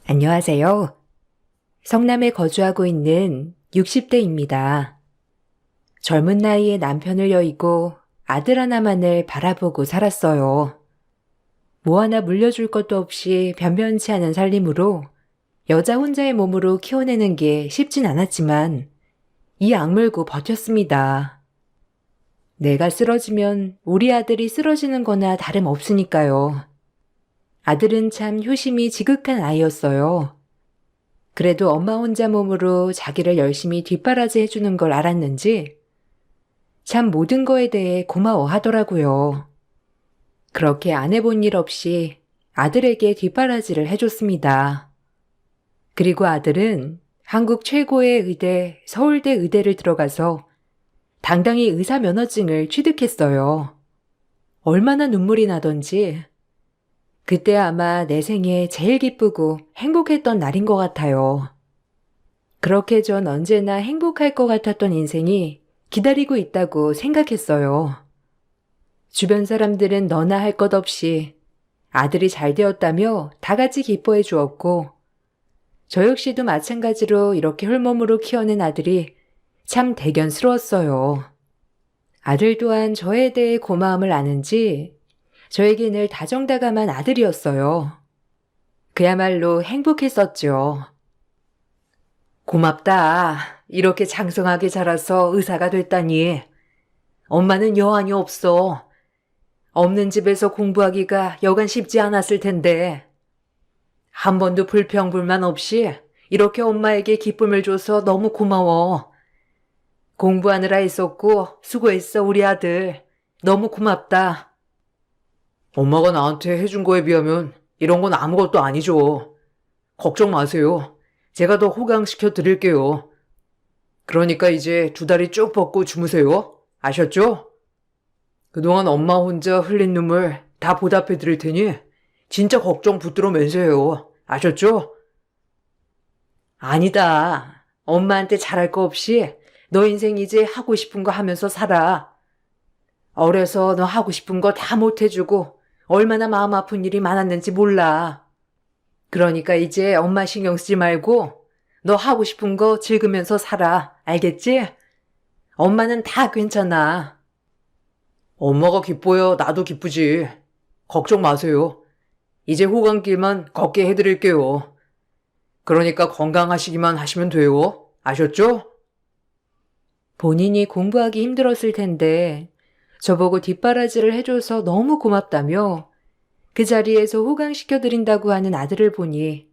안녕하세요. 성남에 거주하고 있는 60대입니다. 젊은 나이에 남편을 여의고 아들 하나만을 바라보고 살았어요. 뭐 하나 물려줄 것도 없이 변변치 않은 살림으로 여자 혼자의 몸으로 키워내는 게 쉽진 않았지만 이 악물고 버텼습니다. 내가 쓰러지면 우리 아들이 쓰러지는 거나 다름없으니까요. 아들은 참 효심이 지극한 아이였어요. 그래도 엄마 혼자 몸으로 자기를 열심히 뒷바라지 해주는 걸 알았는지 참 모든 거에 대해 고마워하더라고요. 그렇게 안 해본 일 없이 아들에게 뒷바라지를 해줬습니다. 그리고 아들은 한국 최고의 의대 서울대 의대를 들어가서 당당히 의사 면허증을 취득했어요. 얼마나 눈물이 나던지 그때 아마 내 생에 제일 기쁘고 행복했던 날인 것 같아요. 그렇게 전 언제나 행복할 것 같았던 인생이 기다리고 있다고 생각했어요. 주변 사람들은 너나 할 것 없이 아들이 잘 되었다며 다 같이 기뻐해 주었고, 저 역시도 마찬가지로 이렇게 홀몸으로 키워낸 아들이 참 대견스러웠어요. 아들 또한 저에 대해 고마움을 아는지 저에게 늘 다정다감한 아들이었어요. 그야말로 행복했었죠. 고맙다. 이렇게 장성하게 자라서 의사가 됐다니. 엄마는 여한이 없어. 없는 집에서 공부하기가 여간 쉽지 않았을 텐데. 한 번도 불평불만 없이 이렇게 엄마에게 기쁨을 줘서 너무 고마워. 공부하느라 애썼고 수고했어 우리 아들. 너무 고맙다. 엄마가 나한테 해준 거에 비하면 이런 건 아무것도 아니죠. 걱정 마세요. 제가 더 호강시켜 드릴게요. 그러니까 이제 두 다리 쭉 뻗고 주무세요. 아셨죠? 그동안 엄마 혼자 흘린 눈물 다 보답해 드릴 테니 진짜 걱정 붙들어 매세요. 아셨죠? 아니다. 엄마한테 잘할 거 없이 너 인생 이제 하고 싶은 거 하면서 살아. 어려서 너 하고 싶은 거 다 못해주고 얼마나 마음 아픈 일이 많았는지 몰라. 그러니까 이제 엄마 신경 쓰지 말고 너 하고 싶은 거 즐기면서 살아. 알겠지? 엄마는 다 괜찮아. 엄마가 기뻐야 나도 기쁘지. 걱정 마세요. 이제 호강길만 걷게 해드릴게요. 그러니까 건강하시기만 하시면 돼요. 아셨죠? 본인이 공부하기 힘들었을 텐데 저보고 뒷바라지를 해줘서 너무 고맙다며 그 자리에서 호강시켜드린다고 하는 아들을 보니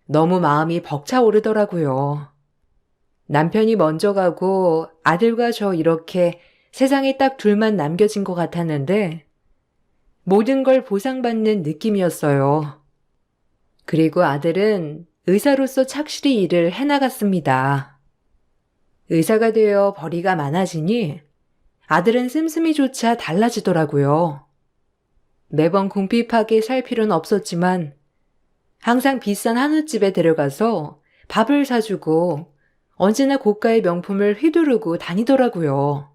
너무 마음이 벅차오르더라고요. 남편이 먼저 가고 아들과 저 이렇게 세상에 딱 둘만 남겨진 것 같았는데 모든 걸 보상받는 느낌이었어요. 그리고 아들은 의사로서 착실히 일을 해나갔습니다. 의사가 되어 벌이가 많아지니 아들은 씀씀이조차 달라지더라고요. 매번 궁핍하게 살 필요는 없었지만 항상 비싼 한우집에 데려가서 밥을 사주고 언제나 고가의 명품을 휘두르고 다니더라고요.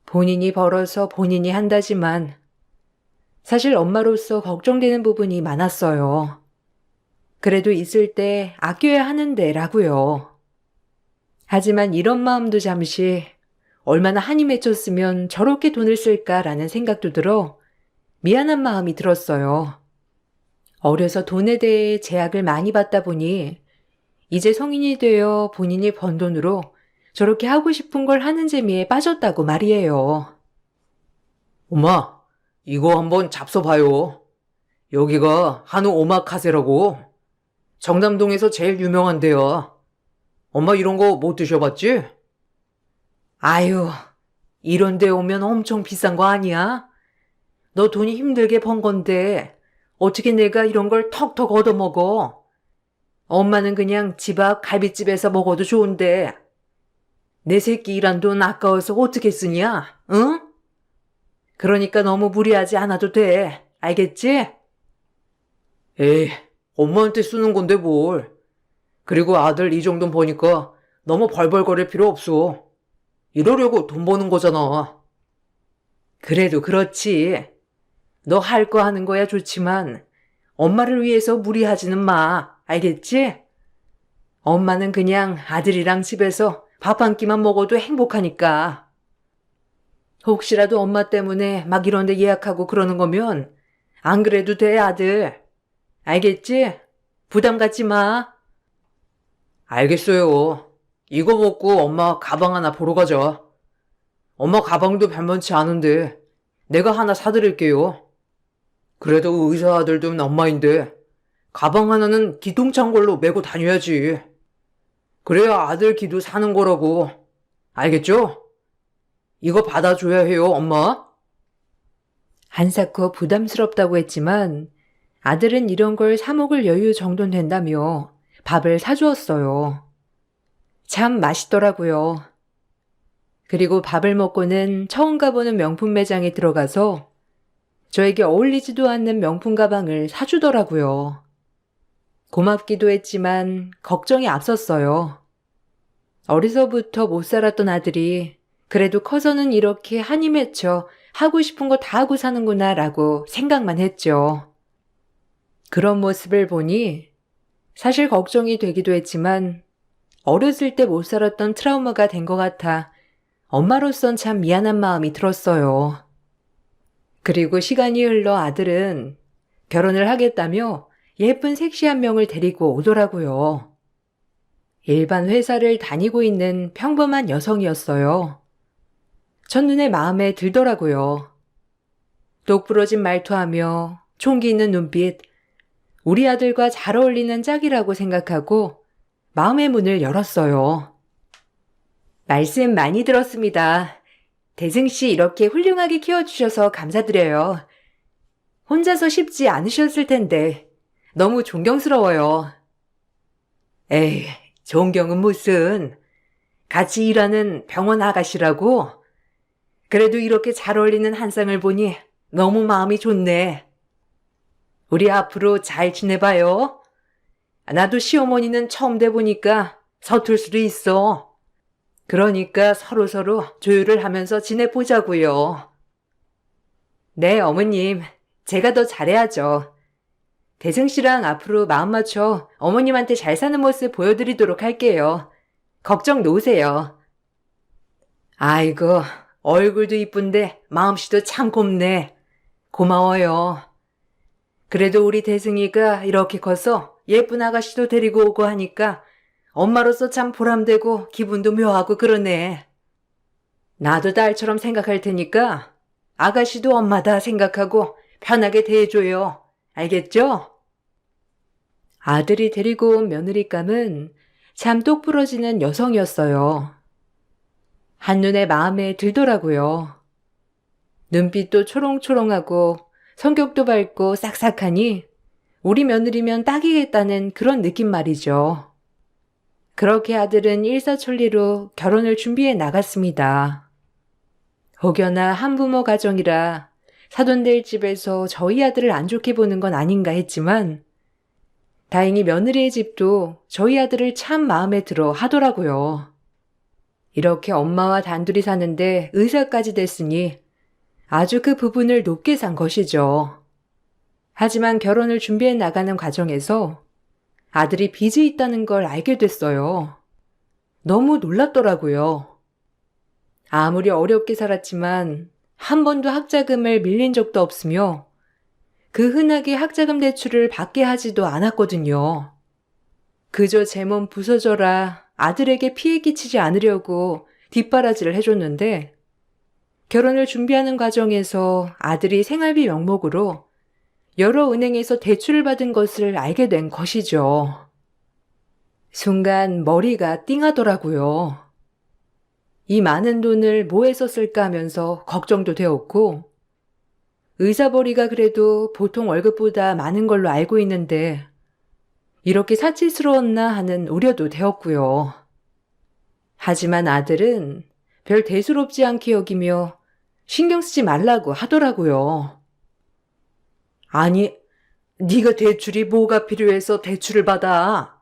본인이 벌어서 본인이 한다지만 사실 엄마로서 걱정되는 부분이 많았어요. 그래도 있을 때 아껴야 하는데라고요. 하지만 이런 마음도 잠시 얼마나 한이 맺혔으면 저렇게 돈을 쓸까라는 생각도 들어 미안한 마음이 들었어요. 어려서 돈에 대해 제약을 많이 받다 보니 이제 성인이 되어 본인이 번 돈으로 저렇게 하고 싶은 걸 하는 재미에 빠졌다고 말이에요. 엄마, 이거 한번 잡숴봐요. 여기가 한우 오마카세라고. 정남동에서 제일 유명한데요. 엄마 이런 거 못 드셔봤지? 아유, 이런 데 오면 엄청 비싼 거 아니야? 너 돈이 힘들게 번 건데 어떻게 내가 이런 걸 턱턱 얻어먹어? 엄마는 그냥 집 앞 갈비집에서 먹어도 좋은데 내 새끼 일한 돈 아까워서 어떻게 쓰냐? 응? 그러니까 너무 무리하지 않아도 돼. 알겠지? 에이, 엄마한테 쓰는 건데 뭘. 그리고 아들 이 정도 버니까 너무 벌벌거릴 필요 없어. 이러려고 돈 버는 거잖아. 그래도 그렇지. 너 할 거 하는 거야 좋지만 엄마를 위해서 무리하지는 마. 알겠지? 엄마는 그냥 아들이랑 집에서 밥 한 끼만 먹어도 행복하니까. 혹시라도 엄마 때문에 막 이런 데 예약하고 그러는 거면 안 그래도 돼, 아들. 알겠지? 부담 갖지 마. 알겠어요. 이거 먹고 엄마 가방 하나 보러 가자. 엄마 가방도 별만치 않은데 내가 하나 사드릴게요. 그래도 의사 아들 둔 엄마인데 가방 하나는 기똥찬 걸로 메고 다녀야지. 그래야 아들 기도 사는 거라고. 알겠죠? 이거 받아줘야 해요, 엄마. 한사코 부담스럽다고 했지만 아들은 이런 걸 사 먹을 여유 정도는 된다며 밥을 사주었어요. 참 맛있더라고요. 그리고 밥을 먹고는 처음 가보는 명품 매장에 들어가서 저에게 어울리지도 않는 명품 가방을 사주더라고요. 고맙기도 했지만 걱정이 앞섰어요. 어려서부터 못 살았던 아들이 그래도 커서는 이렇게 한이 맺혀 하고 싶은 거 다 하고 사는구나 라고 생각만 했죠. 그런 모습을 보니 사실 걱정이 되기도 했지만 어렸을 때 못 살았던 트라우마가 된 것 같아 엄마로선 참 미안한 마음이 들었어요. 그리고 시간이 흘러 아들은 결혼을 하겠다며 예쁜 섹시한 명을 데리고 오더라고요. 일반 회사를 다니고 있는 평범한 여성이었어요. 첫눈에 마음에 들더라고요. 똑부러진 말투하며 총기 있는 눈빛, 우리 아들과 잘 어울리는 짝이라고 생각하고 마음의 문을 열었어요. 말씀 많이 들었습니다. 대승씨 이렇게 훌륭하게 키워주셔서 감사드려요. 혼자서 쉽지 않으셨을 텐데 너무 존경스러워요. 에이, 존경은 무슨. 같이 일하는 병원 아가씨라고. 그래도 이렇게 잘 어울리는 한쌍을 보니 너무 마음이 좋네. 우리 앞으로 잘 지내봐요. 나도 시어머니는 처음 돼보니까 서툴 수도 있어. 그러니까 서로서로 조율을 하면서 지내보자고요. 네, 어머님. 제가 더 잘해야죠. 대승씨랑 앞으로 마음 맞춰 어머님한테 잘 사는 모습 보여드리도록 할게요. 걱정 놓으세요. 아이고, 얼굴도 이쁜데 마음씨도 참 곱네. 고마워요. 그래도 우리 대승이가 이렇게 커서 예쁜 아가씨도 데리고 오고 하니까 엄마로서 참 보람되고 기분도 묘하고 그러네. 나도 딸처럼 생각할 테니까 아가씨도 엄마다 생각하고 편하게 대해줘요. 알겠죠? 아들이 데리고 온 며느리감은 참 똑부러지는 여성이었어요. 한눈에 마음에 들더라고요. 눈빛도 초롱초롱하고 성격도 밝고 싹싹하니 우리 며느리면 딱이겠다는 그런 느낌 말이죠. 그렇게 아들은 일사천리로 결혼을 준비해 나갔습니다. 혹여나 한부모 가정이라 사돈들 집에서 저희 아들을 안 좋게 보는 건 아닌가 했지만 다행히 며느리의 집도 저희 아들을 참 마음에 들어 하더라고요. 이렇게 엄마와 단둘이 사는데 의사까지 됐으니 아주 그 부분을 높게 산 것이죠. 하지만 결혼을 준비해 나가는 과정에서 아들이 빚이 있다는 걸 알게 됐어요. 너무 놀랐더라고요. 아무리 어렵게 살았지만 한 번도 학자금을 밀린 적도 없으며 그 흔하게 학자금 대출을 받게 하지도 않았거든요. 그저 제 몸 부서져라 아들에게 피해 끼치지 않으려고 뒷바라지를 해줬는데 결혼을 준비하는 과정에서 아들이 생활비 명목으로 여러 은행에서 대출을 받은 것을 알게 된 것이죠. 순간 머리가 띵하더라고요. 이 많은 돈을 뭐해서 쓸까 하면서 걱정도 되었고 의사벌이가 그래도 보통 월급보다 많은 걸로 알고 있는데 이렇게 사치스러웠나 하는 우려도 되었고요. 하지만 아들은 별 대수롭지 않게 여기며 신경 쓰지 말라고 하더라고요. 아니, 네가 대출이 뭐가 필요해서 대출을 받아?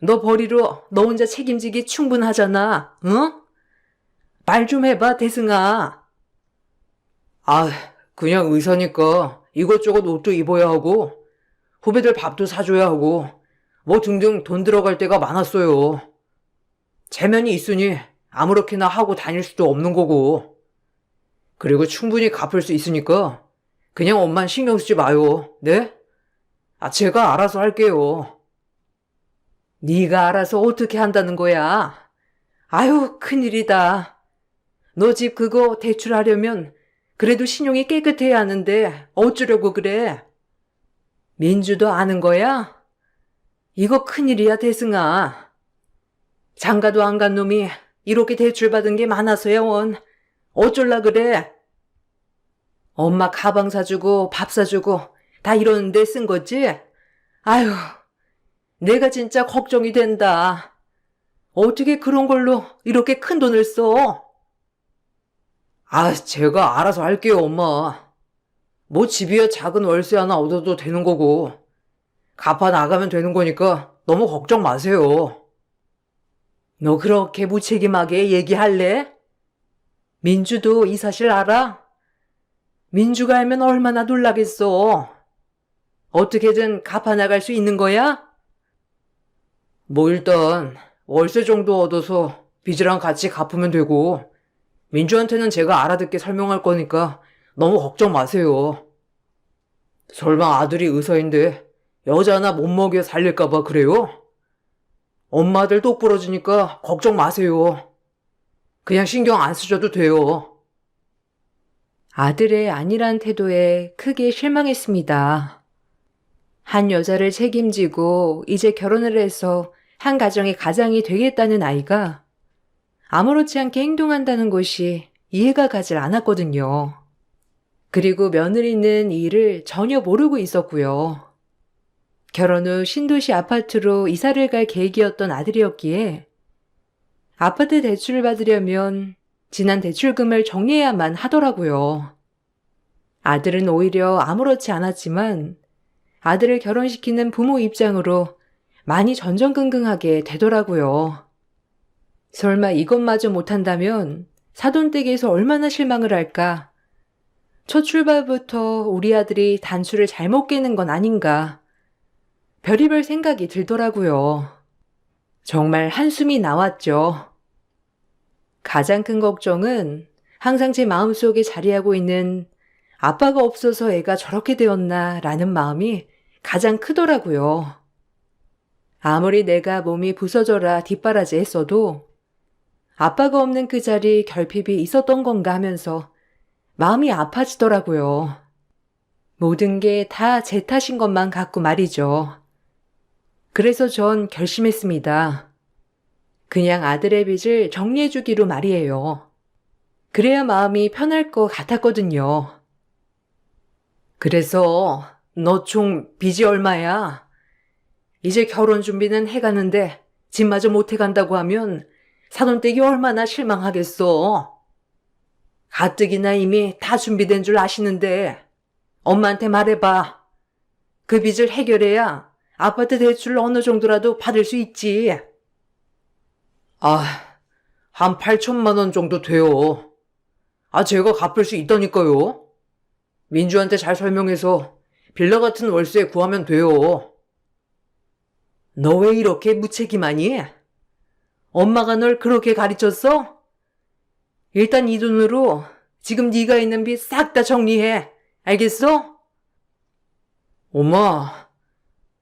너 벌이로 너 혼자 책임지기 충분하잖아, 응? 말 좀 해봐, 대승아. 아, 그냥 의사니까 이것저것 옷도 입어야 하고 후배들 밥도 사줘야 하고 뭐 등등 돈 들어갈 때가 많았어요. 체면이 있으니 아무렇게나 하고 다닐 수도 없는 거고. 그리고 충분히 갚을 수 있으니까 그냥 엄만 신경 쓰지 마요. 네? 제가 알아서 할게요. 네가 알아서 어떻게 한다는 거야? 아유, 큰일이다. 너 집 그거 대출하려면 그래도 신용이 깨끗해야 하는데 어쩌려고 그래? 민주도 아는 거야? 이거 큰일이야, 대승아. 장가도 안 간 놈이 이렇게 대출받은 게 많아서야 원. 어쩔라 그래? 엄마 가방 사주고 밥 사주고 다 이러는데 쓴 거지? 아유, 내가 진짜 걱정이 된다. 어떻게 그런 걸로 이렇게 큰 돈을 써? 제가 알아서 할게요, 엄마. 뭐 집이야 작은 월세 하나 얻어도 되는 거고 갚아 나가면 되는 거니까 너무 걱정 마세요. 너 그렇게 무책임하게 얘기할래? 민주도 이 사실 알아? 민주가 알면 얼마나 놀라겠어. 어떻게든 갚아 나갈 수 있는 거야? 뭐 일단 월세 정도 얻어서 빚이랑 같이 갚으면 되고 민주한테는 제가 알아듣게 설명할 거니까 너무 걱정 마세요. 설마 아들이 의사인데 여자 하나 못 먹여 살릴까봐 그래요? 엄마들 똑 부러지니까 걱정 마세요. 그냥 신경 안 쓰셔도 돼요. 아들의 안일한 태도에 크게 실망했습니다. 한 여자를 책임지고 이제 결혼을 해서 한 가정의 가장이 되겠다는 아이가 아무렇지 않게 행동한다는 것이 이해가 가질 않았거든요. 그리고 며느리는 이 일을 전혀 모르고 있었고요. 결혼 후 신도시 아파트로 이사를 갈 계획이었던 아들이었기에 아파트 대출을 받으려면 지난 대출금을 정리해야만 하더라고요. 아들은 오히려 아무렇지 않았지만 아들을 결혼시키는 부모 입장으로 많이 전전긍긍하게 되더라고요. 설마 이것마저 못한다면 사돈댁에서 얼마나 실망을 할까? 첫 출발부터 우리 아들이 단추를 잘못 깨는 건 아닌가? 별의별 생각이 들더라고요. 정말 한숨이 나왔죠. 가장 큰 걱정은 항상 제 마음속에 자리하고 있는 아빠가 없어서 애가 저렇게 되었나 라는 마음이 가장 크더라고요. 아무리 내가 몸이 부서져라 뒷바라지 했어도 아빠가 없는 그 자리 결핍이 있었던 건가 하면서 마음이 아파지더라고요. 모든 게 다 제 탓인 것만 같고 말이죠. 그래서 전 결심했습니다. 그냥 아들의 빚을 정리해주기로 말이에요. 그래야 마음이 편할 것 같았거든요. 그래서 너 총 빚이 얼마야? 이제 결혼 준비는 해가는데 집마저 못 해간다고 하면 사돈댁이 얼마나 실망하겠어. 가뜩이나 이미 다 준비된 줄 아시는데 엄마한테 말해봐. 그 빚을 해결해야 아파트 대출 어느 정도라도 받을 수 있지. 한 8천만 원 정도 돼요. 제가 갚을 수 있다니까요. 민주한테 잘 설명해서 빌라 같은 월세 구하면 돼요. 너 왜 이렇게 무책임하니? 엄마가 널 그렇게 가르쳤어? 일단 이 돈으로 지금 네가 있는 빚 싹 다 정리해. 알겠어? 엄마,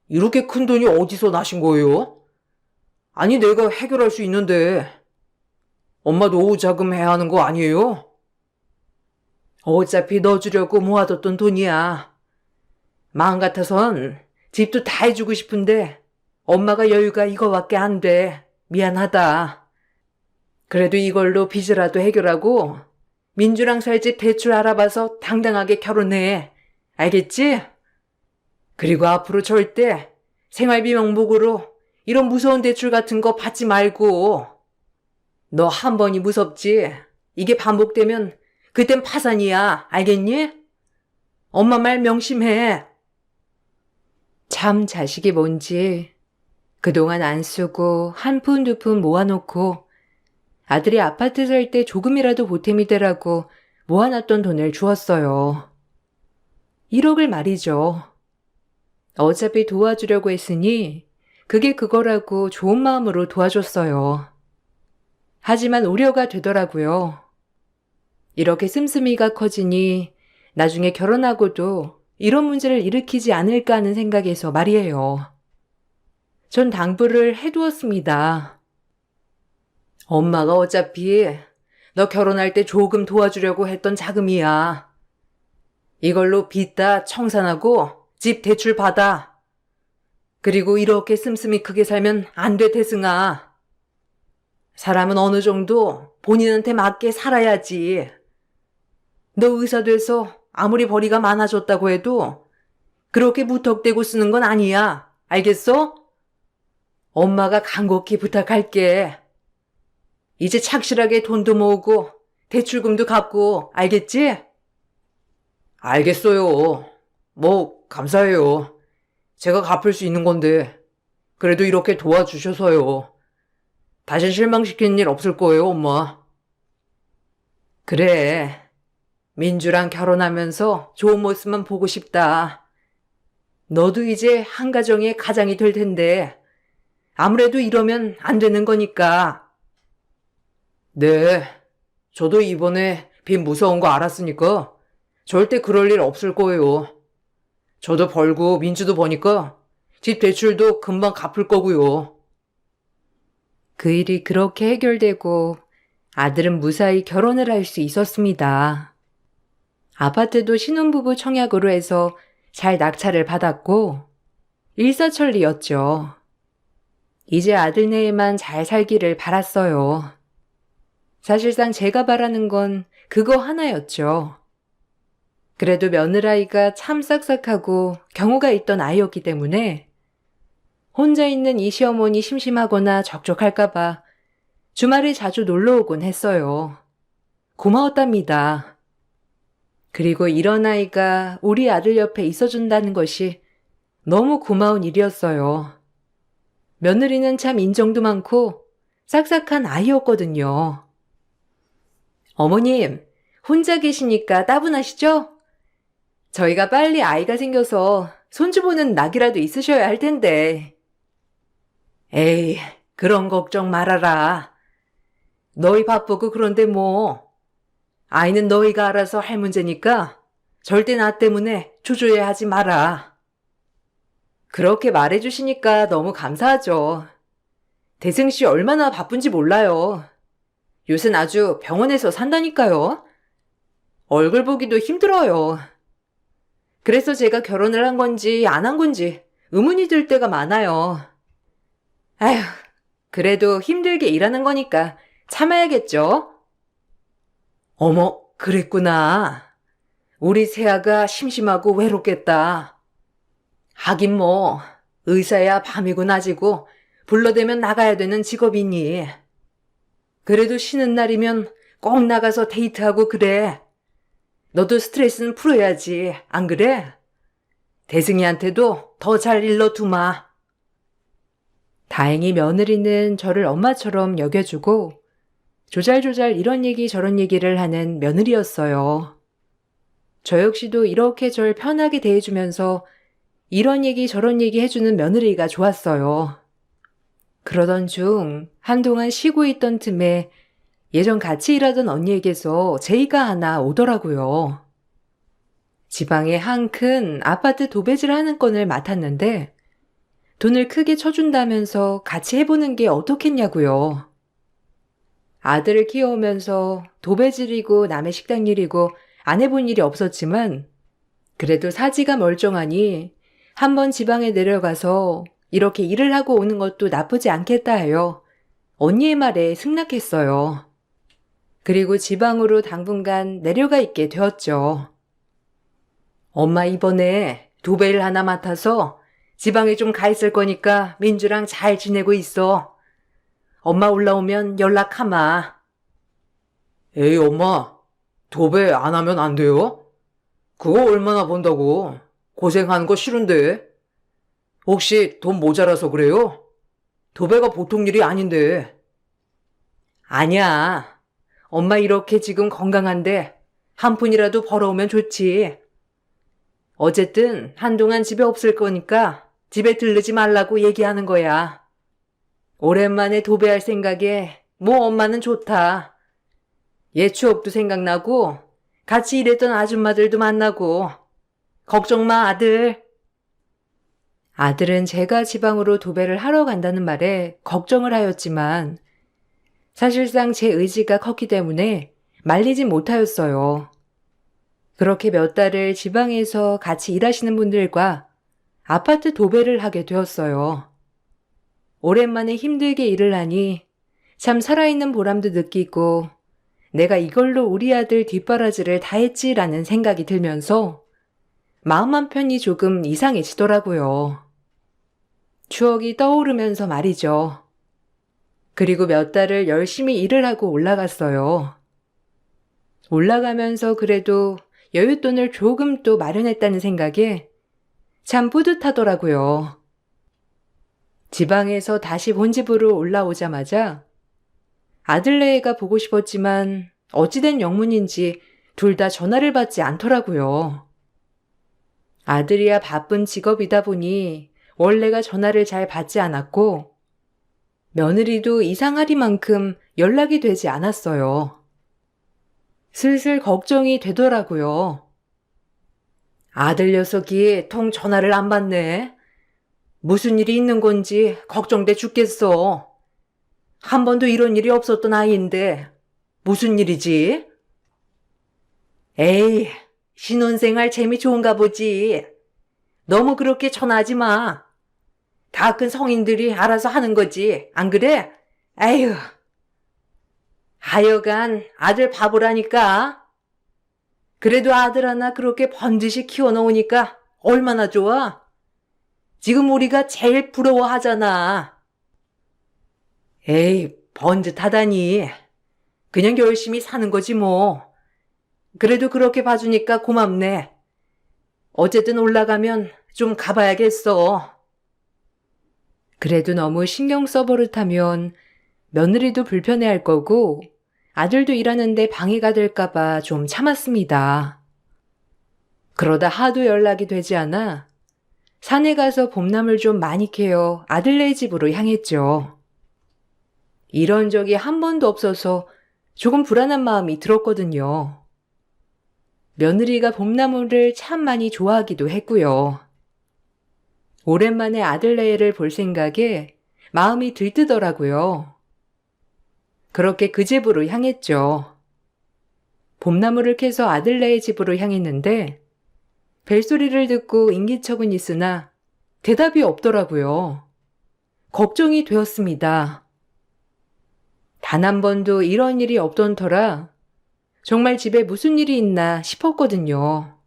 이렇게 큰 돈이 어디서 나신 거예요? 아니 내가 해결할 수 있는데 엄마 노후 자금 해야 하는 거 아니에요? 어차피 넣어주려고 모아뒀던 돈이야. 마음 같아선 집도 다 해주고 싶은데 엄마가 여유가 이거밖에 안 돼. 미안하다. 그래도 이걸로 빚이라도 해결하고 민주랑 살 집 대출 알아봐서 당당하게 결혼해. 알겠지? 그리고 앞으로 절대 생활비 명목으로 이런 무서운 대출 같은 거 받지 말고. 너 한 번이 무섭지? 이게 반복되면 그땐 파산이야. 알겠니? 엄마 말 명심해. 참 자식이 뭔지 그동안 안 쓰고 한 푼 두 푼 모아놓고 아들이 아파트 살 때 조금이라도 보탬이 되라고 모아놨던 돈을 주었어요. 1억을 말이죠. 어차피 도와주려고 했으니 그게 그거라고 좋은 마음으로 도와줬어요. 하지만 우려가 되더라고요. 이렇게 씀씀이가 커지니 나중에 결혼하고도 이런 문제를 일으키지 않을까 하는 생각에서 말이에요. 전 당부를 해두었습니다. 엄마가 어차피 너 결혼할 때 조금 도와주려고 했던 자금이야. 이걸로 빚 다 청산하고 집 대출 받아. 그리고 이렇게 씀씀이 크게 살면 안 돼, 태승아. 사람은 어느 정도 본인한테 맞게 살아야지. 너 의사 돼서 아무리 벌이가 많아졌다고 해도 그렇게 무턱대고 쓰는 건 아니야. 알겠어? 엄마가 간곡히 부탁할게. 이제 착실하게 돈도 모으고 대출금도 갚고, 알겠지? 알겠어요. 뭐 감사해요. 제가 갚을 수 있는 건데 그래도 이렇게 도와주셔서요. 다신 실망시키는 일 없을 거예요, 엄마. 그래. 민주랑 결혼하면서 좋은 모습만 보고 싶다. 너도 이제 한 가정의 가장이 될 텐데 아무래도 이러면 안 되는 거니까. 네. 저도 이번에 빚 무서운 거 알았으니까 절대 그럴 일 없을 거예요. 저도 벌고 민주도 버니까 집 대출도 금방 갚을 거고요. 그 일이 그렇게 해결되고 아들은 무사히 결혼을 할 수 있었습니다. 아파트도 신혼부부 청약으로 해서 잘 낙찰을 받았고 일사천리였죠. 이제 아들네에만 잘 살기를 바랐어요. 사실상 제가 바라는 건 그거 하나였죠. 그래도 며느라이가 참 싹싹하고 경우가 있던 아이였기 때문에 혼자 있는 이 시어머니 심심하거나 적적할까봐 주말에 자주 놀러오곤 했어요. 고마웠답니다. 그리고 이런 아이가 우리 아들 옆에 있어준다는 것이 너무 고마운 일이었어요. 며느리는 참 인정도 많고 싹싹한 아이였거든요. 어머님, 혼자 계시니까 따분하시죠? 저희가 빨리 아이가 생겨서 손주 보는 낙이라도 있으셔야 할 텐데. 에이, 그런 걱정 말아라. 너희 바쁘고 그런데 뭐. 아이는 너희가 알아서 할 문제니까 절대 나 때문에 초조해하지 마라. 그렇게 말해주시니까 너무 감사하죠. 대승 씨 얼마나 바쁜지 몰라요. 요샌 아주 병원에서 산다니까요. 얼굴 보기도 힘들어요. 그래서 제가 결혼을 한 건지 안 한 건지 의문이 들 때가 많아요. 아휴, 그래도 힘들게 일하는 거니까 참아야겠죠? 어머, 그랬구나. 우리 세아가 심심하고 외롭겠다. 하긴 뭐 의사야 밤이고 낮이고 불러대면 나가야 되는 직업이니. 그래도 쉬는 날이면 꼭 나가서 데이트하고 그래. 너도 스트레스는 풀어야지, 안 그래? 대승이한테도 더 잘 일러두마. 다행히 며느리는 저를 엄마처럼 여겨주고 조잘조잘 이런 얘기 저런 얘기를 하는 며느리였어요. 저 역시도 이렇게 절 편하게 대해주면서 이런 얘기 저런 얘기 해주는 며느리가 좋았어요. 그러던 중 한동안 쉬고 있던 틈에 예전 같이 일하던 언니에게서 제의가 하나 오더라고요. 지방에 한 큰 아파트 도배질 하는 건을 맡았는데 돈을 크게 쳐준다면서 같이 해보는 게 어떻겠냐고요. 아들을 키워오면서 도배질이고 남의 식당 일이고 안 해본 일이 없었지만 그래도 사지가 멀쩡하니 한번 지방에 내려가서 이렇게 일을 하고 오는 것도 나쁘지 않겠다 해요. 언니의 말에 승낙했어요. 그리고 지방으로 당분간 내려가 있게 되었죠. 엄마 이번에 도배일 하나 맡아서 지방에 좀 가 있을 거니까 민주랑 잘 지내고 있어. 엄마 올라오면 연락하마. 에이 엄마, 도배 안 하면 안 돼요? 그거 얼마나 번다고. 고생하는 거 싫은데. 혹시 돈 모자라서 그래요? 도배가 보통 일이 아닌데. 아니야. 엄마 이렇게 지금 건강한데 한 푼이라도 벌어오면 좋지. 어쨌든 한동안 집에 없을 거니까 집에 들르지 말라고 얘기하는 거야. 오랜만에 도배할 생각에 뭐 엄마는 좋다. 옛 추억도 생각나고 같이 일했던 아줌마들도 만나고. 걱정 마, 아들. 아들은 제가 지방으로 도배를 하러 간다는 말에 걱정을 하였지만 사실상 제 의지가 컸기 때문에 말리진 못하였어요. 그렇게 몇 달을 지방에서 같이 일하시는 분들과 아파트 도배를 하게 되었어요. 오랜만에 힘들게 일을 하니 참 살아있는 보람도 느끼고 내가 이걸로 우리 아들 뒷바라지를 다 했지라는 생각이 들면서 마음 한편이 조금 이상해지더라고요. 추억이 떠오르면서 말이죠. 그리고 몇 달을 열심히 일을 하고 올라갔어요. 올라가면서 그래도 여윳돈을 조금 또 마련했다는 생각에 참 뿌듯하더라고요. 지방에서 다시 본집으로 올라오자마자 아들네가 보고 싶었지만 어찌된 영문인지 둘 다 전화를 받지 않더라고요. 아들이야 바쁜 직업이다 보니 원래가 전화를 잘 받지 않았고 며느리도 이상하리만큼 연락이 되지 않았어요. 슬슬 걱정이 되더라고요. 아들 녀석이 통 전화를 안 받네. 무슨 일이 있는 건지 걱정돼 죽겠어. 한 번도 이런 일이 없었던 아이인데 무슨 일이지? 에이, 신혼생활 재미 좋은가 보지. 너무 그렇게 전화하지 마. 다 큰 성인들이 알아서 하는 거지, 안 그래? 에휴. 하여간 아들 바보라니까. 그래도 아들 하나 그렇게 번듯이 키워놓으니까 얼마나 좋아. 지금 우리가 제일 부러워하잖아. 에이, 번듯하다니. 그냥 열심히 사는 거지 뭐. 그래도 그렇게 봐주니까 고맙네. 어쨌든 올라가면 좀 가봐야겠어. 그래도 너무 신경 써버릇하면 며느리도 불편해할 거고 아들도 일하는데 방해가 될까봐 좀 참았습니다. 그러다 하도 연락이 되지 않아 산에 가서 봄나물 좀 많이 캐어 아들네 집으로 향했죠. 이런 적이 한 번도 없어서 조금 불안한 마음이 들었거든요. 며느리가 봄나물을 참 많이 좋아하기도 했고요. 오랜만에 아들네를 볼 생각에 마음이 들뜨더라고요. 그렇게 그 집으로 향했죠. 봄나무를 캐서 아들네의 집으로 향했는데 벨소리를 듣고 인기척은 있으나 대답이 없더라고요. 걱정이 되었습니다. 단 한 번도 이런 일이 없던 터라 정말 집에 무슨 일이 있나 싶었거든요.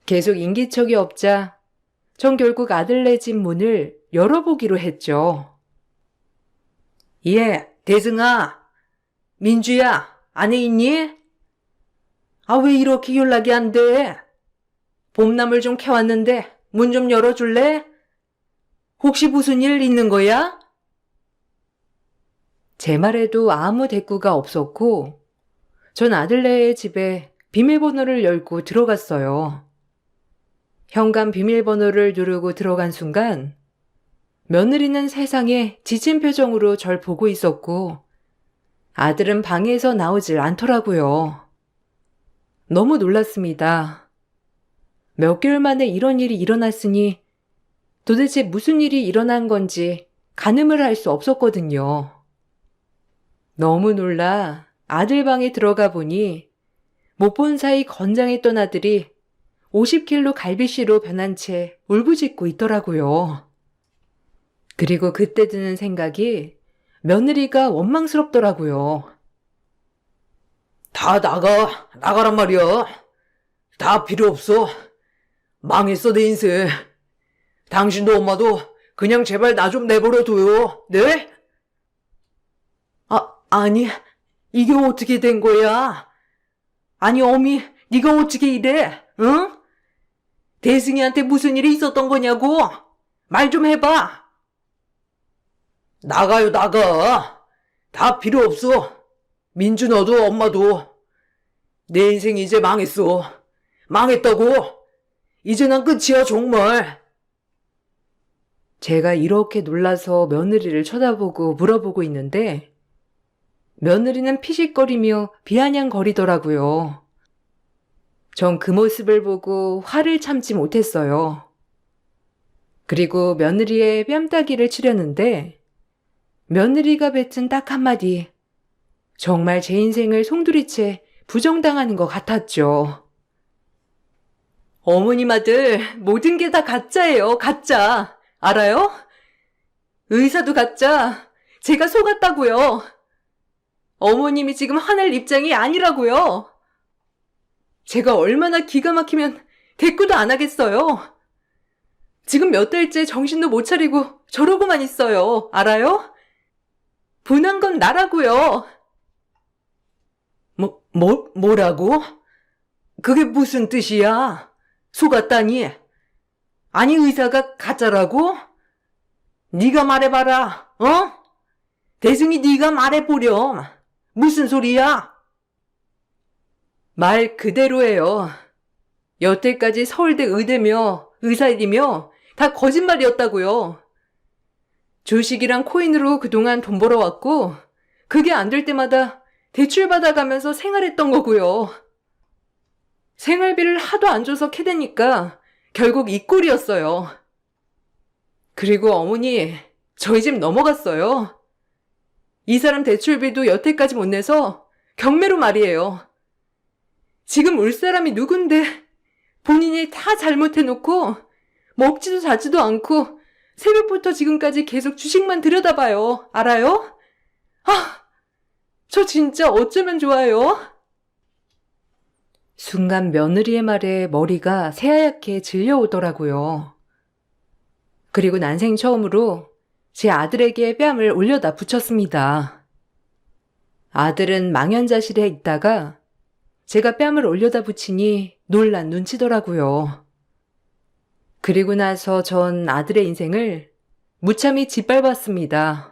계속 인기척이 없자 전 결국 아들네 집 문을 열어보기로 했죠. 예, 대승아, 민주야, 안에 있니? 아, 왜 이렇게 연락이 안 돼? 봄나물 좀 캐왔는데 문 좀 열어줄래? 혹시 무슨 일 있는 거야? 제 말에도 아무 대꾸가 없었고 전 아들네의 집에 비밀번호를 열고 들어갔어요. 현관 비밀번호를 누르고 들어간 순간 며느리는 세상에 지친 표정으로 절 보고 있었고 아들은 방에서 나오질 않더라고요. 너무 놀랐습니다. 몇 개월 만에 이런 일이 일어났으니 도대체 무슨 일이 일어난 건지 가늠을 할 수 없었거든요. 너무 놀라 아들 방에 들어가 보니 못 본 사이 건장했던 아들이 50kg 갈비씨로 변한 채 울부짖고 있더라고요. 그리고 그때 드는 생각이 며느리가 원망스럽더라고요. 다 나가란 말이야. 다 필요 없어. 망했어, 내 인생. 당신도 엄마도 그냥 제발 나 좀 내버려둬요. 네? 아니, 이게 어떻게 된 거야? 아니, 어미, 네가 어떻게 이래? 응? 대승이한테 무슨 일이 있었던 거냐고? 말 좀 해봐. 나가요, 나가. 다 필요 없어. 민주 너도 엄마도. 내 인생 이제 망했어. 망했다고. 이제 난 끝이야, 정말. 제가 이렇게 놀라서 며느리를 쳐다보고 물어보고 있는데 며느리는 피식거리며 비아냥거리더라고요. 전 그 모습을 보고 화를 참지 못했어요. 그리고 며느리의 뺨따기를 치려는데 며느리가 뱉은 딱 한마디, 정말 제 인생을 송두리째 부정당하는 것 같았죠. 어머님 아들, 모든 게 다 가짜예요, 가짜. 알아요? 의사도 가짜. 제가 속았다고요. 어머님이 지금 화낼 입장이 아니라고요. 제가 얼마나 기가 막히면 대꾸도 안 하겠어요. 지금 몇 달째 정신도 못 차리고 저러고만 있어요. 알아요? 분한 건 나라고요. 뭐라고? 그게 무슨 뜻이야? 속았다니? 아니 의사가 가짜라고? 네가 말해봐라, 어? 대승이 네가 말해보렴. 무슨 소리야? 말 그대로예요. 여태까지 서울대 의대며 의사이며 다 거짓말이었다고요. 주식이랑 코인으로 그동안 돈 벌어왔고 그게 안 될 때마다 대출받아가면서 생활했던 거고요. 생활비를 하도 안 줘서 캐대니까 결국 이 꼴이었어요. 그리고 어머니, 저희 집 넘어갔어요. 이 사람 대출비도 여태까지 못 내서 경매로 말이에요. 지금 울 사람이 누군데 본인이 다 잘못해놓고 먹지도 자지도 않고 새벽부터 지금까지 계속 주식만 들여다봐요. 알아요? 저 진짜 어쩌면 좋아요? 순간 며느리의 말에 머리가 새하얗게 질려오더라고요. 그리고 난생 처음으로 제 아들에게 뺨을 올려다 붙였습니다. 아들은 망연자실해 있다가 제가 뺨을 올려다 붙이니 놀란 눈치더라고요. 그리고 나서 전 아들의 인생을 무참히 짓밟았습니다.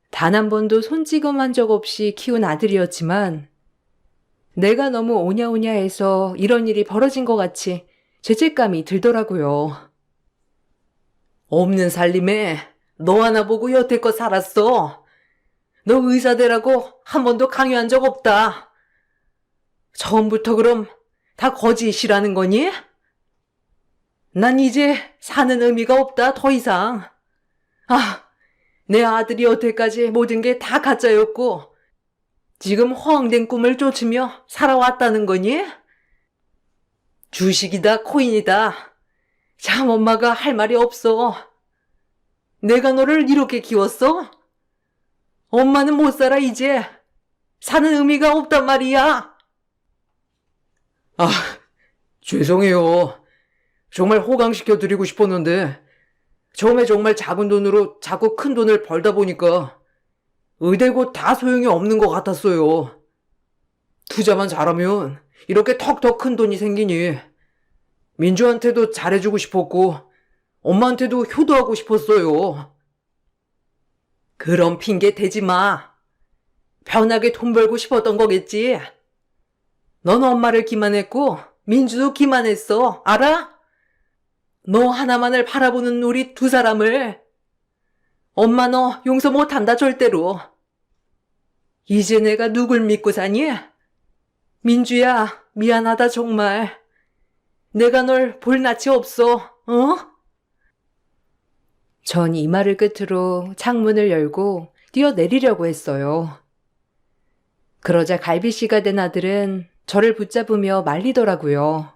단 한 번도 손찌검한 적 없이 키운 아들이었지만 내가 너무 오냐오냐해서 이런 일이 벌어진 것 같이 죄책감이 들더라고요. 없는 살림에 너 하나 보고 여태껏 살았어. 너 의사 되라고 한 번도 강요한 적 없다. 처음부터 그럼 다 거짓이라는 거니? 난 이제 사는 의미가 없다, 더 이상. 내 아들이 여태까지 모든 게 다 가짜였고 지금 허황된 꿈을 쫓으며 살아왔다는 거니? 주식이다, 코인이다. 참 엄마가 할 말이 없어. 내가 너를 이렇게 키웠어? 엄마는 못 살아 이제. 사는 의미가 없단 말이야. 죄송해요. 정말 호강시켜드리고 싶었는데 처음에 정말 작은 돈으로 자꾸 큰 돈을 벌다 보니까 의대고 다 소용이 없는 것 같았어요. 투자만 잘하면 이렇게 턱턱 큰 돈이 생기니 민주한테도 잘해주고 싶었고 엄마한테도 효도하고 싶었어요. 그런 핑계 대지 마. 편하게 돈 벌고 싶었던 거겠지. 넌 엄마를 기만했고 민주도 기만했어. 알아? 너 하나만을 바라보는 우리 두 사람을. 엄마 너 용서 못한다 절대로. 이제 내가 누굴 믿고 사니? 민주야, 미안하다 정말. 내가 널 볼 낯이 없어, 어? 전 이 말을 끝으로 창문을 열고 뛰어내리려고 했어요. 그러자 갈비씨가 된 아들은 저를 붙잡으며 말리더라고요.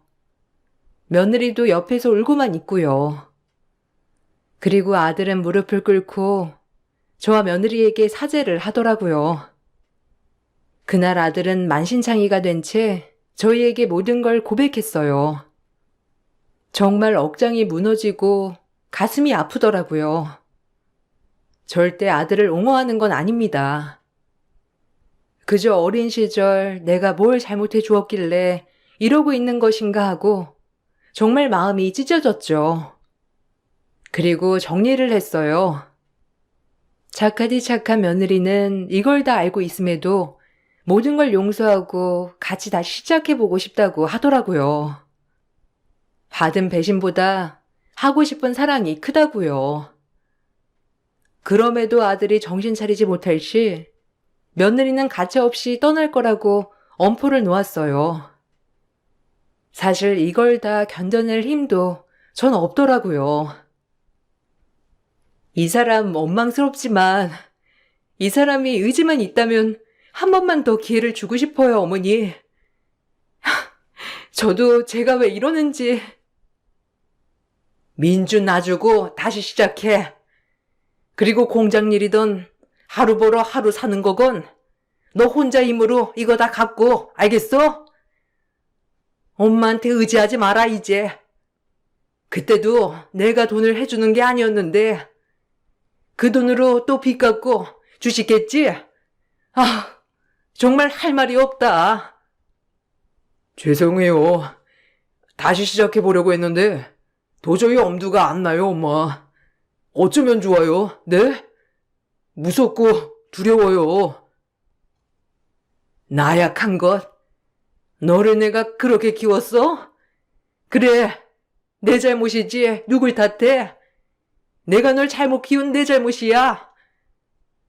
며느리도 옆에서 울고만 있고요. 그리고 아들은 무릎을 꿇고 저와 며느리에게 사죄를 하더라고요. 그날 아들은 만신창이가 된 채 저희에게 모든 걸 고백했어요. 정말 억장이 무너지고 가슴이 아프더라고요. 절대 아들을 옹호하는 건 아닙니다. 그저 어린 시절 내가 뭘 잘못해 주었길래 이러고 있는 것인가 하고 정말 마음이 찢어졌죠. 그리고 정리를 했어요. 착하디 착한 며느리는 이걸 다 알고 있음에도 모든 걸 용서하고 같이 다시 시작해보고 싶다고 하더라고요. 받은 배신보다 하고 싶은 사랑이 크다고요. 그럼에도 아들이 정신 차리지 못할 시 며느리는 가차없이 떠날 거라고 엄포를 놓았어요. 사실 이걸 다 견뎌낼 힘도 전 없더라고요. 이 사람 원망스럽지만 이 사람이 의지만 있다면 한 번만 더 기회를 주고 싶어요, 어머니. 저도 제가 왜 이러는지. 민주 놔주고 다시 시작해. 그리고 공장 일이든 하루 벌어 하루 사는 거건 너 혼자 힘으로 이거 다 갚고, 알겠어? 엄마한테 의지하지 마라, 이제. 그때도 내가 돈을 해주는 게 아니었는데 그 돈으로 또 빚 갚고 주시겠지? 아, 정말 할 말이 없다. 죄송해요. 다시 시작해보려고 했는데 도저히 엄두가 안 나요, 엄마. 어쩌면 좋아요, 네? 무섭고 두려워요. 나약한 것. 너를 내가 그렇게 키웠어? 그래, 내 잘못이지 누굴 탓해? 내가 널 잘못 키운 내 잘못이야.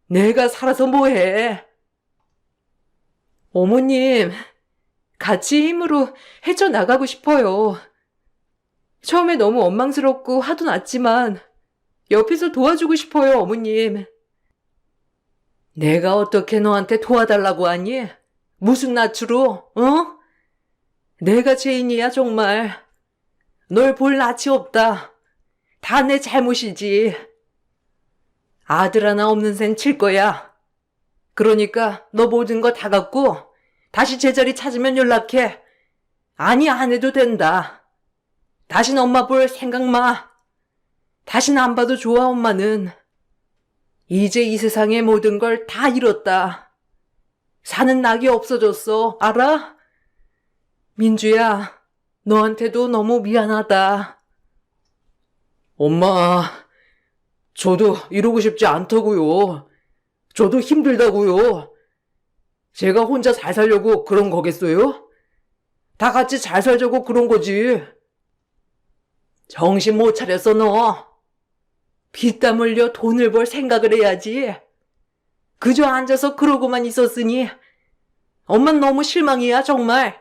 내가 살아서 뭐해? 어머님, 같이 힘으로 헤쳐나가고 싶어요. 처음에 너무 원망스럽고 화도 났지만 옆에서 도와주고 싶어요, 어머님. 내가 어떻게 너한테 도와달라고 하니? 무슨 낯으로, 어? 내가 죄인이야, 정말. 널 볼 낯이 없다. 다 내 잘못이지. 아들 하나 없는 셈 칠 거야. 그러니까 너 모든 거 다 갖고 다시 제자리 찾으면 연락해. 아니, 안 해도 된다. 다신 엄마 볼 생각 마. 다신 안 봐도 좋아, 엄마는. 이제 이 세상의 모든 걸 다 잃었다. 사는 낙이 없어졌어, 알아? 민주야, 너한테도 너무 미안하다. 엄마, 저도 이러고 싶지 않다고요. 저도 힘들다고요. 제가 혼자 잘 살려고 그런 거겠어요? 다 같이 잘 살자고 그런 거지. 정신 못 차렸어, 너. 피땀 흘려 돈을 벌 생각을 해야지. 그저 앉아서 그러고만 있었으니 엄만 너무 실망이야, 정말.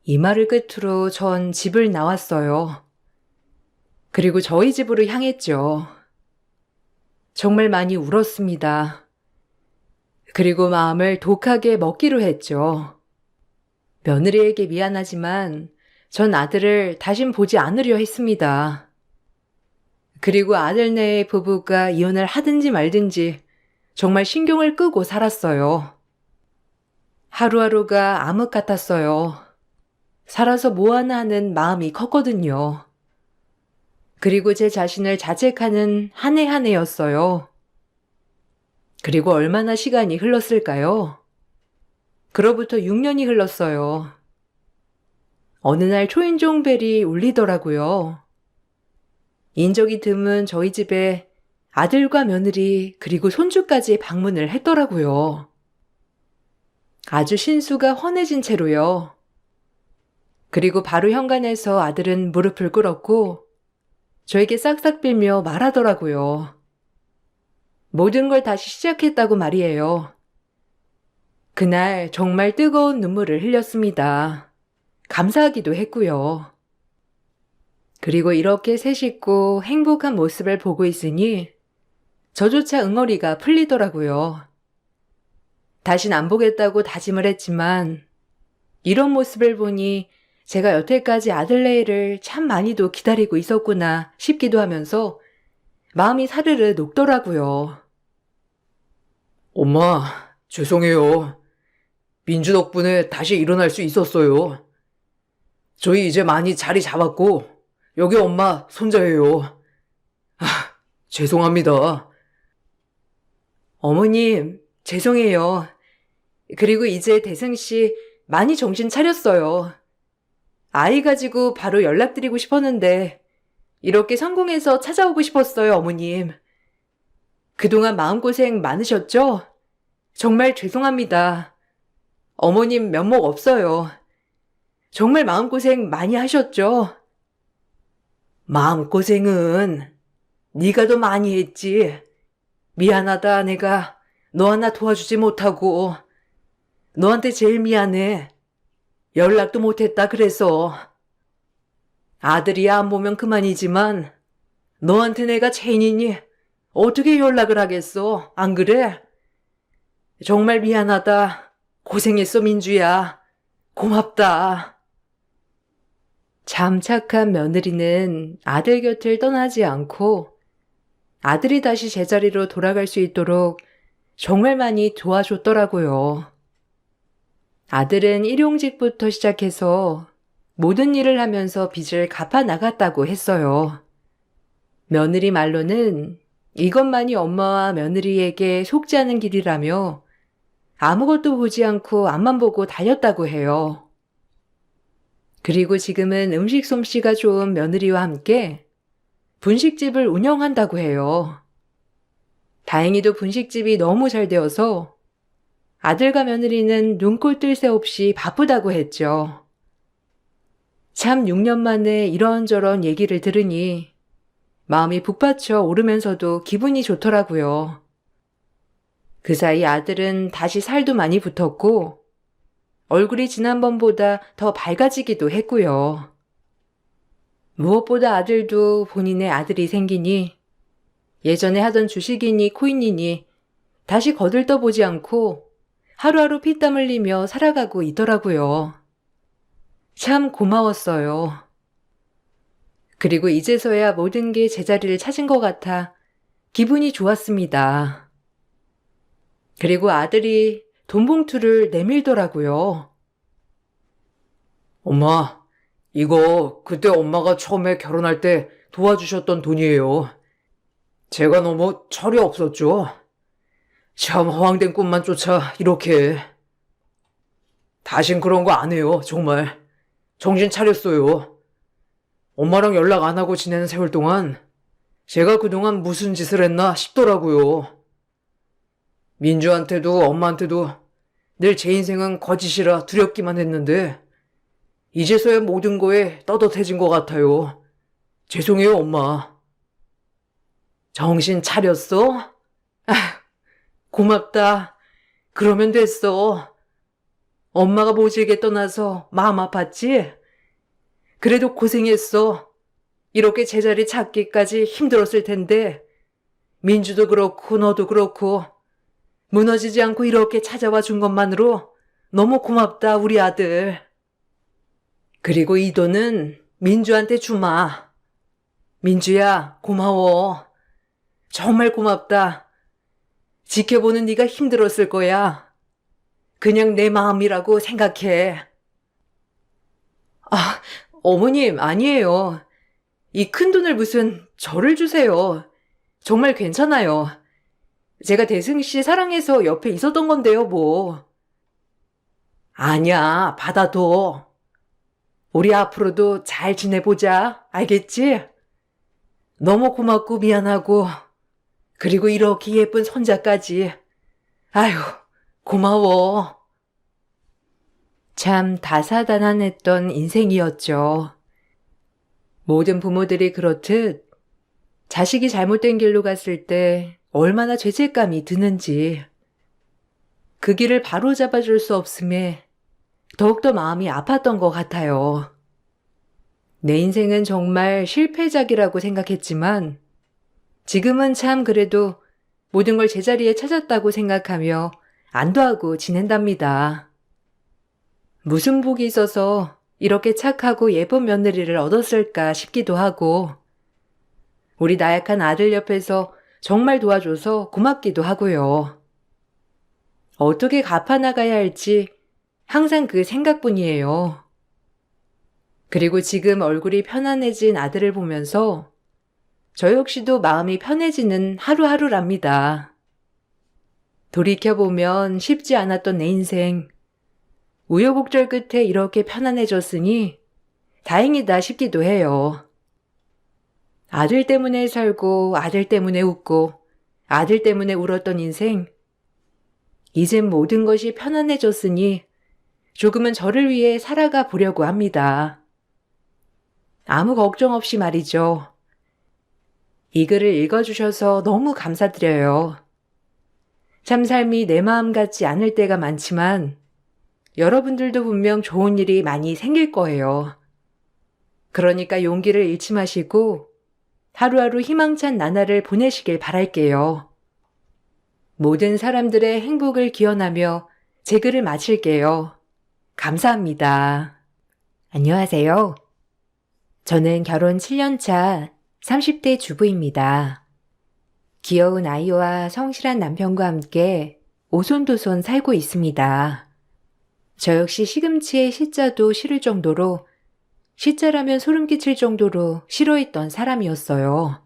이 말을 끝으로 전 집을 나왔어요. 그리고 저희 집으로 향했죠. 정말 많이 울었습니다. 그리고 마음을 독하게 먹기로 했죠. 며느리에게 미안하지만 전 아들을 다신 보지 않으려 했습니다. 그리고 아들네 부부가 이혼을 하든지 말든지 정말 신경을 끄고 살았어요. 하루하루가 암흑 같았어요. 살아서 뭐하나 하는 마음이 컸거든요. 그리고 제 자신을 자책하는 한 해 한 해였어요. 그리고 얼마나 시간이 흘렀을까요? 그로부터 6년이 흘렀어요. 어느 날 초인종 벨이 울리더라고요. 인적이 드문 저희 집에 아들과 며느리 그리고 손주까지 방문을 했더라고요. 아주 신수가 환해진 채로요. 그리고 바로 현관에서 아들은 무릎을 꿇었고 저에게 싹싹 빌며 말하더라고요. 모든 걸 다시 시작했다고 말이에요. 그날 정말 뜨거운 눈물을 흘렸습니다. 감사하기도 했고요. 그리고 이렇게 새 식구 행복한 모습을 보고 있으니 저조차 응어리가 풀리더라고요. 다신 안 보겠다고 다짐을 했지만 이런 모습을 보니 제가 여태까지 아들네를 참 많이도 기다리고 있었구나 싶기도 하면서 마음이 사르르 녹더라고요. 엄마, 죄송해요. 민주 덕분에 다시 일어날 수 있었어요. 저희 이제 많이 자리 잡았고 여기 엄마 손자예요. 아, 죄송합니다. 어머님, 죄송해요. 그리고 이제 대승씨 많이 정신 차렸어요. 아이 가지고 바로 연락드리고 싶었는데 이렇게 성공해서 찾아오고 싶었어요, 어머님. 그동안 마음고생 많으셨죠? 정말 죄송합니다. 어머님 면목 없어요. 정말 마음고생 많이 하셨죠? 마음고생은 네가 더 많이 했지. 미안하다 내가 너 하나 도와주지 못하고. 너한테 제일 미안해. 연락도 못했다 그래서. 아들이야 안 보면 그만이지만 너한테 내가 체인이니 어떻게 연락을 하겠어, 안 그래? 정말 미안하다. 고생했어, 민주야. 고맙다. 참 착한 며느리는 아들 곁을 떠나지 않고 아들이 다시 제자리로 돌아갈 수 있도록 정말 많이 도와줬더라고요. 아들은 일용직부터 시작해서 모든 일을 하면서 빚을 갚아 나갔다고 했어요. 며느리 말로는 이것만이 엄마와 며느리에게 속지 않은 길이라며 아무것도 보지 않고 앞만 보고 달렸다고 해요. 그리고 지금은 음식 솜씨가 좋은 며느리와 함께 분식집을 운영한다고 해요. 다행히도 분식집이 너무 잘 되어서 아들과 며느리는 눈꼴 뜰 새 없이 바쁘다고 했죠. 참 6년 만에 이런저런 얘기를 들으니 마음이 북받쳐 오르면서도 기분이 좋더라고요. 그 사이 아들은 다시 살도 많이 붙었고 얼굴이 지난번보다 더 밝아지기도 했고요. 무엇보다 아들도 본인의 아들이 생기니 예전에 하던 주식이니 코인이니 다시 거들떠보지 않고 하루하루 피땀 흘리며 살아가고 있더라고요. 참 고마웠어요. 그리고 이제서야 모든 게 제자리를 찾은 것 같아 기분이 좋았습니다. 그리고 아들이 돈 봉투를 내밀더라고요. 엄마, 이거 그때 엄마가 처음에 결혼할 때 도와주셨던 돈이에요. 제가 너무 철이 없었죠. 참 허황된 꿈만 쫓아 이렇게. 다신 그런 거 안 해요, 정말. 정신 차렸어요. 엄마랑 연락 안 하고 지내는 세월 동안 제가 그동안 무슨 짓을 했나 싶더라고요. 민주한테도 엄마한테도 늘 제 인생은 거짓이라 두렵기만 했는데 이제서야 모든 거에 떳떳해진 것 같아요. 죄송해요, 엄마. 정신 차렸어? 아, 고맙다. 그러면 됐어. 엄마가 모질게 떠나서 마음 아팠지? 그래도 고생했어. 이렇게 제자리 찾기까지 힘들었을 텐데 민주도 그렇고 너도 그렇고 무너지지 않고 이렇게 찾아와 준 것만으로 너무 고맙다, 우리 아들. 그리고 이 돈은 민주한테 주마. 민주야, 고마워. 정말 고맙다. 지켜보는 네가 힘들었을 거야. 그냥 내 마음이라고 생각해. 아, 어머님, 아니에요. 이 큰 돈을 무슨 저를 주세요. 정말 괜찮아요. 제가 대승 씨 사랑해서 옆에 있었던 건데요, 뭐. 아니야, 받아둬. 우리 앞으로도 잘 지내보자. 알겠지? 너무 고맙고 미안하고 그리고 이렇게 예쁜 손자까지. 아휴, 고마워. 참 다사다난했던 인생이었죠. 모든 부모들이 그렇듯 자식이 잘못된 길로 갔을 때 얼마나 죄책감이 드는지 그 길을 바로잡아 줄 수 없음에 더욱더 마음이 아팠던 것 같아요. 내 인생은 정말 실패작이라고 생각했지만 지금은 참 그래도 모든 걸 제자리에 찾았다고 생각하며 안도하고 지낸답니다. 무슨 복이 있어서 이렇게 착하고 예쁜 며느리를 얻었을까 싶기도 하고 우리 나약한 아들 옆에서 정말 도와줘서 고맙기도 하고요. 어떻게 갚아나가야 할지 항상 그 생각뿐이에요. 그리고 지금 얼굴이 편안해진 아들을 보면서 저 역시도 마음이 편해지는 하루하루랍니다. 돌이켜보면 쉽지 않았던 내 인생, 우여곡절 끝에 이렇게 편안해졌으니 다행이다 싶기도 해요. 아들 때문에 살고 아들 때문에 웃고 아들 때문에 울었던 인생, 이젠 모든 것이 편안해졌으니 조금은 저를 위해 살아가 보려고 합니다. 아무 걱정 없이 말이죠. 이 글을 읽어주셔서 너무 감사드려요. 참 삶이 내 마음 같지 않을 때가 많지만 여러분들도 분명 좋은 일이 많이 생길 거예요. 그러니까 용기를 잃지 마시고 하루하루 희망찬 나날을 보내시길 바랄게요. 모든 사람들의 행복을 기원하며 제 글을 마칠게요. 감사합니다. 안녕하세요. 저는 결혼 7년차 30대 주부입니다. 귀여운 아이와 성실한 남편과 함께 오손도손 살고 있습니다. 저 역시 시금치에 시자도 싫을 정도로 시자라면 소름 끼칠 정도로 싫어했던 사람이었어요.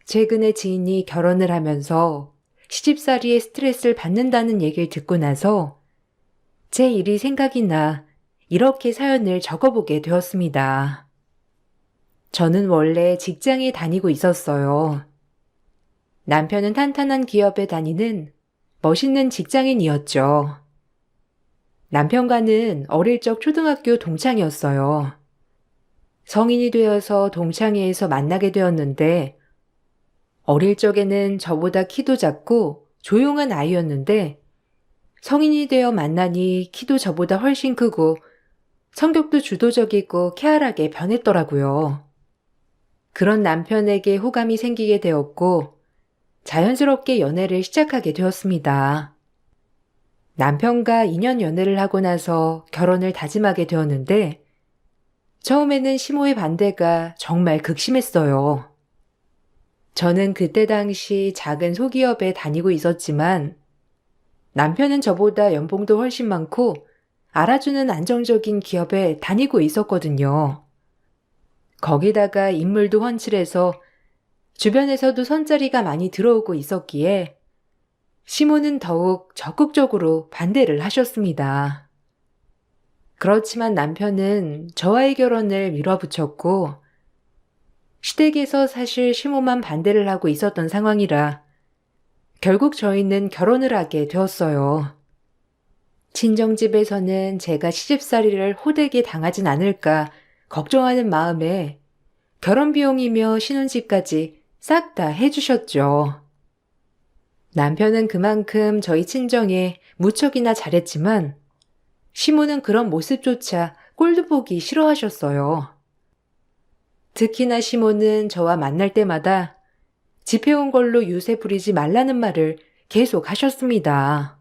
최근에 지인이 결혼을 하면서 시집살이에 스트레스를 받는다는 얘기를 듣고 나서 제 일이 생각이 나 이렇게 사연을 적어보게 되었습니다. 저는 원래 직장에 다니고 있었어요. 남편은 탄탄한 기업에 다니는 멋있는 직장인이었죠. 남편과는 어릴 적 초등학교 동창이었어요. 성인이 되어서 동창회에서 만나게 되었는데 어릴 적에는 저보다 키도 작고 조용한 아이였는데 성인이 되어 만나니 키도 저보다 훨씬 크고 성격도 주도적이고 쾌활하게 변했더라고요. 그런 남편에게 호감이 생기게 되었고 자연스럽게 연애를 시작하게 되었습니다. 남편과 2년 연애를 하고 나서 결혼을 다짐하게 되었는데 처음에는 시모의 반대가 정말 극심했어요. 저는 그때 당시 작은 소기업에 다니고 있었지만 남편은 저보다 연봉도 훨씬 많고 알아주는 안정적인 기업에 다니고 있었거든요. 거기다가 인물도 훤칠해서 주변에서도 선자리가 많이 들어오고 있었기에 시모는 더욱 적극적으로 반대를 하셨습니다. 그렇지만 남편은 저와의 결혼을 밀어붙였고 시댁에서 사실 시모만 반대를 하고 있었던 상황이라 결국 저희는 결혼을 하게 되었어요. 친정집에서는 제가 시집살이를 호되게 당하진 않을까 걱정하는 마음에 결혼 비용이며 신혼집까지 싹 다 해주셨죠. 남편은 그만큼 저희 친정에 무척이나 잘했지만 시모는 그런 모습조차 꼴도 보기 싫어하셨어요. 특히나 시모는 저와 만날 때마다 집해온 걸로 유세 부리지 말라는 말을 계속 하셨습니다.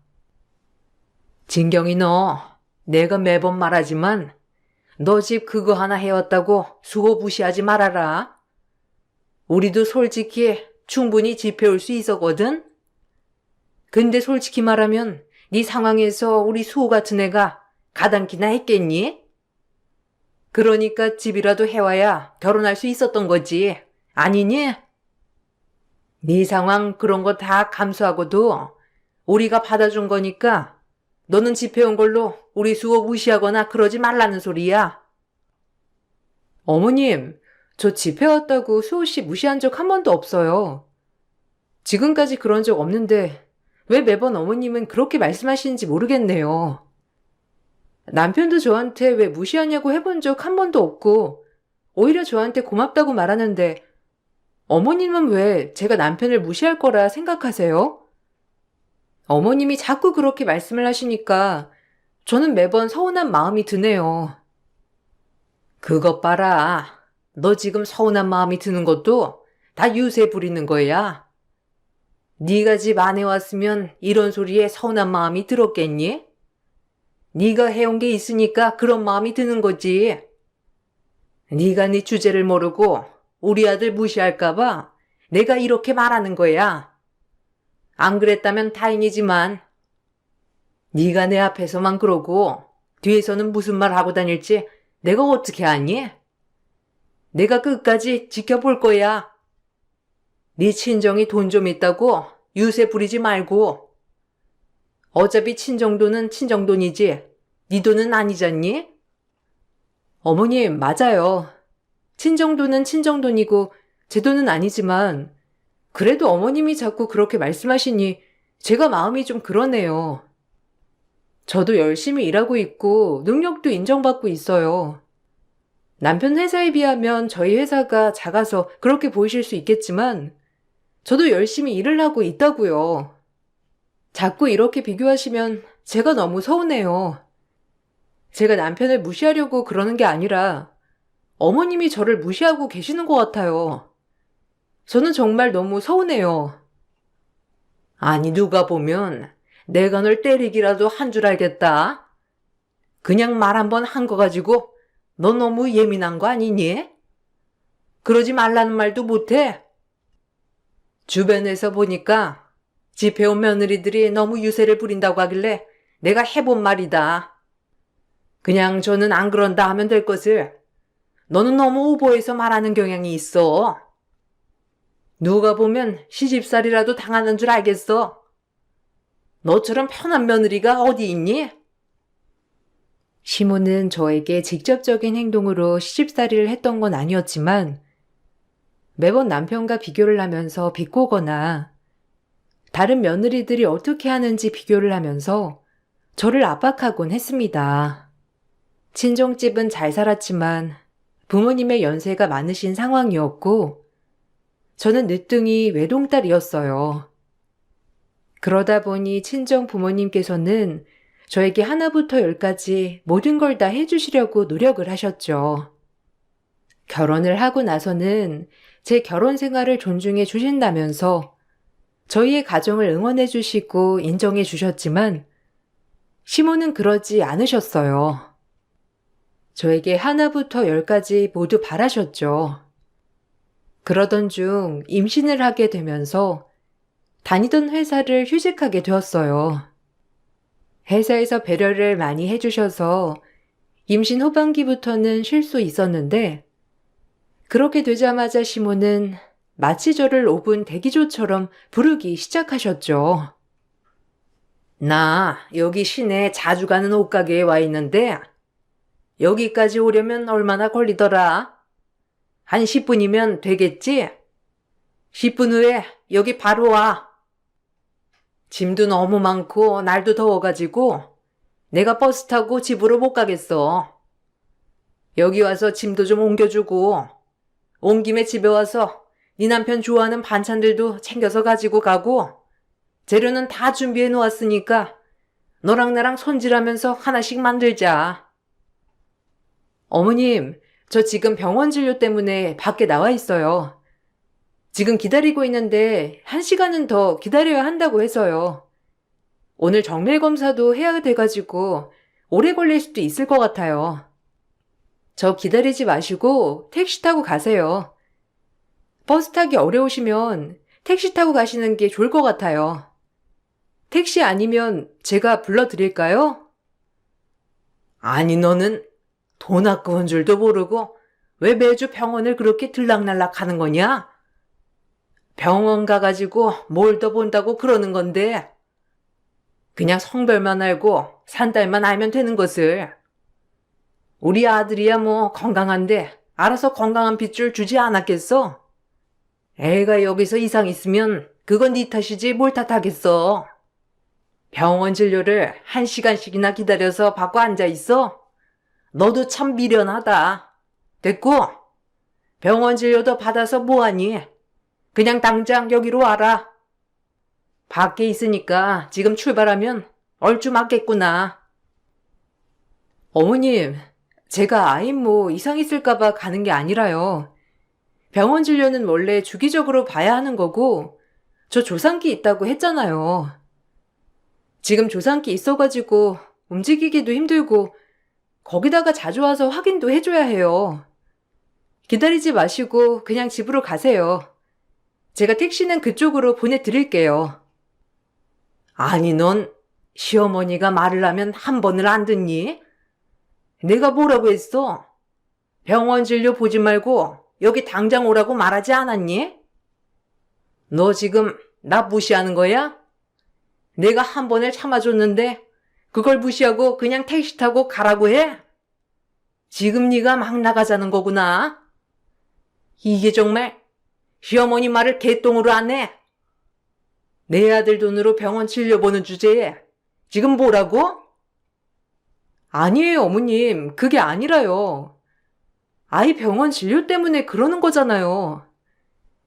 진경이 너, 내가 매번 말하지만 너 집 그거 하나 해왔다고 수고 무시하지 말아라. 우리도 솔직히 충분히 집해올 수 있었거든. 근데 솔직히 말하면 네 상황에서 우리 수호 같은 애가 가당키나 했겠니? 그러니까 집이라도 해와야 결혼할 수 있었던 거지. 아니니? 네 상황 그런 거 다 감수하고도 우리가 받아준 거니까 너는 집해온 걸로 우리 수호 무시하거나 그러지 말라는 소리야. 어머님, 저 집해왔다고 수호 씨 무시한 적 한 번도 없어요. 지금까지 그런 적 없는데 왜 매번 어머님은 그렇게 말씀하시는지 모르겠네요. 남편도 저한테 왜 무시하냐고 해본 적 한 번도 없고 오히려 저한테 고맙다고 말하는데 어머님은 왜 제가 남편을 무시할 거라 생각하세요? 어머님이 자꾸 그렇게 말씀을 하시니까 저는 매번 서운한 마음이 드네요. 그것 봐라. 너 지금 서운한 마음이 드는 것도 다 유세 부리는 거야. 네가 집 안에 왔으면 이런 소리에 서운한 마음이 들었겠니? 네가 해온 게 있으니까 그런 마음이 드는 거지. 네가 네 주제를 모르고 우리 아들 무시할까 봐 내가 이렇게 말하는 거야. 안 그랬다면 다행이지만 네가 내 앞에서만 그러고 뒤에서는 무슨 말 하고 다닐지 내가 어떻게 아니? 내가 끝까지 지켜볼 거야. 네 친정이 돈 좀 있다고 유세 부리지 말고. 어차피 친정돈은 친정돈이지 네 돈은 아니잖니? 어머님, 맞아요. 친정돈은 친정돈이고 제 돈은 아니지만 그래도 어머님이 자꾸 그렇게 말씀하시니 제가 마음이 좀 그러네요. 저도 열심히 일하고 있고 능력도 인정받고 있어요. 남편 회사에 비하면 저희 회사가 작아서 그렇게 보이실 수 있겠지만 저도 열심히 일을 하고 있다고요. 자꾸 이렇게 비교하시면 제가 너무 서운해요. 제가 남편을 무시하려고 그러는 게 아니라 어머님이 저를 무시하고 계시는 것 같아요. 저는 정말 너무 서운해요. 아니, 누가 보면 내가 널 때리기라도 한 줄 알겠다. 그냥 말 한 번 한 거 가지고 너 너무 예민한 거 아니니? 그러지 말라는 말도 못해. 주변에서 보니까 집해온 며느리들이 너무 유세를 부린다고 하길래 내가 해본 말이다. 그냥 저는 안 그런다 하면 될 것을 너는 너무 오버해서 말하는 경향이 있어. 누가 보면 시집살이라도 당하는 줄 알겠어. 너처럼 편한 며느리가 어디 있니? 시모는 저에게 직접적인 행동으로 시집살이를 했던 건 아니었지만 매번 남편과 비교를 하면서 비꼬거나 다른 며느리들이 어떻게 하는지 비교를 하면서 저를 압박하곤 했습니다. 친정집은 잘 살았지만 부모님의 연세가 많으신 상황이었고 저는 늦둥이 외동딸이었어요. 그러다 보니 친정 부모님께서는 저에게 하나부터 열까지 모든 걸 다 해주시려고 노력을 하셨죠. 결혼을 하고 나서는 제 결혼 생활을 존중해 주신다면서 저희의 가정을 응원해 주시고 인정해 주셨지만 시모는 그러지 않으셨어요. 저에게 하나부터 열까지 모두 바라셨죠. 그러던 중 임신을 하게 되면서 다니던 회사를 휴직하게 되었어요. 회사에서 배려를 많이 해주셔서 임신 후반기부터는 쉴 수 있었는데 그렇게 되자마자 시모는 마치 저를 5분 대기조처럼 부르기 시작하셨죠. 나 여기 시내 자주 가는 옷가게에 와 있는데 여기까지 오려면 얼마나 걸리더라? 한 10분이면 되겠지? 10분 후에 여기 바로 와. 짐도 너무 많고 날도 더워가지고 내가 버스 타고 집으로 못 가겠어. 여기 와서 짐도 좀 옮겨주고 온 김에 집에 와서 네 남편 좋아하는 반찬들도 챙겨서 가지고 가고 재료는 다 준비해 놓았으니까 너랑 나랑 손질하면서 하나씩 만들자. 어머님, 저 지금 병원 진료 때문에 밖에 나와 있어요. 지금 기다리고 있는데 1시간은 더 기다려야 한다고 해서요. 오늘 정밀 검사도 해야 돼가지고 오래 걸릴 수도 있을 것 같아요. 저 기다리지 마시고 택시 타고 가세요. 버스 타기 어려우시면 택시 타고 가시는 게 좋을 것 같아요. 택시 아니면 제가 불러드릴까요? 아니, 너는 돈 아까운 줄도 모르고 왜 매주 병원을 그렇게 들락날락 하는 거냐? 병원 가가지고 뭘 더 본다고 그러는 건데 그냥 성별만 알고 산딸만 알면 되는 것을. 우리 아들이야 뭐 건강한데 알아서 건강한 핏줄 주지 않았겠어? 애가 여기서 이상 있으면 그건 네 탓이지 뭘 탓하겠어. 병원 진료를 1시간씩이나 기다려서 받고 앉아있어? 너도 참 미련하다. 됐고 병원 진료도 받아서 뭐하니? 그냥 당장 여기로 와라. 밖에 있으니까 지금 출발하면 얼추 맞겠구나. 어머님, 제가 아임 이상 있을까봐 가는 게 아니라요. 병원 진료는 원래 주기적으로 봐야 하는 거고 저 조상기 있다고 했잖아요. 지금 조상기 있어가지고 움직이기도 힘들고 거기다가 자주 와서 확인도 해줘야 해요. 기다리지 마시고 그냥 집으로 가세요. 제가 택시는 그쪽으로 보내드릴게요. 아니, 넌 시어머니가 말을 하면 한 번을 안 듣니? 내가 뭐라고 했어? 병원 진료 보지 말고 여기 당장 오라고 말하지 않았니? 너 지금 나 무시하는 거야? 내가 한 번을 참아줬는데 그걸 무시하고 그냥 택시 타고 가라고 해? 지금 네가 막 나가자는 거구나. 이게 정말 시어머니 말을 개똥으로 안 해. 내 아들 돈으로 병원 진료 보는 주제에 지금 뭐라고? 아니에요, 어머님. 그게 아니라요. 아이 병원 진료 때문에 그러는 거잖아요.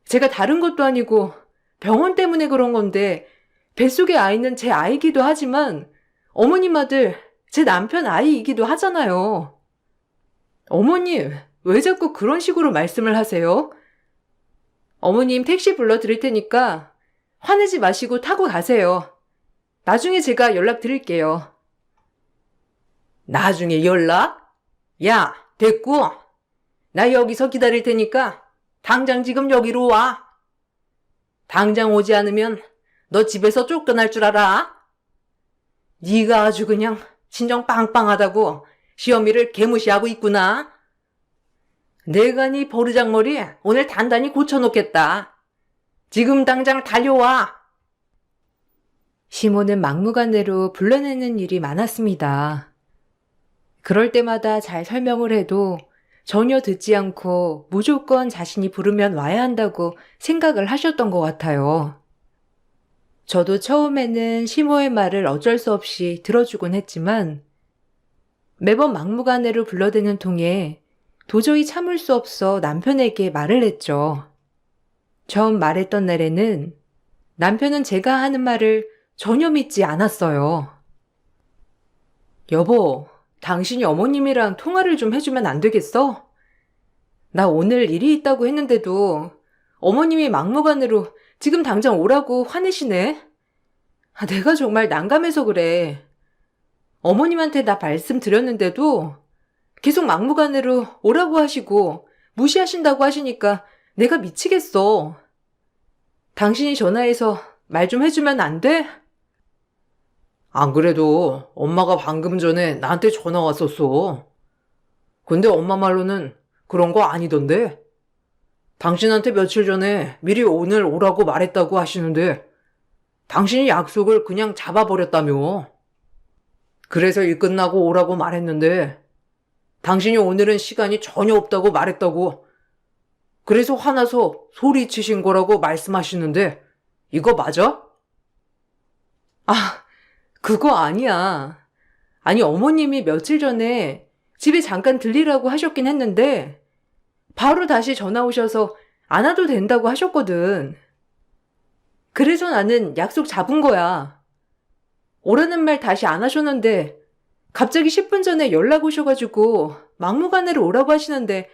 제가 다른 것도 아니고 병원 때문에 그런 건데 뱃속의 아이는 제 아이기도 하지만 어머님 아들, 제 남편 아이이기도 하잖아요. 어머님, 왜 자꾸 그런 식으로 말씀을 하세요? 어머님 택시 불러드릴 테니까 화내지 마시고 타고 가세요. 나중에 제가 연락드릴게요. 나중에 연락? 야, 됐고. 나 여기서 기다릴 테니까 당장 지금 여기로 와. 당장 오지 않으면 너 집에서 쫓겨날 줄 알아? 네가 아주 그냥 신정 빵빵하다고 시어미를 개무시하고 있구나. 내가 네 버르장머리 오늘 단단히 고쳐놓겠다. 지금 당장 달려와. 시모는 막무가내로 불러내는 일이 많았습니다. 그럴 때마다 잘 설명을 해도 전혀 듣지 않고 무조건 자신이 부르면 와야 한다고 생각을 하셨던 것 같아요. 저도 처음에는 시모의 말을 어쩔 수 없이 들어주곤 했지만 매번 막무가내로 불러대는 통에 도저히 참을 수 없어 남편에게 말을 했죠. 처음 말했던 날에는 남편은 제가 하는 말을 전혀 믿지 않았어요. 여보, 당신이 어머님이랑 통화를 좀 해주면 안 되겠어? 나 오늘 일이 있다고 했는데도 어머님이 막무가내로 지금 당장 오라고 화내시네? 내가 정말 난감해서 그래. 어머님한테 나 말씀드렸는데도 계속 막무가내로 오라고 하시고 무시하신다고 하시니까 내가 미치겠어. 당신이 전화해서 말 좀 해주면 안 돼? 안 그래도 엄마가 방금 전에 나한테 전화 왔었어. 근데 엄마 말로는 그런 거 아니던데. 당신한테 며칠 전에 미리 오늘 오라고 말했다고 하시는데 당신이 약속을 그냥 잡아버렸다며. 그래서 일 끝나고 오라고 말했는데 당신이 오늘은 시간이 전혀 없다고 말했다고. 그래서 화나서 소리치신 거라고 말씀하시는데 이거 맞아? 아, 그거 아니야. 아니, 어머님이 며칠 전에 집에 잠깐 들리라고 하셨긴 했는데 바로 다시 전화 오셔서 안 와도 된다고 하셨거든. 그래서 나는 약속 잡은 거야. 오라는 말 다시 안 하셨는데 갑자기 10분 전에 연락 오셔가지고 막무가내로 오라고 하시는데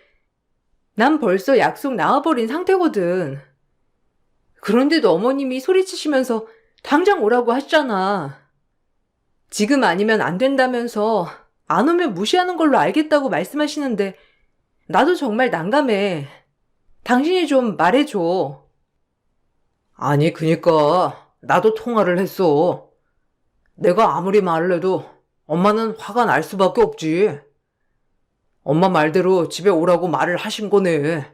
난 벌써 약속 나와버린 상태거든. 그런데도 어머님이 소리치시면서 당장 오라고 하시잖아. 지금 아니면 안 된다면서 안 오면 무시하는 걸로 알겠다고 말씀하시는데 나도 정말 난감해. 당신이 좀 말해줘. 아니, 그니까 나도 통화를 했어. 내가 아무리 말을 해도 엄마는 화가 날 수밖에 없지. 엄마 말대로 집에 오라고 말을 하신 거네.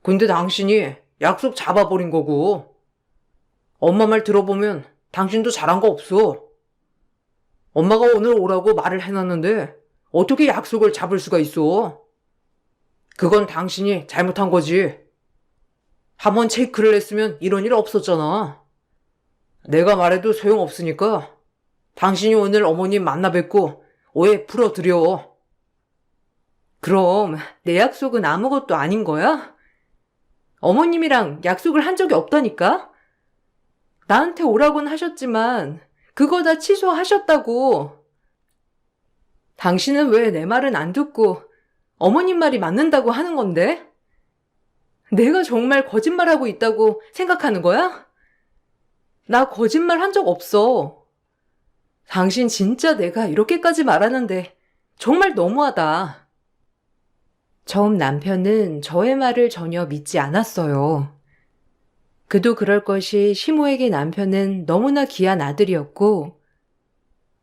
근데 당신이 약속 잡아버린 거고. 엄마 말 들어보면 당신도 잘한 거 없어. 엄마가 오늘 오라고 말을 해놨는데 어떻게 약속을 잡을 수가 있어? 그건 당신이 잘못한 거지. 한번 체크를 했으면 이런 일 없었잖아. 내가 말해도 소용없으니까 당신이 오늘 어머님 만나 뵙고 오해 풀어드려. 그럼 내 약속은 아무것도 아닌 거야? 어머님이랑 약속을 한 적이 없다니까? 나한테 오라고는 하셨지만 그거 다 취소하셨다고. 당신은 왜 내 말은 안 듣고 어머님 말이 맞는다고 하는 건데? 내가 정말 거짓말하고 있다고 생각하는 거야? 나 거짓말 한 적 없어. 당신 진짜 내가 이렇게까지 말하는데 정말 너무하다. 처음 남편은 저의 말을 전혀 믿지 않았어요. 그도 그럴 것이 시모에게 남편은 너무나 귀한 아들이었고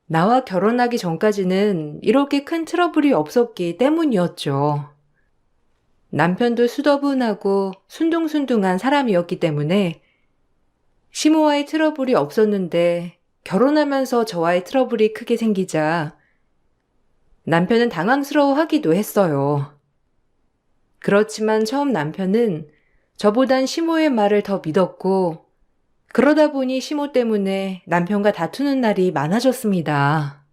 나와 결혼하기 전까지는 이렇게 큰 트러블이 없었기 때문이었죠. 남편도 수더분하고 순둥순둥한 사람이었기 때문에 시모와의 트러블이 없었는데 결혼하면서 저와의 트러블이 크게 생기자 남편은 당황스러워하기도 했어요. 그렇지만 처음 남편은 저보단 시모의 말을 더 믿었고 그러다 보니 시모 때문에 남편과 다투는 날이 많아졌습니다.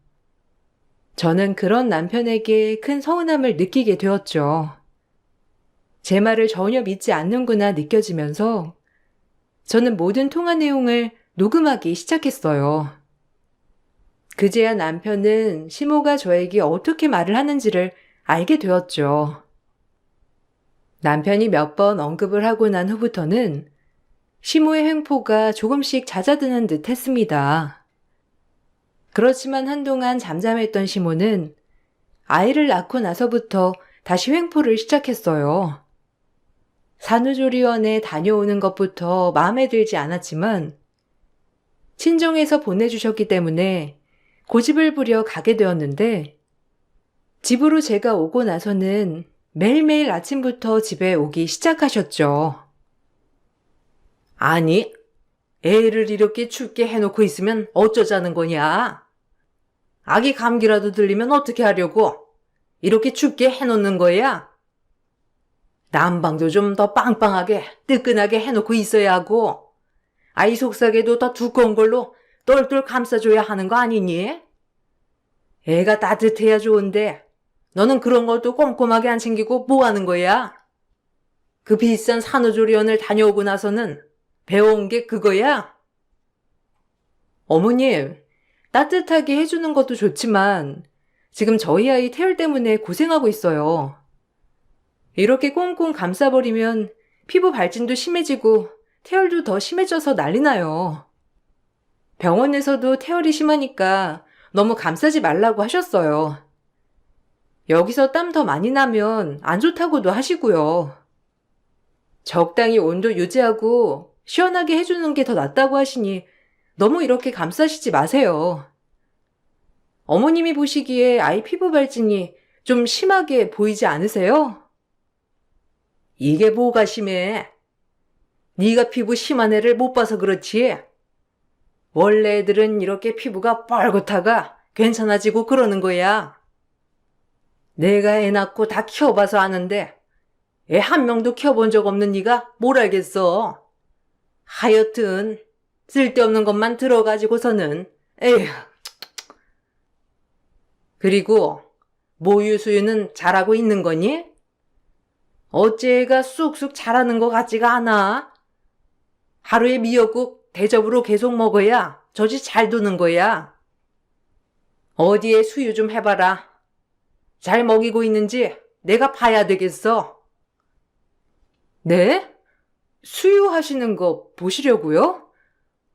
저는 그런 남편에게 큰 서운함을 느끼게 되었죠. 제 말을 전혀 믿지 않는구나 느껴지면서 저는 모든 통화 내용을 녹음하기 시작했어요. 그제야 남편은 시모가 저에게 어떻게 말을 하는지를 알게 되었죠. 남편이 몇 번 언급을 하고 난 후부터는 시모의 횡포가 조금씩 잦아드는 듯 했습니다. 그렇지만 한동안 잠잠했던 시모는 아이를 낳고 나서부터 다시 횡포를 시작했어요. 산후조리원에 다녀오는 것부터 마음에 들지 않았지만 친정에서 보내주셨기 때문에 고집을 부려 가게 되었는데 집으로 제가 오고 나서는 매일매일 아침부터 집에 오기 시작하셨죠. 아니, 애를 이렇게 춥게 해놓고 있으면 어쩌자는 거냐? 아기 감기라도 들리면 어떻게 하려고? 이렇게 춥게 해놓는 거야? 난방도 좀 더 빵빵하게 뜨끈하게 해놓고 있어야 하고 아이 속삭에도 더 두꺼운 걸로 똘똘 감싸줘야 하는 거 아니니? 애가 따뜻해야 좋은데 너는 그런 것도 꼼꼼하게 안 챙기고 뭐 하는 거야? 그 비싼 산후조리원을 다녀오고 나서는 배워온 게 그거야? 어머님, 따뜻하게 해주는 것도 좋지만 지금 저희 아이 태열 때문에 고생하고 있어요. 이렇게 꽁꽁 감싸버리면 피부 발진도 심해지고 태열도 더 심해져서 난리 나요. 병원에서도 태열이 심하니까 너무 감싸지 말라고 하셨어요. 여기서 땀 더 많이 나면 안 좋다고도 하시고요. 적당히 온도 유지하고 시원하게 해주는 게 더 낫다고 하시니 너무 이렇게 감싸시지 마세요. 어머님이 보시기에 아이 피부 발진이 좀 심하게 보이지 않으세요? 이게 뭐가 심해? 네가 피부 심한 애를 못 봐서 그렇지. 원래 애들은 이렇게 피부가 뻘겋다가 괜찮아지고 그러는 거야. 내가 애 낳고 다 키워봐서 아는데 애 한 명도 키워본 적 없는 네가 뭘 알겠어. 하여튼 쓸데없는 것만 들어가지고서는 에휴. 그리고 모유 수유는 잘하고 있는 거니? 어째 애가 쑥쑥 자라는 것 같지가 않아. 하루에 미역국 대접으로 계속 먹어야 젖이 잘 도는 거야. 어디에 수유 좀 해봐라. 잘 먹이고 있는지 내가 봐야 되겠어. 네? 수유하시는 거 보시려고요?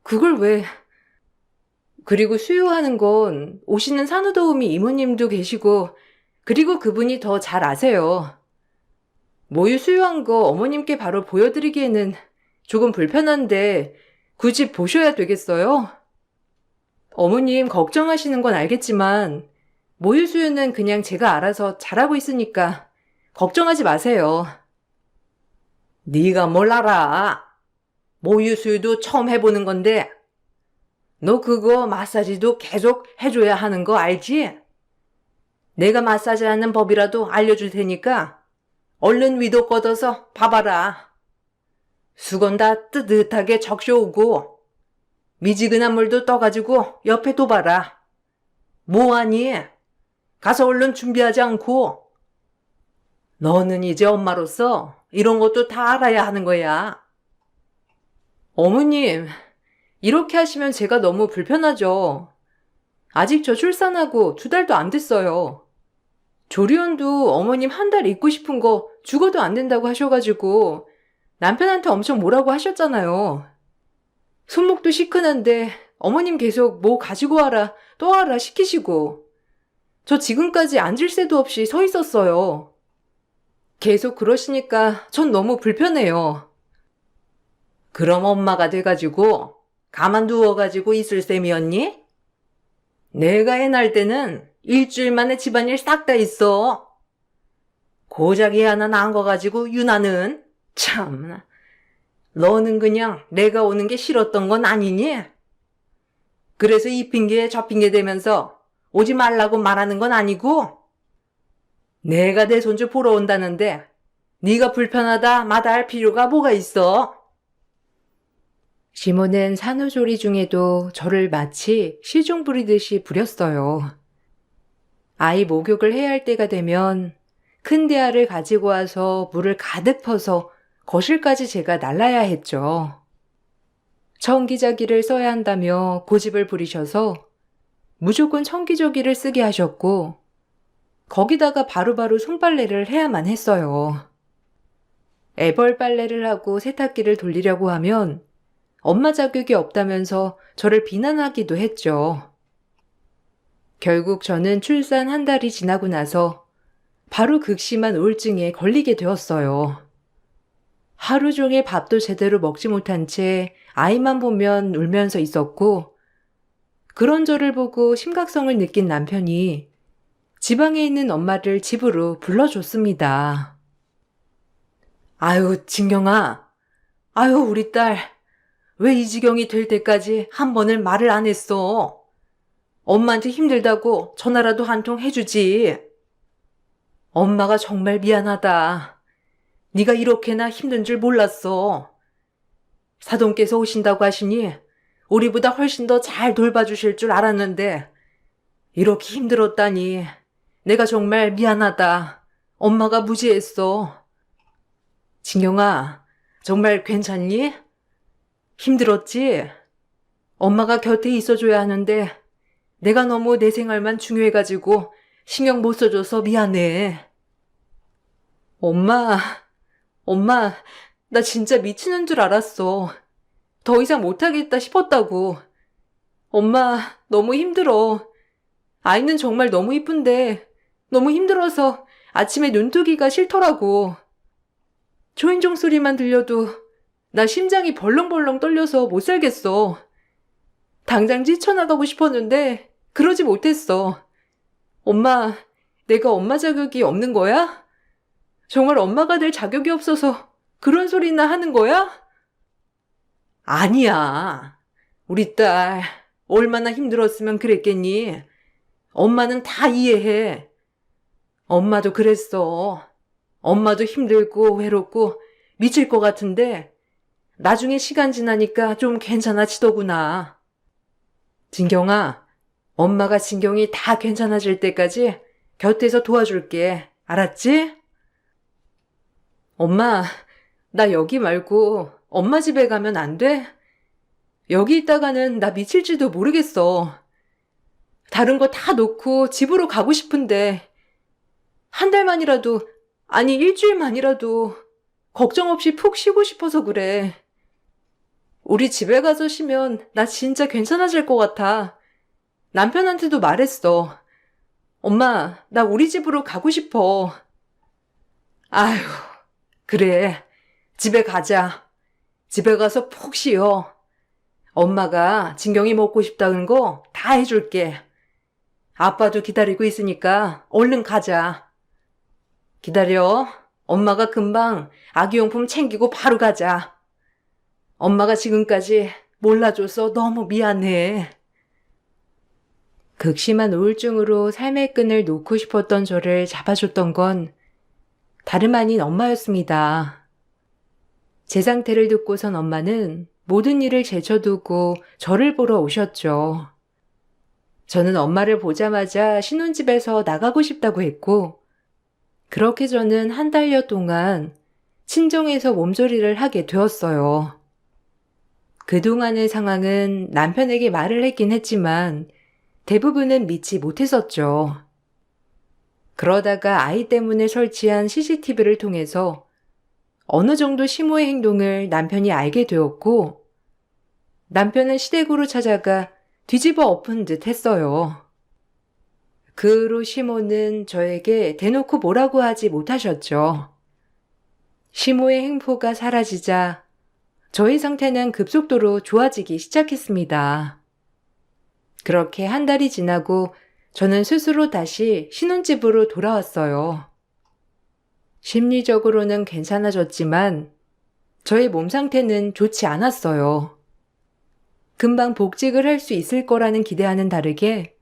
그걸 왜... 그리고 수유하는 건 오시는 산후도우미 이모님도 계시고 그리고 그분이 더 잘 아세요. 모유 수유한 거 어머님께 바로 보여드리기에는 조금 불편한데 굳이 보셔야 되겠어요? 어머님 걱정하시는 건 알겠지만 모유 수유는 그냥 제가 알아서 잘하고 있으니까 걱정하지 마세요. 네가 뭘 알아? 모유 수유도 처음 해보는 건데 너 그거 마사지도 계속 해줘야 하는 거 알지? 내가 마사지하는 법이라도 알려줄 테니까 얼른 위도 뻗어서 봐봐라. 수건 다 뜨뜻하게 적셔오고 미지근한 물도 떠가지고 옆에 둬봐라. 뭐하니? 가서 얼른 준비하지 않고. 너는 이제 엄마로서 이런 것도 다 알아야 하는 거야. 어머님, 이렇게 하시면 제가 너무 불편하죠. 아직 저 출산하고 2달도 안 됐어요. 조리원도 어머님 한 달 있고 싶은 거 죽어도 안 된다고 하셔가지고 남편한테 엄청 뭐라고 하셨잖아요. 손목도 시큰한데 어머님 계속 뭐 가지고 와라 또 와라 시키시고 저 지금까지 앉을 새도 없이 서 있었어요. 계속 그러시니까 전 너무 불편해요. 그럼 엄마가 돼가지고 가만 누워가지고 있을 셈이었니? 내가 애 낳을 때는 일주일 만에 집안일 싹 다 있어. 고작 애 하나 낳은 거 가지고 유나는 참나. 너는 그냥 내가 오는 게 싫었던 건 아니니? 그래서 이 핑계 저 핑계 대면서 오지 말라고 말하는 건 아니고? 내가 내 손주 보러 온다는데 네가 불편하다 마다할 필요가 뭐가 있어? 시모는 산후조리 중에도 저를 마치 시중 부리듯이 부렸어요. 아이 목욕을 해야 할 때가 되면 큰 대야를 가지고 와서 물을 가득 퍼서 거실까지 제가 날라야 했죠. 청기자기를 써야 한다며 고집을 부리셔서 무조건 청기저귀를 쓰게 하셨고 거기다가 바로바로 손빨래를 해야만 했어요. 애벌 빨래를 하고 세탁기를 돌리려고 하면 엄마 자격이 없다면서 저를 비난하기도 했죠. 결국 저는 출산 한 달이 지나고 나서 바로 극심한 우울증에 걸리게 되었어요. 하루 종일 밥도 제대로 먹지 못한 채 아이만 보면 울면서 있었고 그런 저를 보고 심각성을 느낀 남편이 지방에 있는 엄마를 집으로 불러줬습니다. 아유, 진경아. 아유, 우리 딸. 왜 이 지경이 될 때까지 한 번을 말을 안 했어? 엄마한테 힘들다고 전화라도 한 통 해주지. 엄마가 정말 미안하다. 네가 이렇게나 힘든 줄 몰랐어. 사돈께서 오신다고 하시니 우리보다 훨씬 더 잘 돌봐주실 줄 알았는데 이렇게 힘들었다니 내가 정말 미안하다. 엄마가 무지했어. 진경아, 정말 괜찮니? 힘들었지? 엄마가 곁에 있어줘야 하는데 내가 너무 내 생활만 중요해가지고 신경 못 써줘서 미안해. 엄마, 나 진짜 미치는 줄 알았어. 더 이상 못하겠다 싶었다고. 엄마, 너무 힘들어. 아이는 정말 너무 이쁜데 너무 힘들어서 아침에 눈뜨기가 싫더라고. 초인종 소리만 들려도 나 심장이 벌렁벌렁 떨려서 못 살겠어. 당장 뛰쳐나가고 싶었는데 그러지 못했어. 엄마, 내가 엄마 자격이 없는 거야? 정말 엄마가 될 자격이 없어서 그런 소리나 하는 거야? 아니야. 우리 딸 얼마나 힘들었으면 그랬겠니? 엄마는 다 이해해. 엄마도 그랬어. 엄마도 힘들고 외롭고 미칠 것 같은데 나중에 시간 지나니까 좀 괜찮아지더구나. 진경아, 엄마가 진경이 다 괜찮아질 때까지 곁에서 도와줄게. 알았지? 엄마, 나 여기 말고 엄마 집에 가면 안 돼? 여기 있다가는 나 미칠지도 모르겠어. 다른 거 다 놓고 집으로 가고 싶은데 한 달만이라도, 아니 일주일만이라도 걱정 없이 푹 쉬고 싶어서 그래. 우리 집에 가서 쉬면 나 진짜 괜찮아질 것 같아. 남편한테도 말했어. 엄마, 나 우리 집으로 가고 싶어. 아휴, 그래. 집에 가자. 집에 가서 푹 쉬어. 엄마가 진경이 먹고 싶다는 거 다 해줄게. 아빠도 기다리고 있으니까 얼른 가자. 기다려. 엄마가 금방 아기용품 챙기고 바로 가자. 엄마가 지금까지 몰라줘서 너무 미안해. 극심한 우울증으로 삶의 끈을 놓고 싶었던 저를 잡아줬던 건 다름 아닌 엄마였습니다. 제 상태를 듣고선 엄마는 모든 일을 제쳐두고 저를 보러 오셨죠. 저는 엄마를 보자마자 신혼집에서 나가고 싶다고 했고, 그렇게 저는 한 달여 동안 친정에서 몸조리를 하게 되었어요. 그동안의 상황은 남편에게 말을 했긴 했지만 대부분은 믿지 못했었죠. 그러다가 아이 때문에 설치한 CCTV를 통해서 어느 정도 시모의 행동을 남편이 알게 되었고, 남편은 시댁으로 찾아가 뒤집어 엎은 듯 했어요. 그 후로 시모는 저에게 대놓고 뭐라고 하지 못하셨죠. 시모의 행포가 사라지자 저의 상태는 급속도로 좋아지기 시작했습니다. 그렇게 한 달이 지나고 저는 스스로 다시 신혼집으로 돌아왔어요. 심리적으로는 괜찮아졌지만 저의 몸 상태는 좋지 않았어요. 금방 복직을 할 수 있을 거라는 기대와는 다르게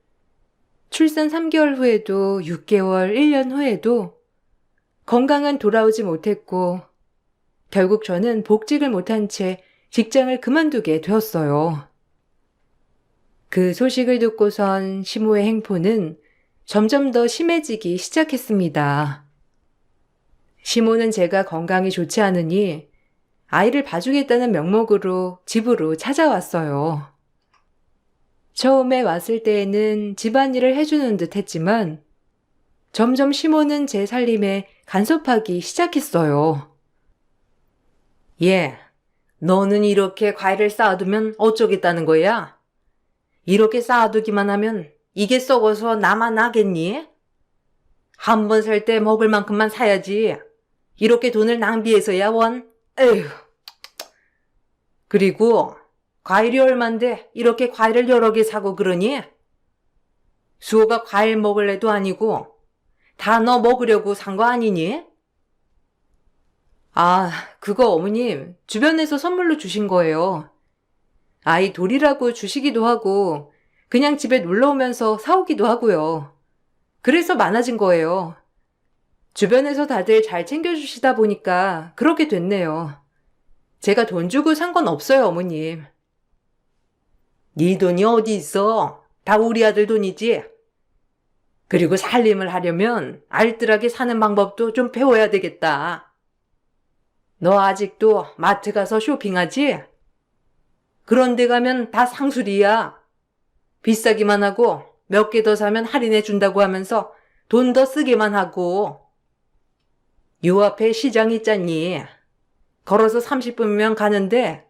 출산 3개월 후에도 6개월, 1년 후에도 건강은 돌아오지 못했고 결국 저는 복직을 못한 채 직장을 그만두게 되었어요. 그 소식을 듣고선 시모의 행포는 점점 더 심해지기 시작했습니다. 시모는 제가 건강이 좋지 않으니 아이를 봐주겠다는 명목으로 집으로 찾아왔어요. 처음에 왔을 때에는 집안일을 해주는 듯 했지만 점점 시모는 제 살림에 간섭하기 시작했어요. 너는 이렇게 과일을 쌓아두면 어쩌겠다는 거야? 이렇게 쌓아두기만 하면 이게 썩어서 나만 나겠니? 한 번 살 때 먹을 만큼만 사야지. 이렇게 돈을 낭비해서야 원? 에휴. 그리고 과일이 얼만데 이렇게 과일을 여러 개 사고 그러니? 수호가 과일 먹을 애도 아니고 다 너 먹으려고 산 거 아니니? 그거 어머님 주변에서 선물로 주신 거예요. 아이 돌이라고 주시기도 하고 그냥 집에 놀러 오면서 사오기도 하고요. 그래서 많아진 거예요. 주변에서 다들 잘 챙겨주시다 보니까 그렇게 됐네요. 제가 돈 주고 산 건 없어요, 어머님. 네 돈이 어디 있어? 다 우리 아들 돈이지. 그리고 살림을 하려면 알뜰하게 사는 방법도 좀 배워야 되겠다. 너 아직도 마트 가서 쇼핑하지? 그런 데 가면 다 상술이야. 비싸기만 하고 몇 개 더 사면 할인해 준다고 하면서 돈 더 쓰게만 하고. 요 앞에 시장 있잖니. 걸어서 30분이면 가는데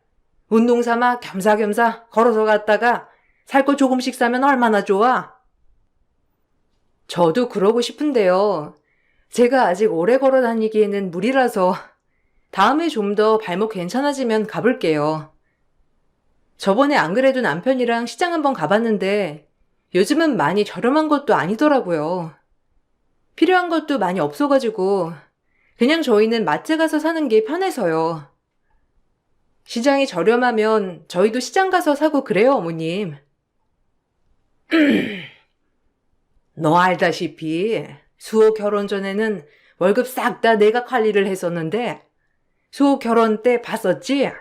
운동 삼아 겸사겸사 걸어서 갔다가 살 거 조금씩 사면 얼마나 좋아? 저도 그러고 싶은데요. 제가 아직 오래 걸어 다니기에는 무리라서 다음에 좀 더 발목 괜찮아지면 가볼게요. 저번에 안 그래도 남편이랑 시장 한번 가봤는데 요즘은 많이 저렴한 것도 아니더라고요. 필요한 것도 많이 없어가지고 그냥 저희는 마트 가서 사는 게 편해서요. 시장이 저렴하면 저희도 시장 가서 사고 그래요, 어머님. 너 알다시피 수호 결혼 전에는 월급 싹 다 내가 관리를 했었는데 수호 결혼 때 봤었지?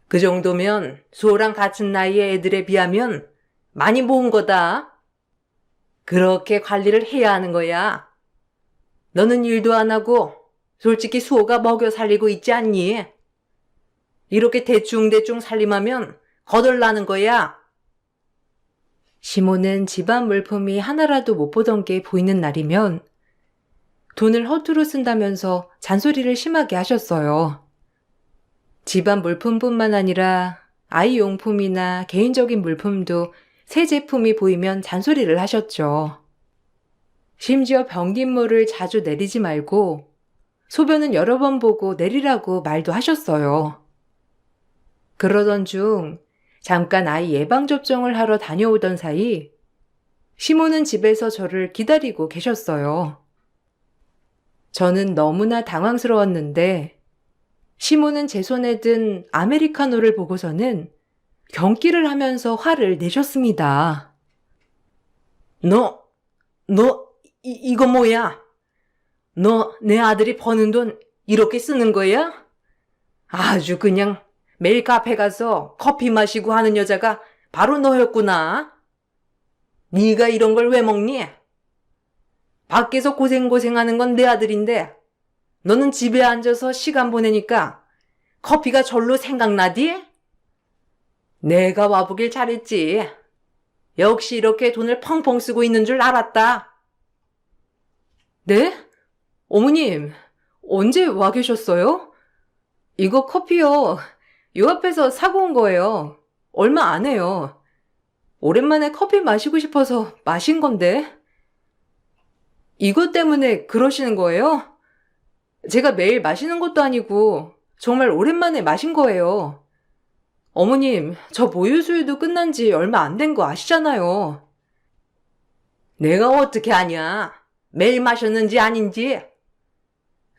그 정도면 수호랑 같은 나이의 애들에 비하면 많이 모은 거다. 그렇게 관리를 해야 하는 거야. 너는 일도 안 하고 솔직히 수호가 먹여 살리고 있지 않니? 이렇게 대충대충 살림하면 거덜나는 거야. 시모는 집안 물품이 하나라도 못 보던 게 보이는 날이면 돈을 허투루 쓴다면서 잔소리를 심하게 하셨어요. 집안 물품뿐만 아니라 아이 용품이나 개인적인 물품도 새 제품이 보이면 잔소리를 하셨죠. 심지어 변기물을 자주 내리지 말고 소변은 여러 번 보고 내리라고 말도 하셨어요. 그러던 중 잠깐 아이 예방접종을 하러 다녀오던 사이 시모는 집에서 저를 기다리고 계셨어요. 저는 너무나 당황스러웠는데 시모는 제 손에 든 아메리카노를 보고서는 경기를 하면서 화를 내셨습니다. 이거 뭐야? 너 내 아들이 버는 돈 이렇게 쓰는 거야? 아주 그냥 매일 카페 가서 커피 마시고 하는 여자가 바로 너였구나. 네가 이런 걸 왜 먹니? 밖에서 고생하는 건 내 아들인데 너는 집에 앉아서 시간 보내니까 커피가 절로 생각나디? 내가 와보길 잘했지. 역시 이렇게 돈을 펑펑 쓰고 있는 줄 알았다. 네? 어머님, 언제 와 계셨어요? 이거 커피요. 요 앞에서 사고 온 거예요. 얼마 안 해요. 오랜만에 커피 마시고 싶어서 마신 건데. 이것 때문에 그러시는 거예요? 제가 매일 마시는 것도 아니고 정말 오랜만에 마신 거예요. 어머님, 저 모유수유도 끝난 지 얼마 안 된 거 아시잖아요. 내가 어떻게 아냐? 매일 마셨는지 아닌지.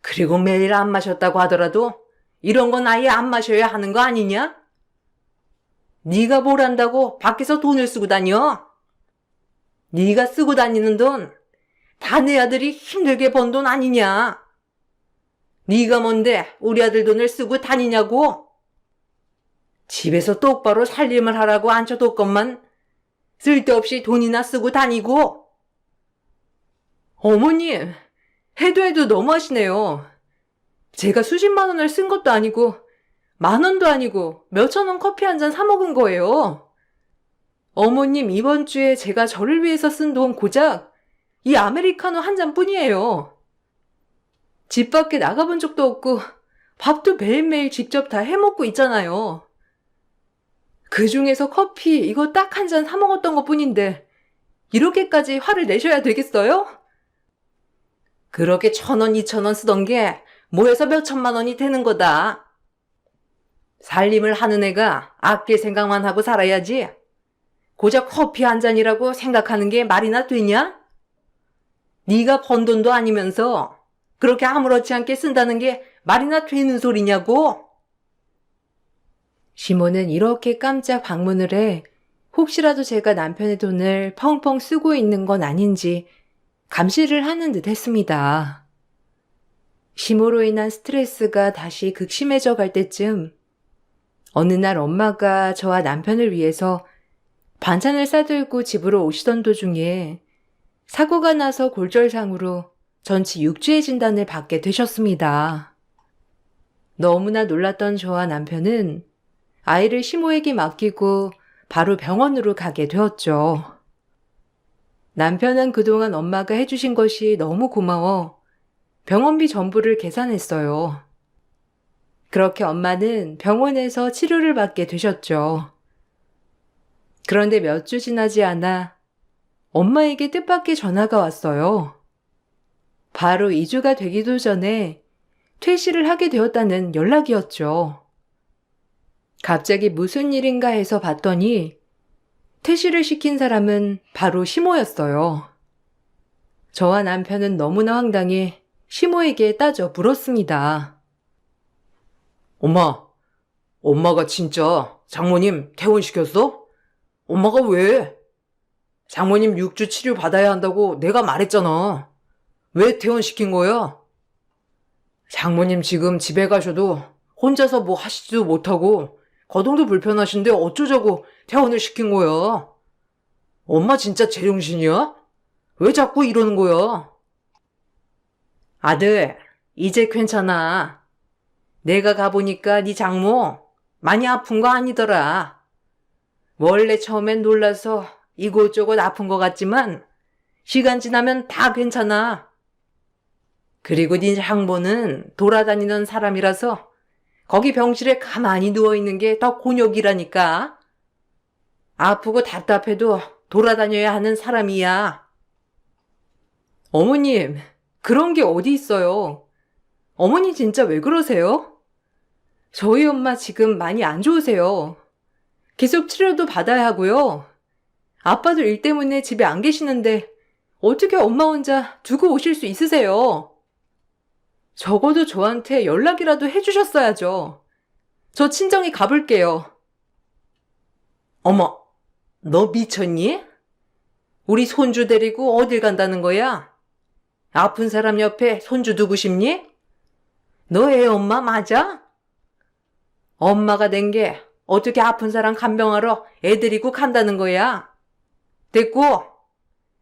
그리고 매일 안 마셨다고 하더라도 이런 건 아예 안 마셔야 하는 거 아니냐? 네가 뭘 한다고 밖에서 돈을 쓰고 다녀? 네가 쓰고 다니는 돈 다 내 아들이 힘들게 번 돈 아니냐? 네가 뭔데 우리 아들 돈을 쓰고 다니냐고? 집에서 똑바로 살림을 하라고 앉혀뒀건만 쓸데없이 돈이나 쓰고 다니고 어머님, 해도 너무하시네요. 제가 수십만 원을 쓴 것도 아니고, 만 원도 아니고, 몇천 원 커피 한 잔 사 먹은 거예요. 어머님, 이번 주에 제가 저를 위해서 쓴 돈 고작 이 아메리카노 한 잔뿐이에요. 집 밖에 나가본 적도 없고, 밥도 매일매일 직접 다 해먹고 있잖아요. 그 중에서 커피 이거 딱 한 잔 사 먹었던 것 뿐인데, 이렇게까지 화를 내셔야 되겠어요? 그렇게 1,000원, 2,000원 쓰던 게 뭐해서 몇천만 원이 되는 거다. 살림을 하는 애가 아낄 생각만 하고 살아야지. 고작 커피 한 잔이라고 생각하는 게 말이나 되냐? 네가 번 돈도 아니면서 그렇게 아무렇지 않게 쓴다는 게 말이나 되는 소리냐고? 시모는 이렇게 깜짝 방문을 해 혹시라도 제가 남편의 돈을 펑펑 쓰고 있는 건 아닌지 감시를 하는 듯 했습니다. 시모로 인한 스트레스가 다시 극심해져 갈 때쯤 어느 날 엄마가 저와 남편을 위해서 반찬을 싸들고 집으로 오시던 도중에 사고가 나서 골절상으로 전치 6주의 진단을 받게 되셨습니다. 너무나 놀랐던 저와 남편은 아이를 시모에게 맡기고 바로 병원으로 가게 되었죠. 남편은 그동안 엄마가 해주신 것이 너무 고마워 병원비 전부를 계산했어요. 그렇게 엄마는 병원에서 치료를 받게 되셨죠. 그런데 몇 주 지나지 않아 엄마에게 뜻밖의 전화가 왔어요. 바로 2주가 되기도 전에 퇴실을 하게 되었다는 연락이었죠. 갑자기 무슨 일인가 해서 봤더니 퇴실을 시킨 사람은 바로 시모였어요. 저와 남편은 너무나 황당해 시모에게 따져 물었습니다. 엄마가 진짜 장모님 퇴원시켰어? 엄마가 왜? 장모님 6주 치료 받아야 한다고 내가 말했잖아. 왜 퇴원시킨 거야? 장모님 지금 집에 가셔도 혼자서 뭐 하시지도 못하고 거동도 불편하신데 어쩌자고 퇴원을 시킨 거야? 엄마 진짜 제정신이야? 왜 자꾸 이러는 거야? 아들, 이제 괜찮아. 내가 가보니까 네 장모 많이 아픈 거 아니더라. 원래 처음엔 놀라서 이곳저곳 아픈 것 같지만 시간 지나면 다 괜찮아. 그리고 네 장모는 돌아다니는 사람이라서 거기 병실에 가만히 누워있는 게 더 곤욕이라니까. 아프고 답답해도 돌아다녀야 하는 사람이야. 어머님, 그런 게 어디 있어요? 어머니 진짜 왜 그러세요? 저희 엄마 지금 많이 안 좋으세요. 계속 치료도 받아야 하고요. 아빠도 일 때문에 집에 안 계시는데 어떻게 엄마 혼자 두고 오실 수 있으세요? 적어도 저한테 연락이라도 해주셨어야죠. 저 친정에 가볼게요. 어머, 너 미쳤니? 우리 손주 데리고 어딜 간다는 거야? 아픈 사람 옆에 손주 두고 싶니? 너 애 엄마 맞아? 엄마가 된 게 어떻게 아픈 사람 간병하러 애 데리고 간다는 거야? 됐고,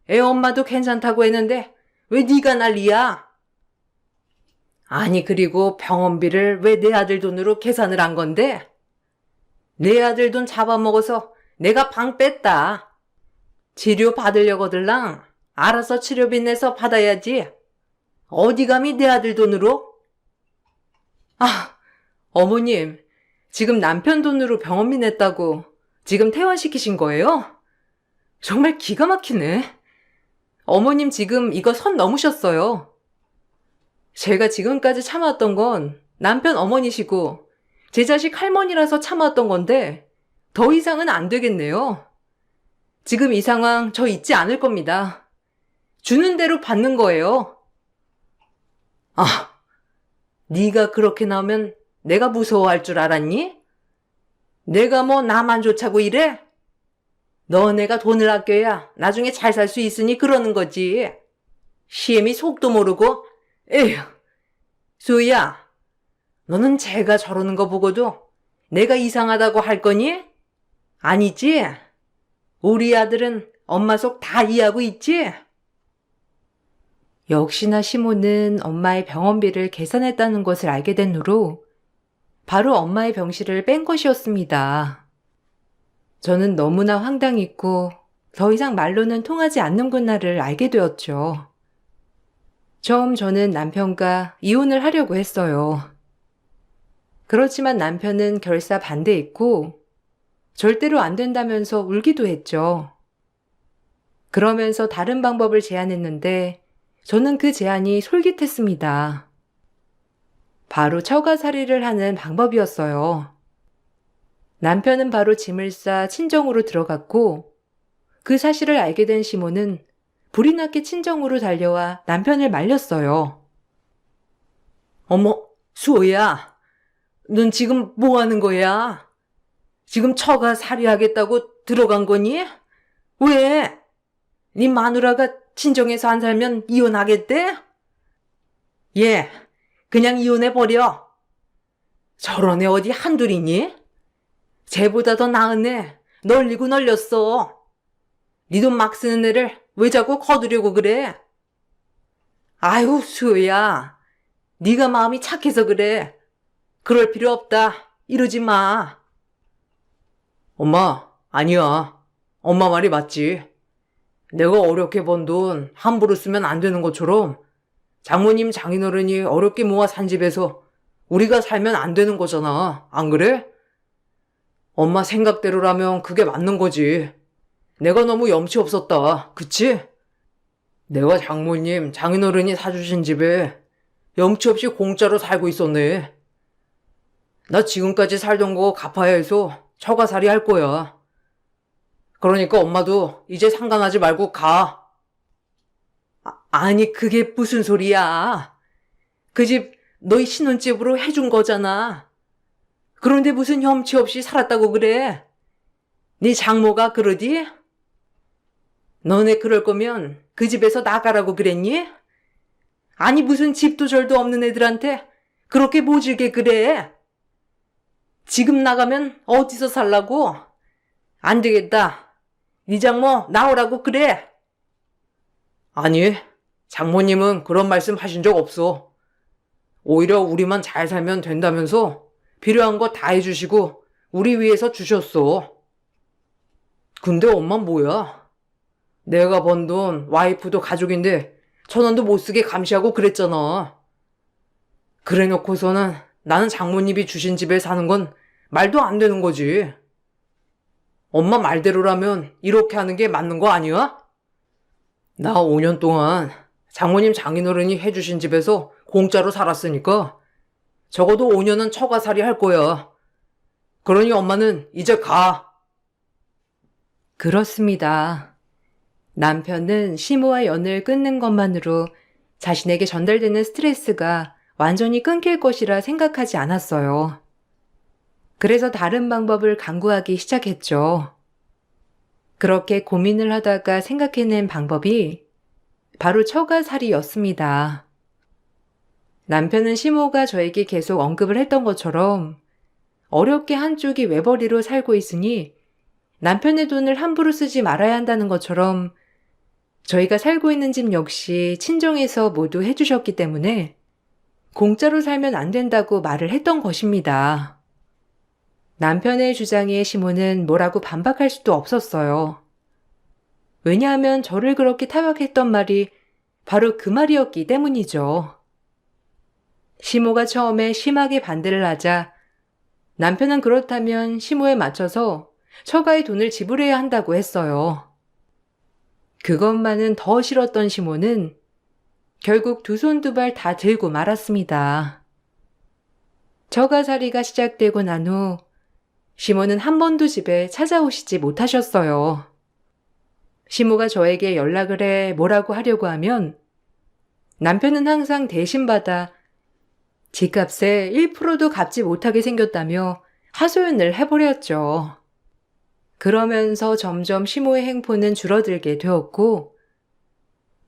애 엄마도 괜찮다고 했는데 왜 네가 난리야? 아니 그리고 병원비를 왜 내 아들 돈으로 계산을 한 건데? 내 아들 돈 잡아먹어서 내가 방 뺐다. 치료 받으려거들랑 알아서 치료비 내서 받아야지. 어디 감히 내 아들 돈으로? 아, 어머님, 지금 남편 돈으로 병원비 냈다고 지금 퇴원시키신 거예요? 정말 기가 막히네. 어머님 지금 이거 선 넘으셨어요. 제가 지금까지 참아왔던 건 남편 어머니시고 제 자식 할머니라서 참아왔던 건데 더 이상은 안 되겠네요. 지금 이 상황 저 잊지 않을 겁니다. 주는 대로 받는 거예요. 아, 네가 그렇게 나오면 내가 무서워할 줄 알았니? 내가 뭐 나만 좋자고 이래? 너네가 돈을 아껴야 나중에 잘 살 수 있으니 그러는 거지. 시엠이 속도 모르고. 에휴, 수희야, 너는 제가 저러는 거 보고도 내가 이상하다고 할 거니? 아니지? 우리 아들은 엄마 속 다 이해하고 있지? 역시나 시모는 엄마의 병원비를 계산했다는 것을 알게 된 후로 바로 엄마의 병실을 뺀 것이었습니다. 저는 너무나 황당했고 더 이상 말로는 통하지 않는구나를 알게 되었죠. 처음 저는 남편과 이혼을 하려고 했어요. 그렇지만 남편은 결사 반대했고 절대로 안 된다면서 울기도 했죠. 그러면서 다른 방법을 제안했는데 저는 그 제안이 솔깃했습니다. 바로 처가살이를 하는 방법이었어요. 남편은 바로 짐을 싸 친정으로 들어갔고 그 사실을 알게 된 시모는 불이 났게 친정으로 달려와 남편을 말렸어요. 어머, 수호야, 넌 지금 뭐 하는 거야? 지금 처가 살이하겠다고 들어간 거니? 왜? 네 마누라가 친정에서 안 살면 이혼하겠대? 예, 그냥 이혼해버려. 저런 애 어디 한둘이니? 쟤보다 더 나은 애 널리고 널렸어. 네 돈 막 쓰는 애를 왜 자꾸 거두려고 그래? 아유, 수호야, 네가 마음이 착해서 그래. 그럴 필요 없다. 이러지 마. 엄마, 아니야. 엄마 말이 맞지. 내가 어렵게 번 돈 함부로 쓰면 안 되는 것처럼 장모님 장인어른이 어렵게 모아 산 집에서 우리가 살면 안 되는 거잖아. 안 그래? 엄마 생각대로라면 그게 맞는 거지. 내가 너무 염치 없었다. 그치? 내가 장모님 장인어른이 사주신 집에 염치 없이 공짜로 살고 있었네. 나 지금까지 살던 거 갚아야 해서 처가살이 할 거야. 그러니까 엄마도 이제 상관하지 말고 가. 아니, 그게 무슨 소리야. 그 집 너희 신혼집으로 해준 거잖아. 그런데 무슨 염치 없이 살았다고 그래. 네 장모가 그러디? 너네 그럴 거면 그 집에서 나가라고 그랬니? 아니, 무슨 집도 절도 없는 애들한테 그렇게 모질게 그래. 지금 나가면 어디서 살라고? 안 되겠다. 네 장모 나오라고 그래. 아니, 장모님은 그런 말씀 하신 적 없어. 오히려 우리만 잘 살면 된다면서 필요한 거 다 해주시고 우리 위해서 주셨어. 근데 엄마 뭐야? 내가 번 돈 와이프도 가족인데 1,000원도 못 쓰게 감시하고 그랬잖아. 그래 놓고서는 나는 장모님이 주신 집에 사는 건 말도 안 되는 거지. 엄마 말대로라면 이렇게 하는 게 맞는 거 아니야? 나 5년 동안 장모님 장인어른이 해주신 집에서 공짜로 살았으니까 적어도 5년은 처가살이 할 거야. 그러니 엄마는 이제 가. 그렇습니다. 남편은 시모와 연을 끊는 것만으로 자신에게 전달되는 스트레스가 완전히 끊길 것이라 생각하지 않았어요. 그래서 다른 방법을 강구하기 시작했죠. 그렇게 고민을 하다가 생각해낸 방법이 바로 처가살이였습니다. 남편은 시모가 저에게 계속 언급을 했던 것처럼 어렵게 한쪽이 외벌이로 살고 있으니 남편의 돈을 함부로 쓰지 말아야 한다는 것처럼 저희가 살고 있는 집 역시 친정에서 모두 해주셨기 때문에 공짜로 살면 안 된다고 말을 했던 것입니다. 남편의 주장에 시모는 뭐라고 반박할 수도 없었어요. 왜냐하면 저를 그렇게 타박했던 말이 바로 그 말이었기 때문이죠. 시모가 처음에 심하게 반대를 하자 남편은 그렇다면 시모에 맞춰서 처가의 돈을 지불해야 한다고 했어요. 그것만은 더 싫었던 시모는 결국 두 손 두 발 다 들고 말았습니다. 처가살이가 시작되고 난 후 시모는 한 번도 집에 찾아오시지 못하셨어요. 시모가 저에게 연락을 해 뭐라고 하려고 하면 남편은 항상 대신받아 집값에 1%도 갚지 못하게 생겼다며 하소연을 해버렸죠. 그러면서 점점 시모의 행포는 줄어들게 되었고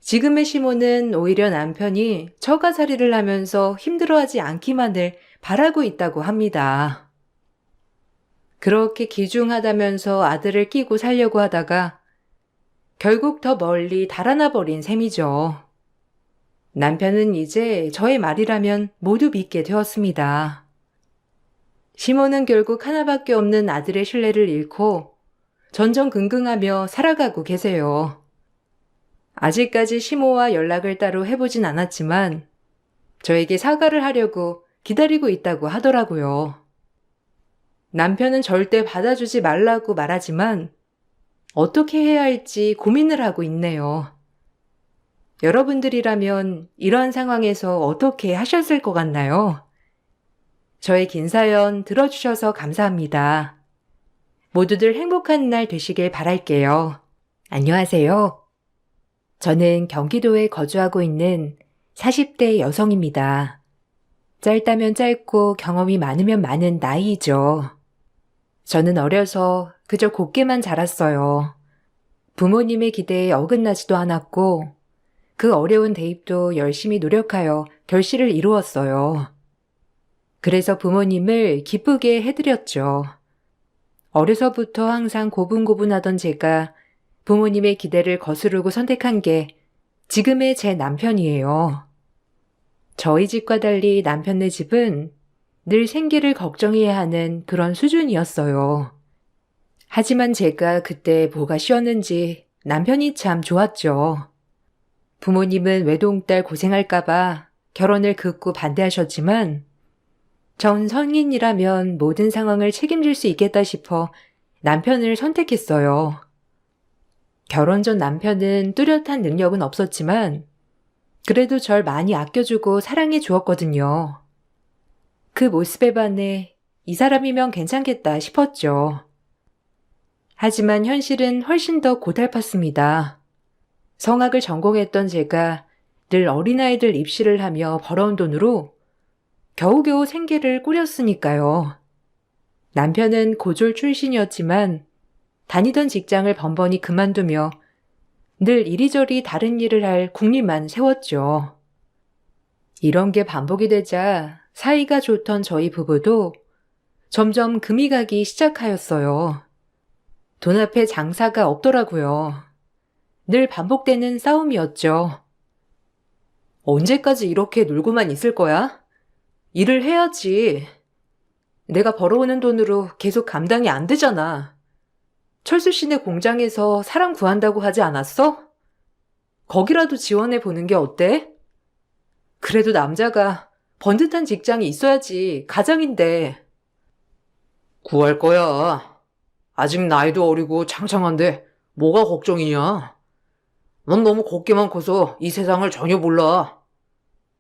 지금의 시모는 오히려 남편이 처가살이를 하면서 힘들어하지 않기만을 바라고 있다고 합니다. 그렇게 기중하다면서 아들을 끼고 살려고 하다가 결국 더 멀리 달아나 버린 셈이죠. 남편은 이제 저의 말이라면 모두 믿게 되었습니다. 시모는 결국 하나밖에 없는 아들의 신뢰를 잃고 전전긍긍하며 살아가고 계세요. 아직까지 시모와 연락을 따로 해보진 않았지만 저에게 사과를 하려고 기다리고 있다고 하더라고요. 남편은 절대 받아주지 말라고 말하지만 어떻게 해야 할지 고민을 하고 있네요. 여러분들이라면 이러한 상황에서 어떻게 하셨을 것 같나요? 저의 긴 사연 들어주셔서 감사합니다. 모두들 행복한 날 되시길 바랄게요. 안녕하세요. 저는 경기도에 거주하고 있는 40대 여성입니다. 짧다면 짧고 경험이 많으면 많은 나이이죠. 저는 어려서 그저 곱게만 자랐어요. 부모님의 기대에 어긋나지도 않았고 그 어려운 대입도 열심히 노력하여 결실을 이루었어요. 그래서 부모님을 기쁘게 해드렸죠. 어려서부터 항상 고분고분하던 제가 부모님의 기대를 거스르고 선택한 게 지금의 제 남편이에요. 저희 집과 달리 남편네 집은 늘 생계를 걱정해야 하는 그런 수준이었어요. 하지만 제가 그때 뭐가 쉬웠는지 남편이 참 좋았죠. 부모님은 외동딸 고생할까봐 결혼을 극구 반대하셨지만 전 성인이라면 모든 상황을 책임질 수 있겠다 싶어 남편을 선택했어요. 결혼 전 남편은 뚜렷한 능력은 없었지만 그래도 절 많이 아껴주고 사랑해 주었거든요. 그 모습에 반해 이 사람이면 괜찮겠다 싶었죠. 하지만 현실은 훨씬 더 고달팠습니다. 성악을 전공했던 제가 늘 어린아이들 입시를 하며 벌어온 돈으로 겨우겨우 생계를 꾸렸으니까요. 남편은 고졸 출신이었지만 다니던 직장을 번번이 그만두며 늘 이리저리 다른 일을 할 궁리만 세웠죠. 이런 게 반복이 되자 사이가 좋던 저희 부부도 점점 금이 가기 시작하였어요. 돈 앞에 장사가 없더라고요. 늘 반복되는 싸움이었죠. 언제까지 이렇게 놀고만 있을 거야? 일을 해야지. 내가 벌어오는 돈으로 계속 감당이 안 되잖아. 철수 씨네 공장에서 사람 구한다고 하지 않았어? 거기라도 지원해 보는 게 어때? 그래도 남자가 번듯한 직장이 있어야지 가장인데. 구할 거야. 아직 나이도 어리고 창창한데 뭐가 걱정이냐? 넌 너무 곱게만 커서 이 세상을 전혀 몰라.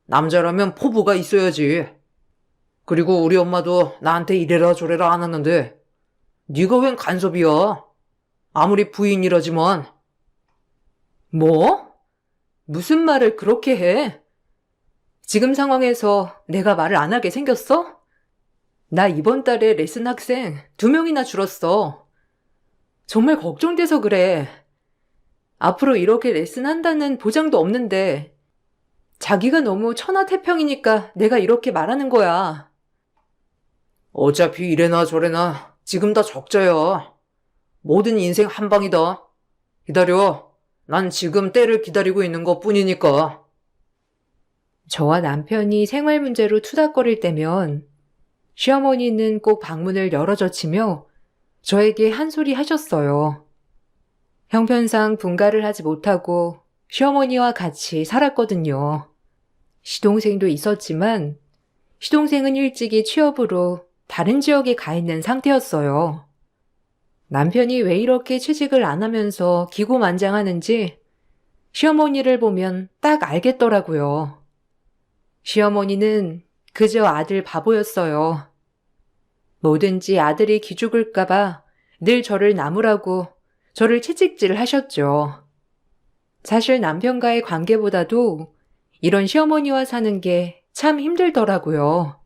남자라면 포부가 있어야지. 그리고 우리 엄마도 나한테 이래라 저래라 안 하는데 네가 웬 간섭이야? 아무리 부인이라지만. 뭐? 무슨 말을 그렇게 해? 지금 상황에서 내가 말을 안 하게 생겼어? 나 이번 달에 레슨 학생 2명이나 줄었어. 정말 걱정돼서 그래. 앞으로 이렇게 레슨 한다는 보장도 없는데 자기가 너무 천하태평이니까 내가 이렇게 말하는 거야. 어차피 이래나 저래나 지금 다 적자야. 모든 인생 한 방이다. 기다려. 난 지금 때를 기다리고 있는 것 뿐이니까. 저와 남편이 생활 문제로 투닥거릴 때면 시어머니는 꼭 방문을 열어젖히며 저에게 한 소리 하셨어요. 형편상 분가를 하지 못하고 시어머니와 같이 살았거든요. 시동생도 있었지만 시동생은 일찍이 취업으로 다른 지역에 가 있는 상태였어요. 남편이 왜 이렇게 취직을 안 하면서 기고만장하는지 시어머니를 보면 딱 알겠더라고요. 시어머니는 그저 아들 바보였어요. 뭐든지 아들이 기죽을까봐 늘 저를 나무라고 저를 채찍질 하셨죠. 사실 남편과의 관계보다도 이런 시어머니와 사는 게 참 힘들더라고요.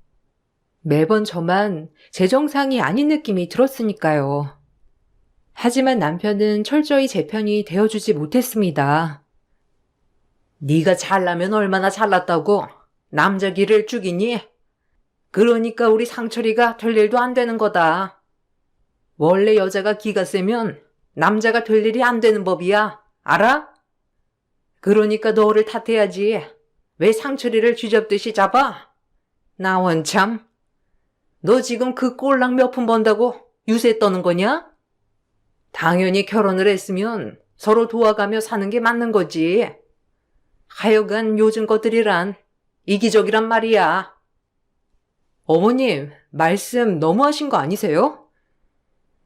매번 저만 제정상이 아닌 느낌이 들었으니까요. 하지만 남편은 철저히 제 편이 되어주지 못했습니다. 네가 잘나면 얼마나 잘났다고 남자 기를 죽이니? 그러니까 우리 상철이가 될 일도 안 되는 거다. 원래 여자가 기가 세면 남자가 될 일이 안 되는 법이야. 알아? 그러니까 너를 탓해야지. 왜 상철이를 쥐잡듯이 잡아? 나 원참. 너 지금 그 꼴랑 몇 푼 번다고 유세 떠는 거냐? 당연히 결혼을 했으면 서로 도와가며 사는 게 맞는 거지. 하여간 요즘 것들이란 이기적이란 말이야. 어머님, 말씀 너무하신 거 아니세요?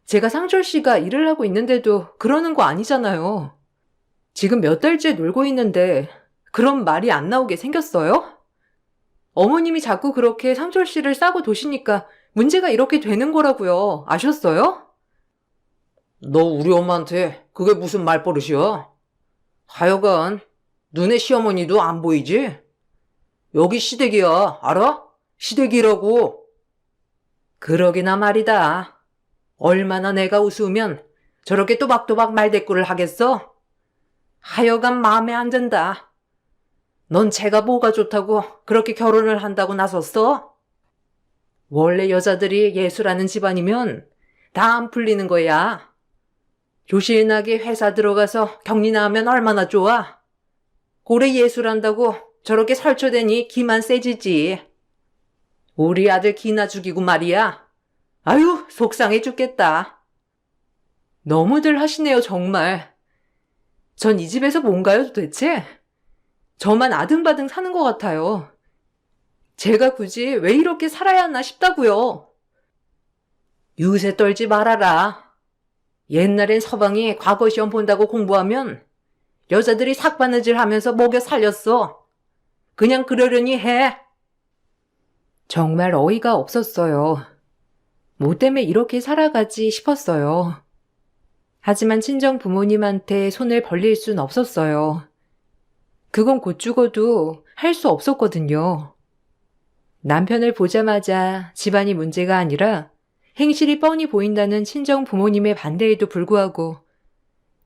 제가 상철 씨가 일을 하고 있는데도 그러는 거 아니잖아요. 지금 몇 달째 놀고 있는데 그런 말이 안 나오게 생겼어요? 어머님이 자꾸 그렇게 상철 씨를 싸고 도시니까 문제가 이렇게 되는 거라고요. 아셨어요? 너 우리 엄마한테 그게 무슨 말버릇이야? 하여간 눈에 시어머니도 안 보이지? 여기 시댁이야, 알아? 시댁이라고. 그러기나 말이다. 얼마나 내가 우스우면 저렇게 또박또박 말대꾸를 하겠어? 하여간 마음에 안 든다. 넌 제가 뭐가 좋다고 그렇게 결혼을 한다고 나섰어? 원래 여자들이 예술하는 집안이면 다 안 풀리는 거야. 조신하게 회사 들어가서 격리나 하면 얼마나 좋아. 고래 예술한다고 저렇게 설쳐대니 기만 세지지. 우리 아들 기나 죽이고 말이야. 아유, 속상해 죽겠다. 너무들 하시네요, 정말. 전 이 집에서 뭔가요, 도대체? 저만 아등바등 사는 것 같아요. 제가 굳이 왜 이렇게 살아야 하나 싶다고요. 유세 떨지 말아라. 옛날엔 서방이 과거 시험 본다고 공부하면 여자들이 삭바느질 하면서 먹여 살렸어. 그냥 그러려니 해. 정말 어이가 없었어요. 뭐 때문에 이렇게 살아가지 싶었어요. 하지만 친정 부모님한테 손을 벌릴 순 없었어요. 그건 곧 죽어도 할 수 없었거든요. 남편을 보자마자 집안이 문제가 아니라 행실이 뻔히 보인다는 친정 부모님의 반대에도 불구하고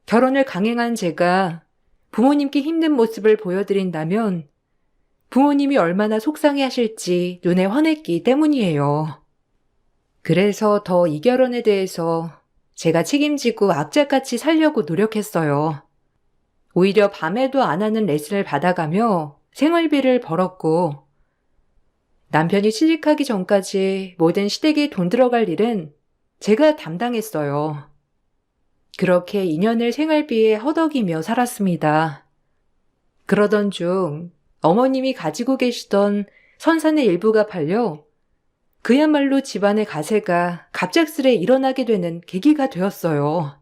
결혼을 강행한 제가 부모님께 힘든 모습을 보여드린다면 부모님이 얼마나 속상해 하실지 눈에 환했기 때문이에요. 그래서 더 이 결혼에 대해서 제가 책임지고 악착같이 살려고 노력했어요. 오히려 밤에도 안 하는 레슨을 받아가며 생활비를 벌었고 남편이 취직하기 전까지 모든 시댁에 돈 들어갈 일은 제가 담당했어요. 그렇게 2년을 생활비에 허덕이며 살았습니다. 그러던 중 어머님이 가지고 계시던 선산의 일부가 팔려 그야말로 집안의 가세가 갑작스레 일어나게 되는 계기가 되었어요.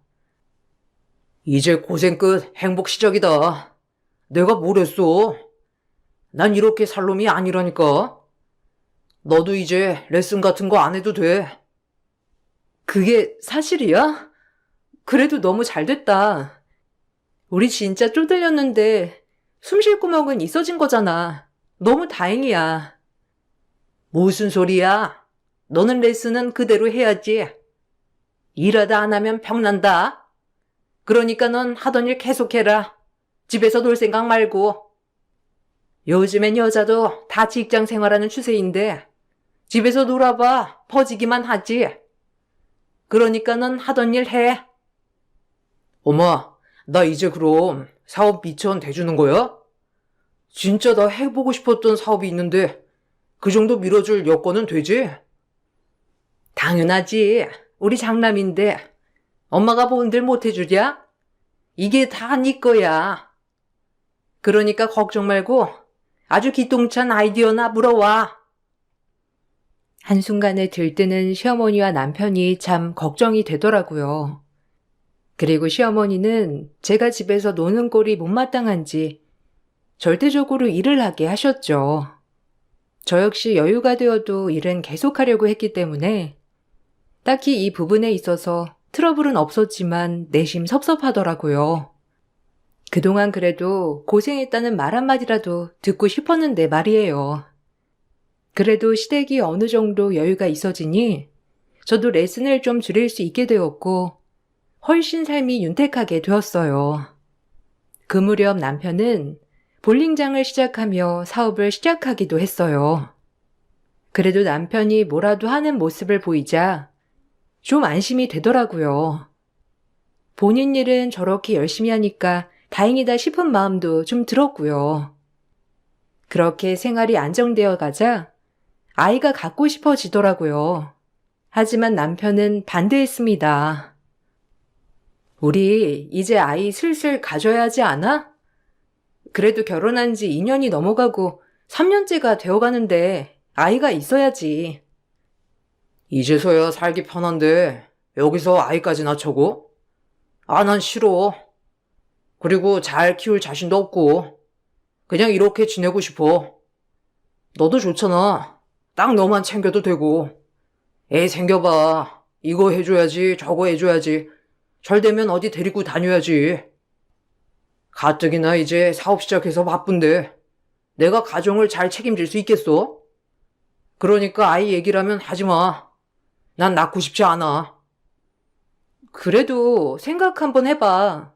이제 고생 끝 행복 시작이다. 내가 뭘 했어? 난 이렇게 살 놈이 아니라니까. 너도 이제 레슨 같은 거 안 해도 돼. 그게 사실이야? 그래도 너무 잘 됐다. 우리 진짜 쪼들렸는데 숨 쉴 구멍은 있어진 거잖아. 너무 다행이야. 무슨 소리야? 너는 레슨은 그대로 해야지. 일하다 안 하면 병난다. 그러니까 넌 하던 일 계속해라. 집에서 놀 생각 말고. 요즘엔 여자도 다 직장 생활하는 추세인데 집에서 놀아봐 퍼지기만 하지. 그러니까 넌 하던 일 해. 엄마, 나 이제 그럼 사업 미천 대주는 거야? 진짜 나 해보고 싶었던 사업이 있는데 그 정도 밀어줄 여건은 되지? 당연하지. 우리 장남인데 엄마가 뭔들 못해주랴? 이게 다 네 거야. 그러니까 걱정 말고 아주 기똥찬 아이디어나 물어와. 한순간에 들뜨는 시어머니와 남편이 참 걱정이 되더라고요. 그리고 시어머니는 제가 집에서 노는 꼴이 못마땅한지 절대적으로 일을 하게 하셨죠. 저 역시 여유가 되어도 일은 계속하려고 했기 때문에 딱히 이 부분에 있어서 트러블은 없었지만 내심 섭섭하더라고요. 그동안 그래도 고생했다는 말 한마디라도 듣고 싶었는데 말이에요. 그래도 시댁이 어느 정도 여유가 있어지니 저도 레슨을 좀 줄일 수 있게 되었고 훨씬 삶이 윤택하게 되었어요. 그 무렵 남편은 볼링장을 시작하며 사업을 시작하기도 했어요. 그래도 남편이 뭐라도 하는 모습을 보이자 좀 안심이 되더라고요. 본인 일은 저렇게 열심히 하니까 다행이다 싶은 마음도 좀 들었고요. 그렇게 생활이 안정되어 가자 아이가 갖고 싶어지더라고요. 하지만 남편은 반대했습니다. 우리 이제 아이 슬슬 가져야 하지 않아? 그래도 결혼한 지 2년이 넘어가고 3년째가 되어가는데 아이가 있어야지. 이제서야 살기 편한데 여기서 아이까지 낳자고? 아, 난 싫어. 그리고 잘 키울 자신도 없고 그냥 이렇게 지내고 싶어. 너도 좋잖아. 딱 너만 챙겨도 되고. 애 생겨봐. 이거 해줘야지, 저거 해줘야지. 잘 되면 어디 데리고 다녀야지. 가뜩이나 이제 사업 시작해서 바쁜데 내가 가정을 잘 책임질 수 있겠어? 그러니까 아이 얘기라면 하지 마. 난 낳고 싶지 않아. 그래도 생각 한번 해봐.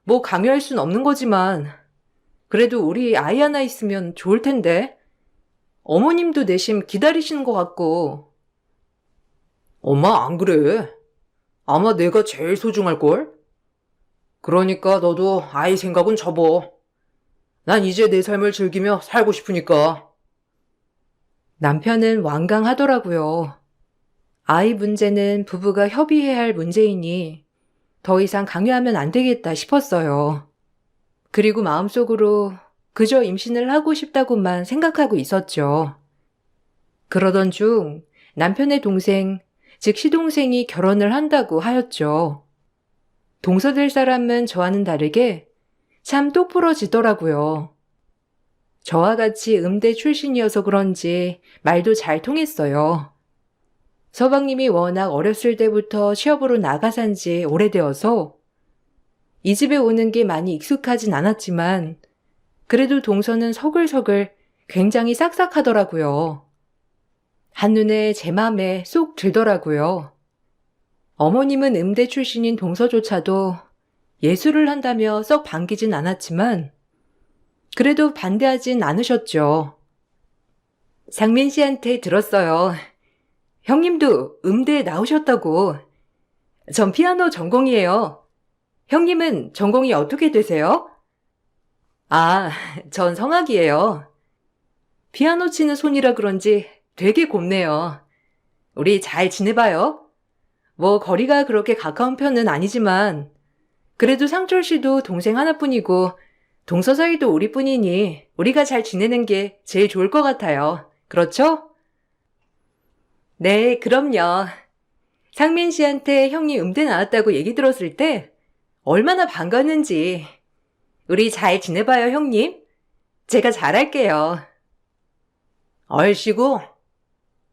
뭐 강요할 순 없는 거지만 그래도 우리 아이 하나 있으면 좋을 텐데. 어머님도 내심 기다리시는 것 같고. 엄마 안 그래. 아마 내가 제일 소중할걸? 그러니까 너도 아이 생각은 접어. 난 이제 내 삶을 즐기며 살고 싶으니까. 남편은 완강하더라고요. 아이 문제는 부부가 협의해야 할 문제이니 더 이상 강요하면 안 되겠다 싶었어요. 그리고 마음속으로 그저 임신을 하고 싶다고만 생각하고 있었죠. 그러던 중 남편의 동생, 즉 시동생이 결혼을 한다고 하였죠. 동서될 사람은 저와는 다르게 참 똑부러지더라고요. 저와 같이 음대 출신이어서 그런지 말도 잘 통했어요. 서방님이 워낙 어렸을 때부터 시업으로 나가 산 지 오래되어서 이 집에 오는 게 많이 익숙하진 않았지만 그래도 동서는 서글서글 굉장히 싹싹하더라고요. 한눈에 제 맘에 쏙 들더라고요. 어머님은 음대 출신인 동서조차도 예술을 한다며 썩 반기진 않았지만 그래도 반대하진 않으셨죠. 상민 씨한테 들었어요. 형님도 음대에 나오셨다고. 전 피아노 전공이에요. 형님은 전공이 어떻게 되세요? 아, 전 성악이에요. 피아노 치는 손이라 그런지 되게 곱네요. 우리 잘 지내봐요. 뭐 거리가 그렇게 가까운 편은 아니지만 그래도 상철 씨도 동생 하나뿐이고 동서 사이도 우리뿐이니 우리가 잘 지내는 게 제일 좋을 것 같아요. 그렇죠? 네, 그럼요. 상민 씨한테 형이 음대 나왔다고 얘기 들었을 때 얼마나 반가웠는지. 우리 잘 지내봐요, 형님. 제가 잘할게요. 얼씨구,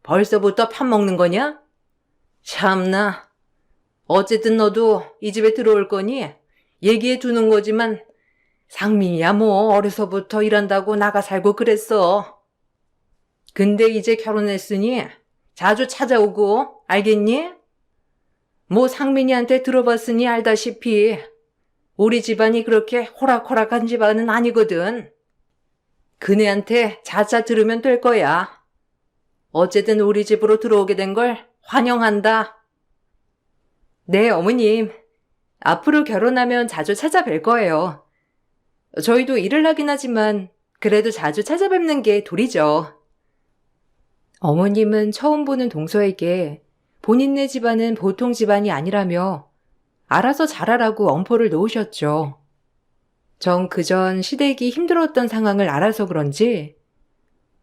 벌써부터 밥 먹는 거냐? 참나. 어쨌든 너도 이 집에 들어올 거니 얘기해 두는 거지만 상민이야 뭐 어려서부터 일한다고 나가 살고 그랬어. 근데 이제 결혼했으니 자주 찾아오고 알겠니? 뭐 상민이한테 들어봤으니 알다시피 우리 집안이 그렇게 호락호락한 집안은 아니거든. 그네한테 자자 들으면 될 거야. 어쨌든 우리 집으로 들어오게 된 걸 환영한다. 네, 어머님. 앞으로 결혼하면 자주 찾아뵐 거예요. 저희도 일을 하긴 하지만 그래도 자주 찾아뵙는 게 도리죠. 어머님은 처음 보는 동서에게 본인네 집안은 보통 집안이 아니라며 알아서 잘하라고 엄포를 놓으셨죠. 전 그전 시댁이 힘들었던 상황을 알아서 그런지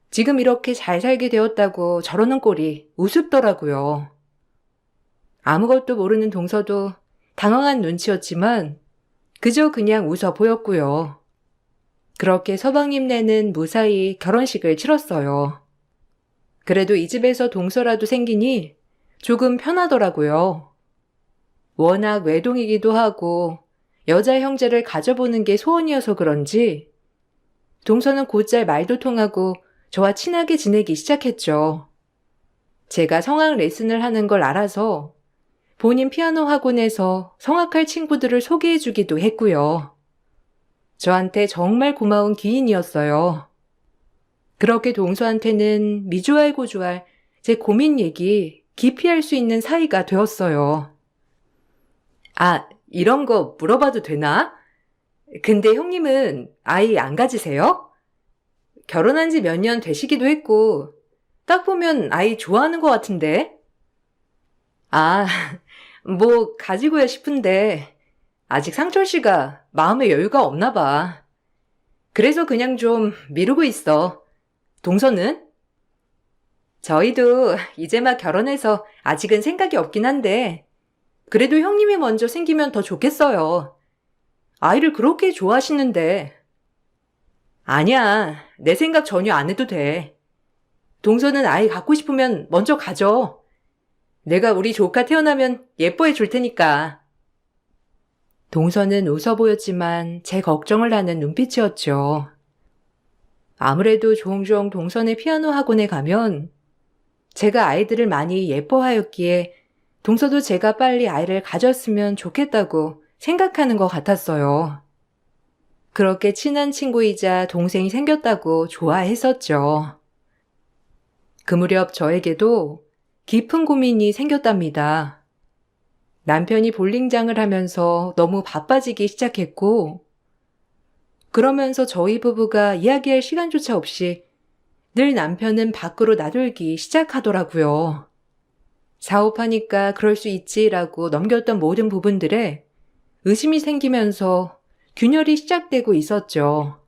지금 이렇게 잘 살게 되었다고 저러는 꼴이 우습더라고요. 아무것도 모르는 동서도 당황한 눈치였지만 그저 그냥 웃어 보였고요. 그렇게 서방님네는 무사히 결혼식을 치렀어요. 그래도 이 집에서 동서라도 생기니 조금 편하더라고요. 워낙 외동이기도 하고 여자 형제를 가져보는 게 소원이어서 그런지 동서는 곧잘 말도 통하고 저와 친하게 지내기 시작했죠. 제가 성악 레슨을 하는 걸 알아서 본인 피아노 학원에서 성악할 친구들을 소개해주기도 했고요. 저한테 정말 고마운 기인이었어요. 그렇게 동서한테는 미주알 고주알 제 고민 얘기 깊이 할 수 있는 사이가 되었어요. 아, 이런 거 물어봐도 되나? 근데 형님은 아이 안 가지세요? 결혼한 지 몇 년 되시기도 했고, 딱 보면 아이 좋아하는 것 같은데? 아, 뭐, 가지고야 싶은데, 아직 상철 씨가 마음의 여유가 없나 봐. 그래서 그냥 좀 미루고 있어. 동서는? 저희도 이제 막 결혼해서 아직은 생각이 없긴 한데, 그래도 형님이 먼저 생기면 더 좋겠어요. 아이를 그렇게 좋아하시는데. 아니야, 내 생각 전혀 안 해도 돼. 동서는 아이 갖고 싶으면 먼저 가져. 내가 우리 조카 태어나면 예뻐해 줄 테니까. 동서는 웃어 보였지만 제 걱정을 하는 눈빛이었죠. 아무래도 종종 동선의 피아노 학원에 가면 제가 아이들을 많이 예뻐하였기에 동서도 제가 빨리 아이를 가졌으면 좋겠다고 생각하는 것 같았어요. 그렇게 친한 친구이자 동생이 생겼다고 좋아했었죠. 그 무렵 저에게도 깊은 고민이 생겼답니다. 남편이 볼링장을 하면서 너무 바빠지기 시작했고, 그러면서 저희 부부가 이야기할 시간조차 없이 늘 남편은 밖으로 나돌기 시작하더라고요. 사업하니까 그럴 수 있지라고 넘겼던 모든 부분들에 의심이 생기면서 균열이 시작되고 있었죠.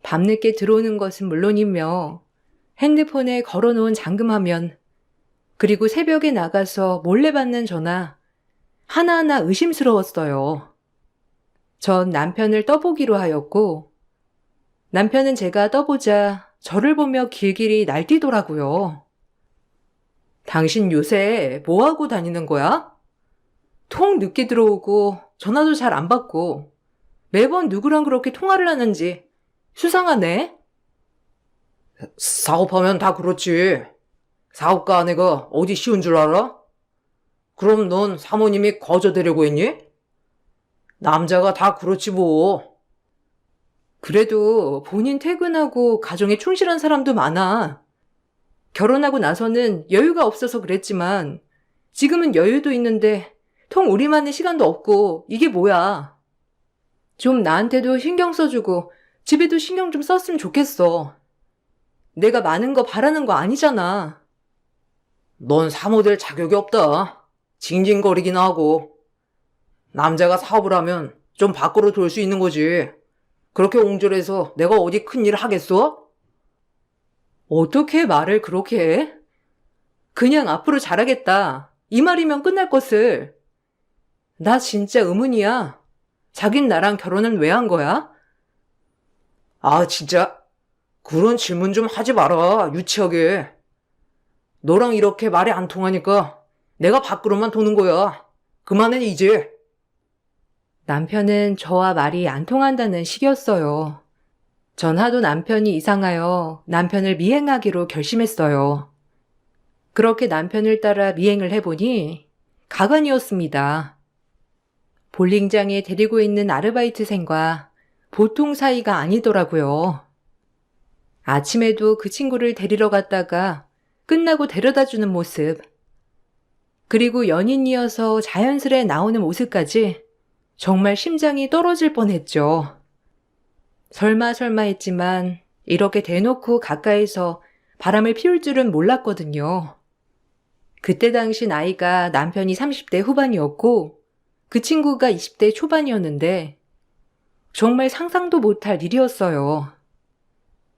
밤늦게 들어오는 것은 물론이며 핸드폰에 걸어놓은 잠금화면, 그리고 새벽에 나가서 몰래 받는 전화, 하나하나 의심스러웠어요. 전 남편을 떠보기로 하였고, 남편은 제가 떠보자 저를 보며 길길이 날뛰더라고요. 당신 요새 뭐하고 다니는 거야? 통 늦게 들어오고 전화도 잘 안 받고 매번 누구랑 그렇게 통화를 하는지 수상하네? 사업하면 다 그렇지. 사업가 아내가 어디 쉬운 줄 알아? 그럼 넌 사모님이 거저되려고 했니? 남자가 다 그렇지 뭐. 그래도 본인 퇴근하고 가정에 충실한 사람도 많아. 결혼하고 나서는 여유가 없어서 그랬지만 지금은 여유도 있는데 통 우리만의 시간도 없고 이게 뭐야. 좀 나한테도 신경 써주고 집에도 신경 좀 썼으면 좋겠어. 내가 많은 거 바라는 거 아니잖아. 넌 사모 될 자격이 없다. 징징거리긴 하고. 남자가 사업을 하면 좀 밖으로 돌 수 있는 거지. 그렇게 옹졸해서 내가 어디 큰일을 하겠어? 어떻게 말을 그렇게 해? 그냥 앞으로 잘하겠다. 이 말이면 끝날 것을. 나 진짜 의문이야. 자긴 나랑 결혼은 왜 한 거야? 아, 진짜. 그런 질문 좀 하지 마라. 유치하게. 너랑 이렇게 말이 안 통하니까 내가 밖으로만 도는 거야. 그만해, 이제. 남편은 저와 말이 안 통한다는 식이었어요. 전 하도 남편이 이상하여 남편을 미행하기로 결심했어요. 그렇게 남편을 따라 미행을 해보니 가관이었습니다. 볼링장에 데리고 있는 아르바이트생과 보통 사이가 아니더라고요. 아침에도 그 친구를 데리러 갔다가 끝나고 데려다주는 모습, 그리고 연인이어서 자연스레 나오는 모습까지 정말 심장이 떨어질 뻔했죠. 설마 했지만 이렇게 대놓고 가까이서 바람을 피울 줄은 몰랐거든요. 그때 당시 나이가 남편이 30대 후반이었고 그 친구가 20대 초반이었는데 정말 상상도 못할 일이었어요.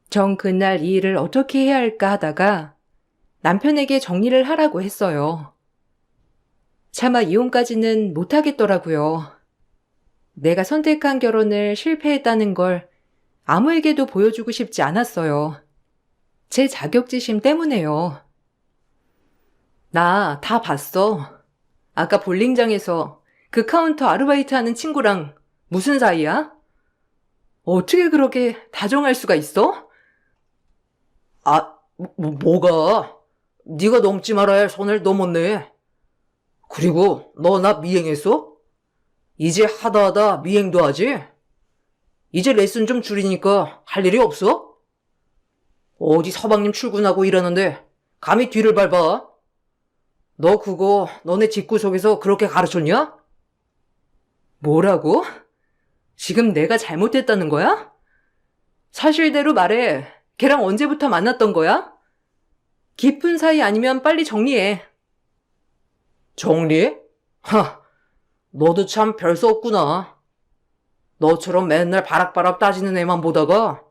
전 그날 이 일을 어떻게 해야 할까 하다가 남편에게 정리를 하라고 했어요. 차마 이혼까지는 못하겠더라고요. 내가 선택한 결혼을 실패했다는 걸 아무에게도 보여주고 싶지 않았어요. 제 자격지심 때문에요. 나 다 봤어. 아까 볼링장에서 그 카운터 아르바이트 하는 친구랑 무슨 사이야? 어떻게 그렇게 다정할 수가 있어? 아, 뭐가? 네가 넘지 말아야 할 선을 넘었네. 그리고 너 나 미행했어? 이제 하다 미행도 하지? 이제 레슨 좀 줄이니까 할 일이 없어? 어디 서방님 출근하고 일하는데 감히 뒤를 밟아? 너 그거 너네 집구석에서 그렇게 가르쳤냐? 뭐라고? 지금 내가 잘못했다는 거야? 사실대로 말해. 걔랑 언제부터 만났던 거야? 깊은 사이 아니면 빨리 정리해. 정리? 하, 너도 참 별 수 없구나. 너처럼 맨날 바락바락 따지는 애만 보다가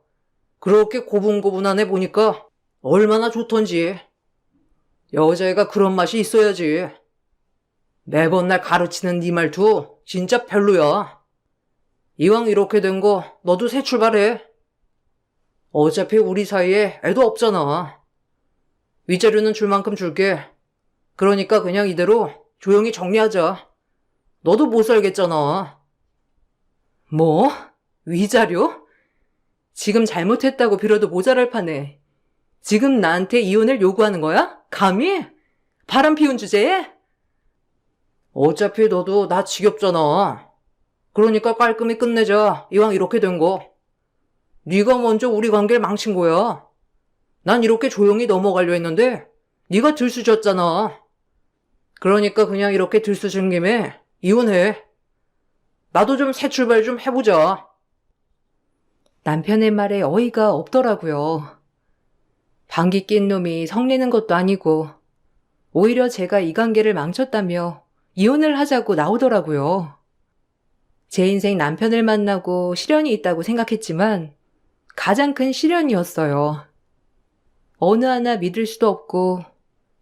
그렇게 고분고분한 애 보니까 얼마나 좋던지. 여자애가 그런 맛이 있어야지. 매번 날 가르치는 네 말투 진짜 별로야. 이왕 이렇게 된 거 너도 새 출발해. 어차피 우리 사이에 애도 없잖아. 위자료는 줄 만큼 줄게. 그러니까 그냥 이대로 조용히 정리하자. 너도 못 살겠잖아. 뭐? 위자료? 지금 잘못했다고 빌어도 모자랄 판에 지금 나한테 이혼을 요구하는 거야? 감히? 바람 피운 주제에? 어차피 너도 나 지겹잖아. 그러니까 깔끔히 끝내자. 이왕 이렇게 된 거. 네가 먼저 우리 관계를 망친 거야. 난 이렇게 조용히 넘어가려 했는데 네가 들쑤셨잖아. 그러니까 그냥 이렇게 들쑤신 김에 이혼해. 나도 좀 새 출발 좀 해보자. 남편의 말에 어이가 없더라고요. 방귀 낀 놈이 성내는 것도 아니고 오히려 제가 이 관계를 망쳤다며 이혼을 하자고 나오더라고요. 제 인생 남편을 만나고 시련이 있다고 생각했지만 가장 큰 시련이었어요. 어느 하나 믿을 수도 없고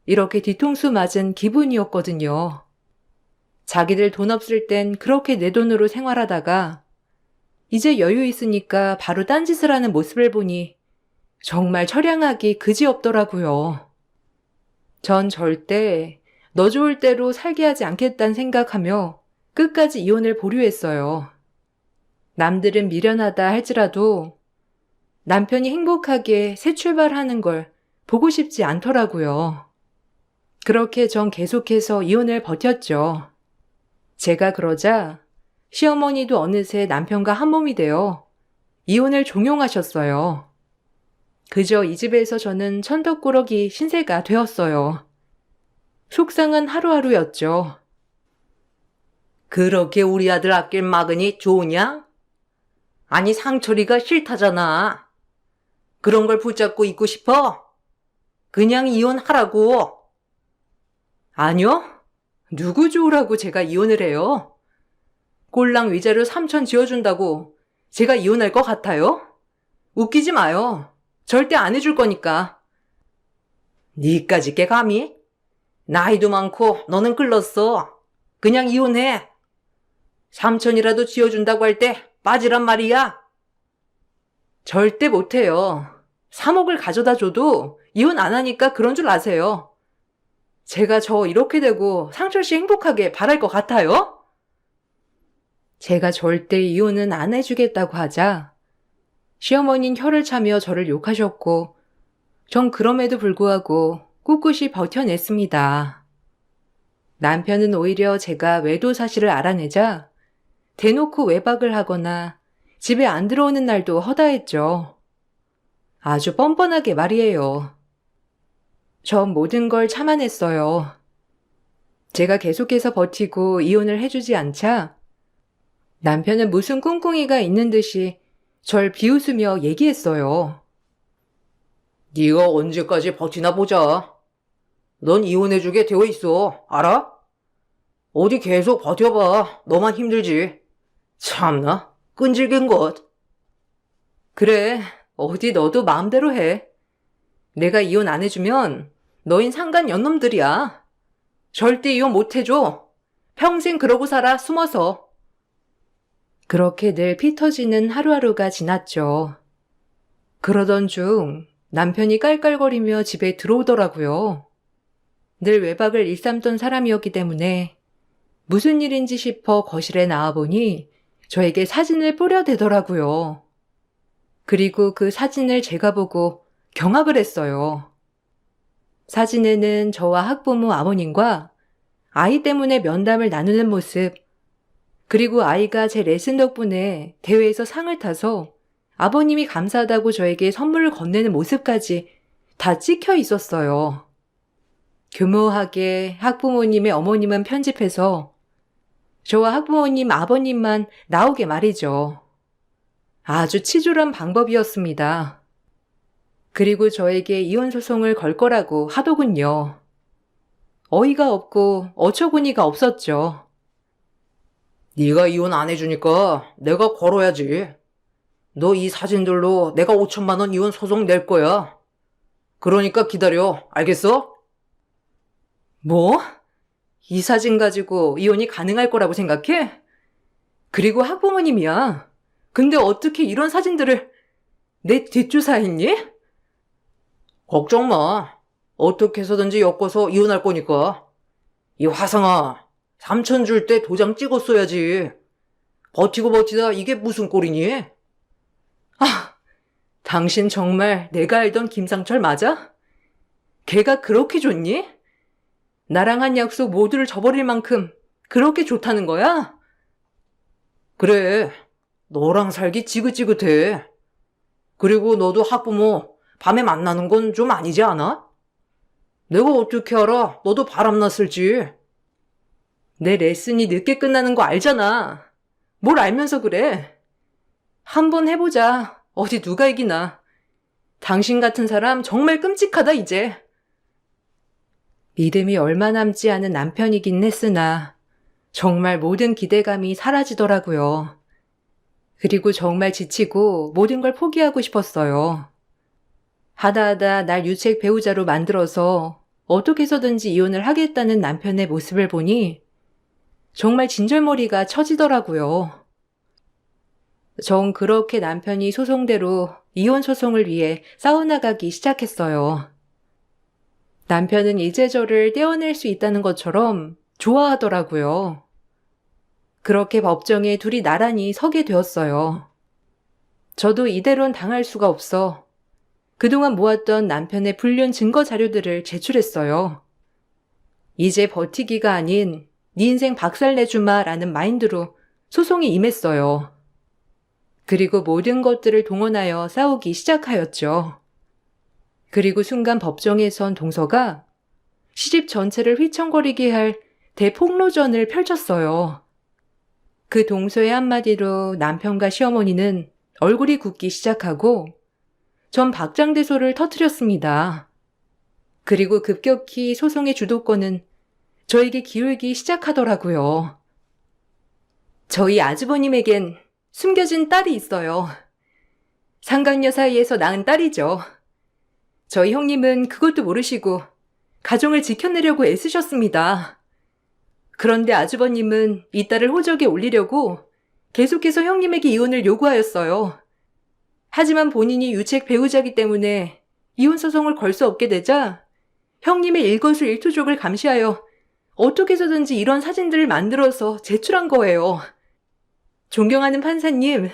이렇게 뒤통수 맞은 기분이었거든요. 자기들 돈 없을 땐 그렇게 내 돈으로 생활하다가 이제 여유 있으니까 바로 딴짓을 하는 모습을 보니 정말 처량하기 그지없더라고요. 전 절대 너 좋을 대로 살게 하지 않겠다는 생각하며 끝까지 이혼을 보류했어요. 남들은 미련하다 할지라도 남편이 행복하게 새 출발하는 걸 보고 싶지 않더라고요. 그렇게 전 계속해서 이혼을 버텼죠. 제가 그러자 시어머니도 어느새 남편과 한 몸이 되어 이혼을 종용하셨어요. 그저 이 집에서 저는 천덕꾸러기 신세가 되었어요. 속상한 하루하루였죠. 그렇게 우리 아들 아낄 막으니 좋으냐? 아니 상철이가 싫다잖아. 그런 걸 붙잡고 있고 싶어? 그냥 이혼하라고. 아니요. 누구 좋으라고 제가 이혼을 해요? 꼴랑 위자료 3천 지어준다고 제가 이혼할 것 같아요? 웃기지 마요. 절대 안 해줄 거니까. 니까짓 게 감히? 나이도 많고 너는 끌렀어. 그냥 이혼해. 3천이라도 지어준다고 할 때 빠지란 말이야. 절대 못해요. 3억을 가져다 줘도 이혼 안 하니까 그런 줄 아세요. 제가 저 이렇게 되고 상철 씨 행복하게 바랄 것 같아요? 제가 절대 이혼은 안 해주겠다고 하자 시어머니는 혀를 차며 저를 욕하셨고 전 그럼에도 불구하고 꿋꿋이 버텨냈습니다. 남편은 오히려 제가 외도 사실을 알아내자 대놓고 외박을 하거나 집에 안 들어오는 날도 허다했죠. 아주 뻔뻔하게 말이에요. 전 모든 걸 참아냈어요. 제가 계속해서 버티고 이혼을 해주지 않자 남편은 무슨 꿍꿍이가 있는 듯이 절 비웃으며 얘기했어요. 네가 언제까지 버티나 보자. 넌 이혼해주게 되어 있어. 알아? 어디 계속 버텨봐. 너만 힘들지. 참나, 끈질긴 것. 그래, 어디 너도 마음대로 해. 내가 이혼 안 해주면 너흰 상간 연놈들이야. 절대 이혼 못 해줘. 평생 그러고 살아, 숨어서. 그렇게 늘 피 터지는 하루하루가 지났죠. 그러던 중 남편이 깔깔거리며 집에 들어오더라고요. 늘 외박을 일삼던 사람이었기 때문에 무슨 일인지 싶어 거실에 나와보니 저에게 사진을 뿌려대더라고요. 그리고 그 사진을 제가 보고 경악을 했어요. 사진에는 저와 학부모 아버님과 아이 때문에 면담을 나누는 모습, 그리고 아이가 제 레슨 덕분에 대회에서 상을 타서 아버님이 감사하다고 저에게 선물을 건네는 모습까지 다 찍혀 있었어요. 교묘하게 학부모님의 어머님은 편집해서 저와 학부모님 아버님만 나오게 말이죠. 아주 치졸한 방법이었습니다. 그리고 저에게 이혼 소송을 걸 거라고 하더군요. 어이가 없고 어처구니가 없었죠. 네가 이혼 안 해주니까 내가 걸어야지. 너 이 사진들로 내가 5천만 원 이혼 소송 낼 거야. 그러니까 기다려. 알겠어? 뭐? 이 사진 가지고 이혼이 가능할 거라고 생각해? 그리고 학부모님이야. 근데 어떻게 이런 사진들을 내 뒷조사했니? 걱정 마. 어떻게 해서든지 엮어서 이혼할 거니까. 이 화상아, 3천 줄 때 도장 찍었어야지. 버티고 버티다 이게 무슨 꼴이니? 아, 당신 정말 내가 알던 김상철 맞아? 걔가 그렇게 좋니? 나랑 한 약속 모두를 저버릴 만큼 그렇게 좋다는 거야? 그래, 너랑 살기 지긋지긋해. 그리고 너도 학부모 밤에 만나는 건 좀 아니지 않아? 내가 어떻게 알아? 너도 바람났을지. 내 레슨이 늦게 끝나는 거 알잖아. 뭘 알면서 그래? 한번 해보자. 어디 누가 이기나. 당신 같은 사람 정말 끔찍하다 이제. 믿음이 얼마 남지 않은 남편이긴 했으나 정말 모든 기대감이 사라지더라고요. 그리고 정말 지치고 모든 걸 포기하고 싶었어요. 하다하다 날 유책 배우자로 만들어서 어떻게 해서든지 이혼을 하겠다는 남편의 모습을 보니 정말 진절머리가 쳐지더라고요. 전 그렇게 남편이 소송대로 이혼 소송을 위해 싸워나가기 시작했어요. 남편은 이제 저를 떼어낼 수 있다는 것처럼 좋아하더라고요. 그렇게 법정에 둘이 나란히 서게 되었어요. 저도 이대로는 당할 수가 없어 그동안 모았던 남편의 불륜 증거 자료들을 제출했어요. 이제 버티기가 아닌 네 인생 박살내주마라는 마인드로 소송에 임했어요. 그리고 모든 것들을 동원하여 싸우기 시작하였죠. 그리고 순간 법정에 선 동서가 시집 전체를 휘청거리게 할 대폭로전을 펼쳤어요. 그 동서의 한마디로 남편과 시어머니는 얼굴이 굳기 시작하고 전 박장대소를 터뜨렸습니다. 그리고 급격히 소송의 주도권은 저에게 기울기 시작하더라고요. 저희 아주버님에겐 숨겨진 딸이 있어요. 상간녀 사이에서 낳은 딸이죠. 저희 형님은 그것도 모르시고 가정을 지켜내려고 애쓰셨습니다. 그런데 아주버님은 이 딸을 호적에 올리려고 계속해서 형님에게 이혼을 요구하였어요. 하지만 본인이 유책 배우자이기 때문에 이혼 소송을 걸 수 없게 되자 형님의 일거수일투족을 감시하여 어떻게 해서든지 이런 사진들을 만들어서 제출한 거예요. 존경하는 판사님,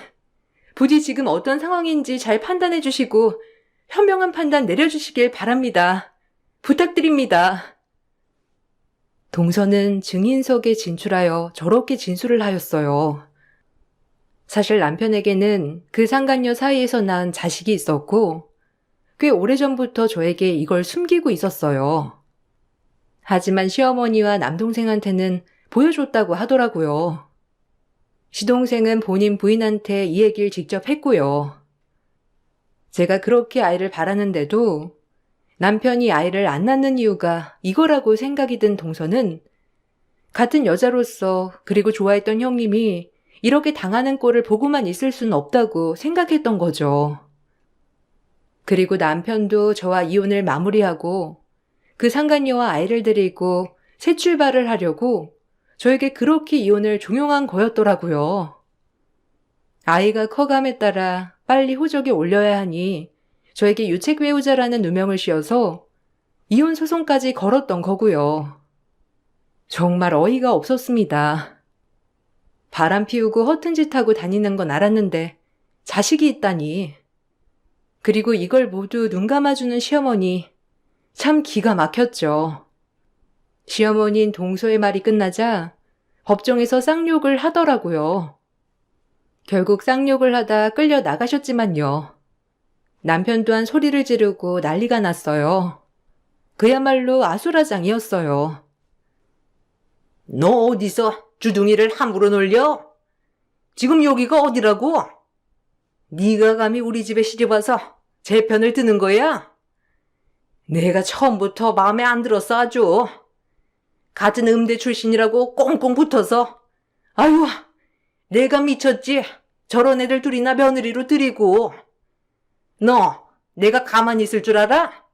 부디 지금 어떤 상황인지 잘 판단해 주시고 현명한 판단 내려주시길 바랍니다. 부탁드립니다. 동서는 증인석에 진출하여 저렇게 진술을 하였어요. 사실 남편에게는 그 상간녀 사이에서 낳은 자식이 있었고 꽤 오래전부터 저에게 이걸 숨기고 있었어요. 하지만 시어머니와 남동생한테는 보여줬다고 하더라고요. 시동생은 본인 부인한테 이 얘기를 직접 했고요. 제가 그렇게 아이를 바라는데도 남편이 아이를 안 낳는 이유가 이거라고 생각이 든 동서는 같은 여자로서 그리고 좋아했던 형님이 이렇게 당하는 꼴을 보고만 있을 수는 없다고 생각했던 거죠. 그리고 남편도 저와 이혼을 마무리하고 그 상간녀와 아이를 데리고 새 출발을 하려고 저에게 그렇게 이혼을 종용한 거였더라고요. 아이가 커감에 따라 빨리 호적에 올려야 하니 저에게 유책 배우자라는 누명을 씌워서 이혼 소송까지 걸었던 거고요. 정말 어이가 없었습니다. 바람 피우고 허튼 짓 하고 다니는 건 알았는데 자식이 있다니. 그리고 이걸 모두 눈 감아주는 시어머니, 참 기가 막혔죠. 시어머니인 동서의 말이 끝나자 법정에서 쌍욕을 하더라고요. 결국 쌍욕을 하다 끌려 나가셨지만요. 남편 또한 소리를 지르고 난리가 났어요. 그야말로 아수라장이었어요. 너 어디서 주둥이를 함부로 놀려? 지금 여기가 어디라고? 네가 감히 우리 집에 시집 와서 제 편을 드는 거야? 내가 처음부터 마음에 안 들었어 아주. 같은 음대 출신이라고 꽁꽁 붙어서. 아유, 내가 미쳤지. 저런 애들 둘이나 며느리로 들이고. 너 내가 가만히 있을 줄 알아?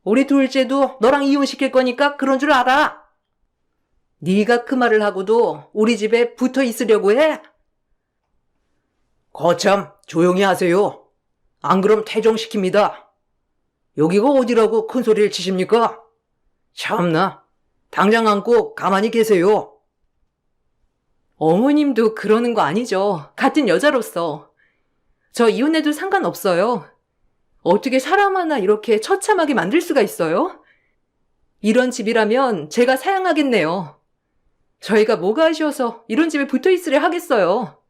우리 둘째도 너랑 이혼시킬 거니까 그런 줄 알아. 네가 그 말을 하고도 우리 집에 붙어 있으려고 해? 거참 조용히 하세요. 안 그럼 퇴정시킵니다. 여기가 어디라고 큰 소리를 치십니까? 참나, 당장 안고 가만히 계세요. 어머님도 그러는 거 아니죠. 같은 여자로서. 저 이혼해도 상관없어요. 어떻게 사람 하나 이렇게 처참하게 만들 수가 있어요? 이런 집이라면 제가 사양하겠네요. 저희가 뭐가 아쉬워서 이런 집에 붙어 있으려 하겠어요.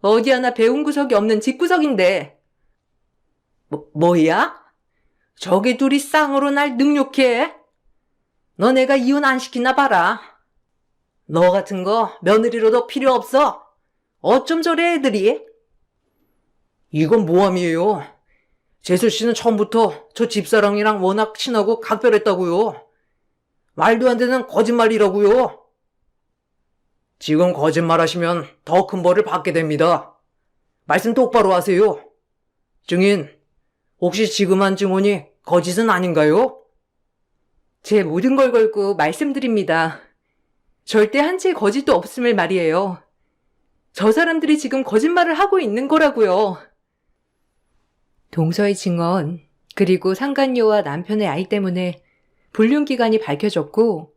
어디 하나 배운 구석이 없는 집구석인데. 뭐야? 저기 둘이 쌍으로 날 능욕해? 너 내가 이혼 안 시키나 봐라. 너 같은 거 며느리로도 필요 없어. 어쩜 저래 애들이? 이건 모함이에요. 재수 씨는 처음부터 저 집사랑이랑 워낙 친하고 각별했다고요. 말도 안 되는 거짓말이라고요. 지금 거짓말하시면 더 큰 벌을 받게 됩니다. 말씀 똑바로 하세요. 증인, 혹시 지금 한 증언이 거짓은 아닌가요? 제 모든 걸 걸고 말씀드립니다. 절대 한 채 거짓도 없음을 말이에요. 저 사람들이 지금 거짓말을 하고 있는 거라고요. 동서의 증언, 그리고 상간녀와 남편의 아이 때문에 불륜 기간이 밝혀졌고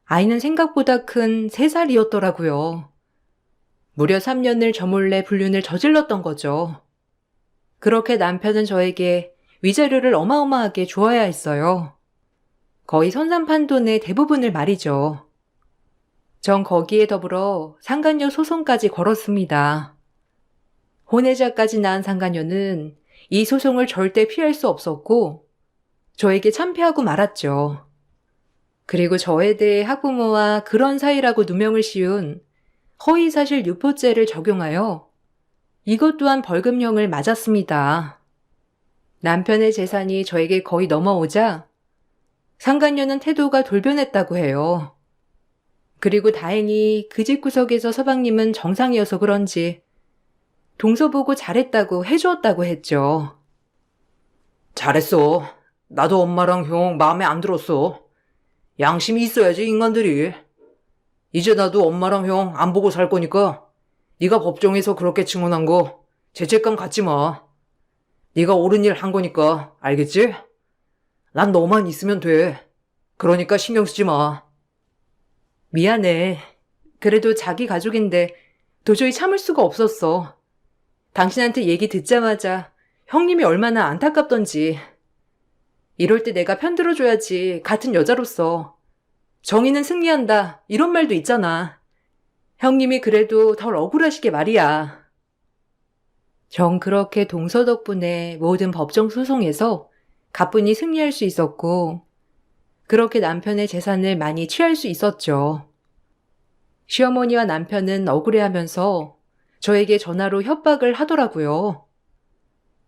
아이는 생각보다 큰 3살이었더라고요. 무려 3년을 저 몰래 불륜을 저질렀던 거죠. 그렇게 남편은 저에게 위자료를 어마어마하게 주어야 했어요. 거의 선산판돈의 대부분을 말이죠. 전 거기에 더불어 상간녀 소송까지 걸었습니다. 혼외자까지 낳은 상간녀는 이 소송을 절대 피할 수 없었고 저에게 참패하고 말았죠. 그리고 저에 대해 학부모와 그런 사이라고 누명을 씌운 허위사실 유포죄를 적용하여 이것 또한 벌금형을 맞았습니다. 남편의 재산이 저에게 거의 넘어오자 상간녀는 태도가 돌변했다고 해요. 그리고 다행히 그 집구석에서 서방님은 정상이어서 그런지 동서 보고 잘했다고 해주었다고 했죠. 잘했어. 나도 엄마랑 형 마음에 안 들었어. 양심이 있어야지 인간들이. 이제 나도 엄마랑 형 안 보고 살 거니까 네가 법정에서 그렇게 증언한 거 죄책감 갖지 마. 네가 옳은 일 한 거니까 알겠지? 난 너만 있으면 돼. 그러니까 신경 쓰지 마. 미안해. 그래도 자기 가족인데 도저히 참을 수가 없었어. 당신한테 얘기 듣자마자 형님이 얼마나 안타깝던지. 이럴 때 내가 편들어줘야지, 같은 여자로서. 정의는 승리한다, 이런 말도 있잖아. 형님이 그래도 덜 억울하시게 말이야. 전 그렇게 동서 덕분에 모든 법정 소송에서 가뿐히 승리할 수 있었고, 그렇게 남편의 재산을 많이 취할 수 있었죠. 시어머니와 남편은 억울해하면서 저에게 전화로 협박을 하더라고요.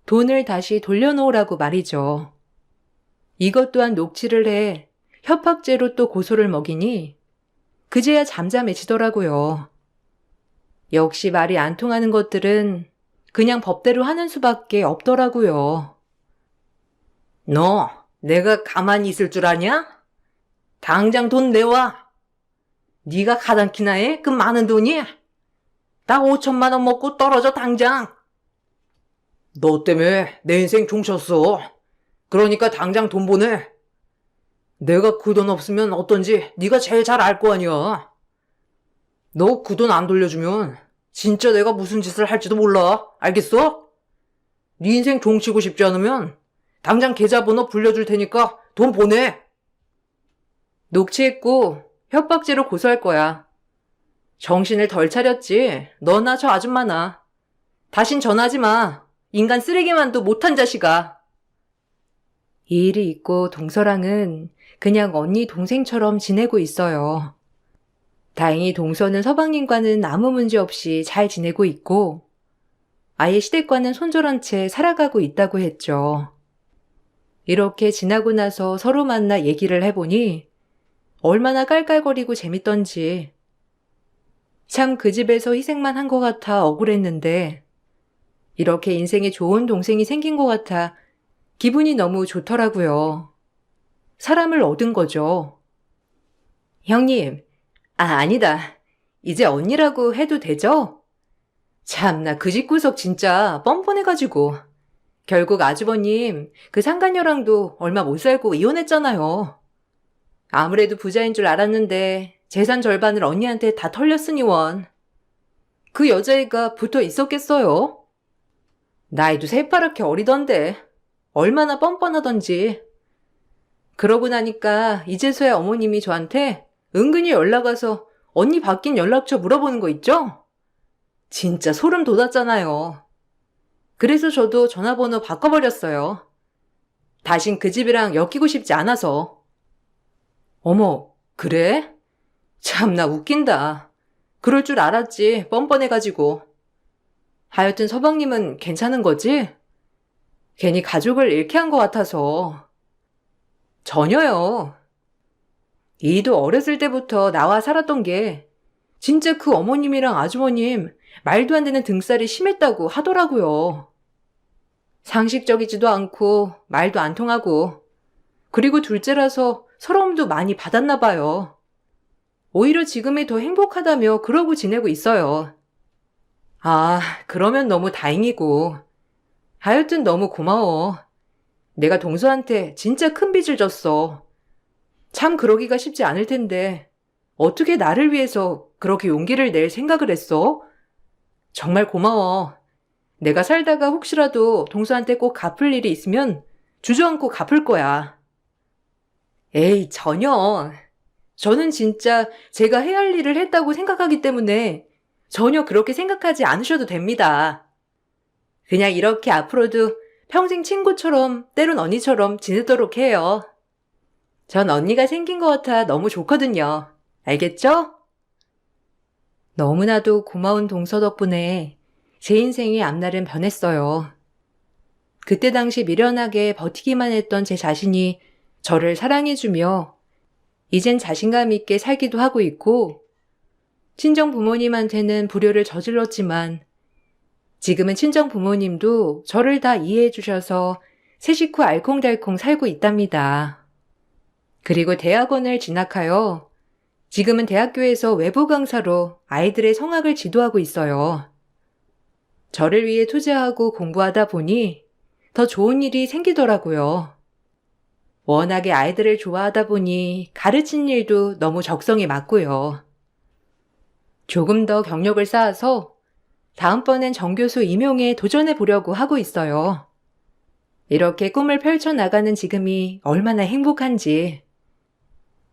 돈을 다시 돌려놓으라고 말이죠. 이것 또한 녹취를 해 협박죄로 또 고소를 먹이니 그제야 잠잠해지더라고요. 역시 말이 안 통하는 것들은 그냥 법대로 하는 수밖에 없더라고요. 너 내가 가만히 있을 줄 아냐? 당장 돈 내와. 네가 가당키나 해? 그 많은 돈이? 나 5천만 원 먹고 떨어져 당장. 너 때문에 내 인생 종쳤어. 그러니까 당장 돈 보내. 내가 그 돈 없으면 어떤지 네가 제일 잘 알 거 아니야. 너 그 돈 안 돌려주면 진짜 내가 무슨 짓을 할지도 몰라. 알겠어? 네 인생 종치고 싶지 않으면 당장 계좌번호 불려줄 테니까 돈 보내. 녹취했고 협박죄로 고소할 거야. 정신을 덜 차렸지. 너나 저 아줌마나. 다신 전화하지 마. 인간 쓰레기만도 못한 자식아. 이 일이 있고 동서랑은 그냥 언니 동생처럼 지내고 있어요. 다행히 동서는 서방님과는 아무 문제 없이 잘 지내고 있고 아예 시댁과는 손절한 채 살아가고 있다고 했죠. 이렇게 지나고 나서 서로 만나 얘기를 해보니 얼마나 깔깔거리고 재밌던지. 참 그 집에서 희생만 한 것 같아 억울했는데 이렇게 인생에 좋은 동생이 생긴 것 같아 기분이 너무 좋더라고요. 사람을 얻은 거죠. 형님, 아니다. 이제 언니라고 해도 되죠? 참나 그 집구석 진짜 뻔뻔해가지고. 결국 아주버님 그 상간녀랑도 얼마 못 살고 이혼했잖아요. 아무래도 부자인 줄 알았는데 재산 절반을 언니한테 다 털렸으니 원. 그 여자애가 붙어 있었겠어요? 나이도 새파랗게 어리던데 얼마나 뻔뻔하던지. 그러고 나니까 이제서야 어머님이 저한테 은근히 연락 와서 언니 바뀐 연락처 물어보는 거 있죠? 진짜 소름 돋았잖아요. 그래서 저도 전화번호 바꿔버렸어요. 다신 그 집이랑 엮이고 싶지 않아서. 어머, 그래? 참나 웃긴다. 그럴 줄 알았지, 뻔뻔해가지고. 하여튼 서방님은 괜찮은 거지? 괜히 가족을 잃게 한 것 같아서. 전혀요. 이도 어렸을 때부터 나와 살았던 게 진짜 그 어머님이랑 아주머님 말도 안 되는 등살이 심했다고 하더라고요. 상식적이지도 않고 말도 안 통하고 그리고 둘째라서 서러움도 많이 받았나 봐요. 오히려 지금이 더 행복하다며 그러고 지내고 있어요. 아, 그러면 너무 다행이고. 하여튼 너무 고마워. 내가 동서한테 진짜 큰 빚을 졌어. 참 그러기가 쉽지 않을 텐데 어떻게 나를 위해서 그렇게 용기를 낼 생각을 했어? 정말 고마워. 내가 살다가 혹시라도 동서한테 꼭 갚을 일이 있으면 주저앉고 갚을 거야. 에이, 전혀. 저는 진짜 제가 해야 할 일을 했다고 생각하기 때문에 전혀 그렇게 생각하지 않으셔도 됩니다. 그냥 이렇게 앞으로도 평생 친구처럼 때론 언니처럼 지내도록 해요. 전 언니가 생긴 것 같아 너무 좋거든요. 알겠죠? 너무나도 고마운 동서 덕분에 제 인생의 앞날은 변했어요. 그때 당시 미련하게 버티기만 했던 제 자신이 저를 사랑해주며 이젠 자신감 있게 살기도 하고 있고 친정 부모님한테는 불효를 저질렀지만 지금은 친정 부모님도 저를 다 이해해 주셔서 새 식구 알콩달콩 살고 있답니다. 그리고 대학원을 진학하여 지금은 대학교에서 외부 강사로 아이들의 성악을 지도하고 있어요. 저를 위해 투자하고 공부하다 보니 더 좋은 일이 생기더라고요. 워낙에 아이들을 좋아하다 보니 가르친 일도 너무 적성에 맞고요. 조금 더 경력을 쌓아서 다음번엔 정교수 임용에 도전해 보려고 하고 있어요. 이렇게 꿈을 펼쳐나가는 지금이 얼마나 행복한지.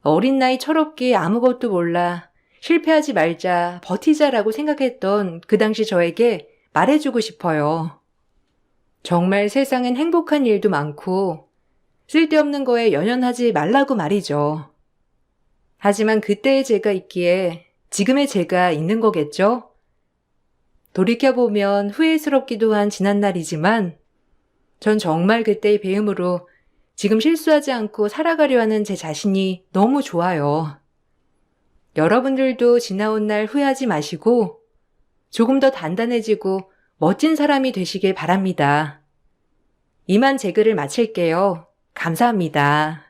어린 나이 철없게 아무것도 몰라 실패하지 말자 버티자라고 생각했던 그 당시 저에게 말해주고 싶어요. 정말 세상엔 행복한 일도 많고 쓸데없는 거에 연연하지 말라고 말이죠. 하지만 그때의 제가 있기에 지금의 제가 있는 거겠죠? 돌이켜보면 후회스럽기도 한 지난날이지만 전 정말 그때의 배움으로 지금 실수하지 않고 살아가려 하는 제 자신이 너무 좋아요. 여러분들도 지나온 날 후회하지 마시고 조금 더 단단해지고 멋진 사람이 되시길 바랍니다. 이만 제 글을 마칠게요. 감사합니다.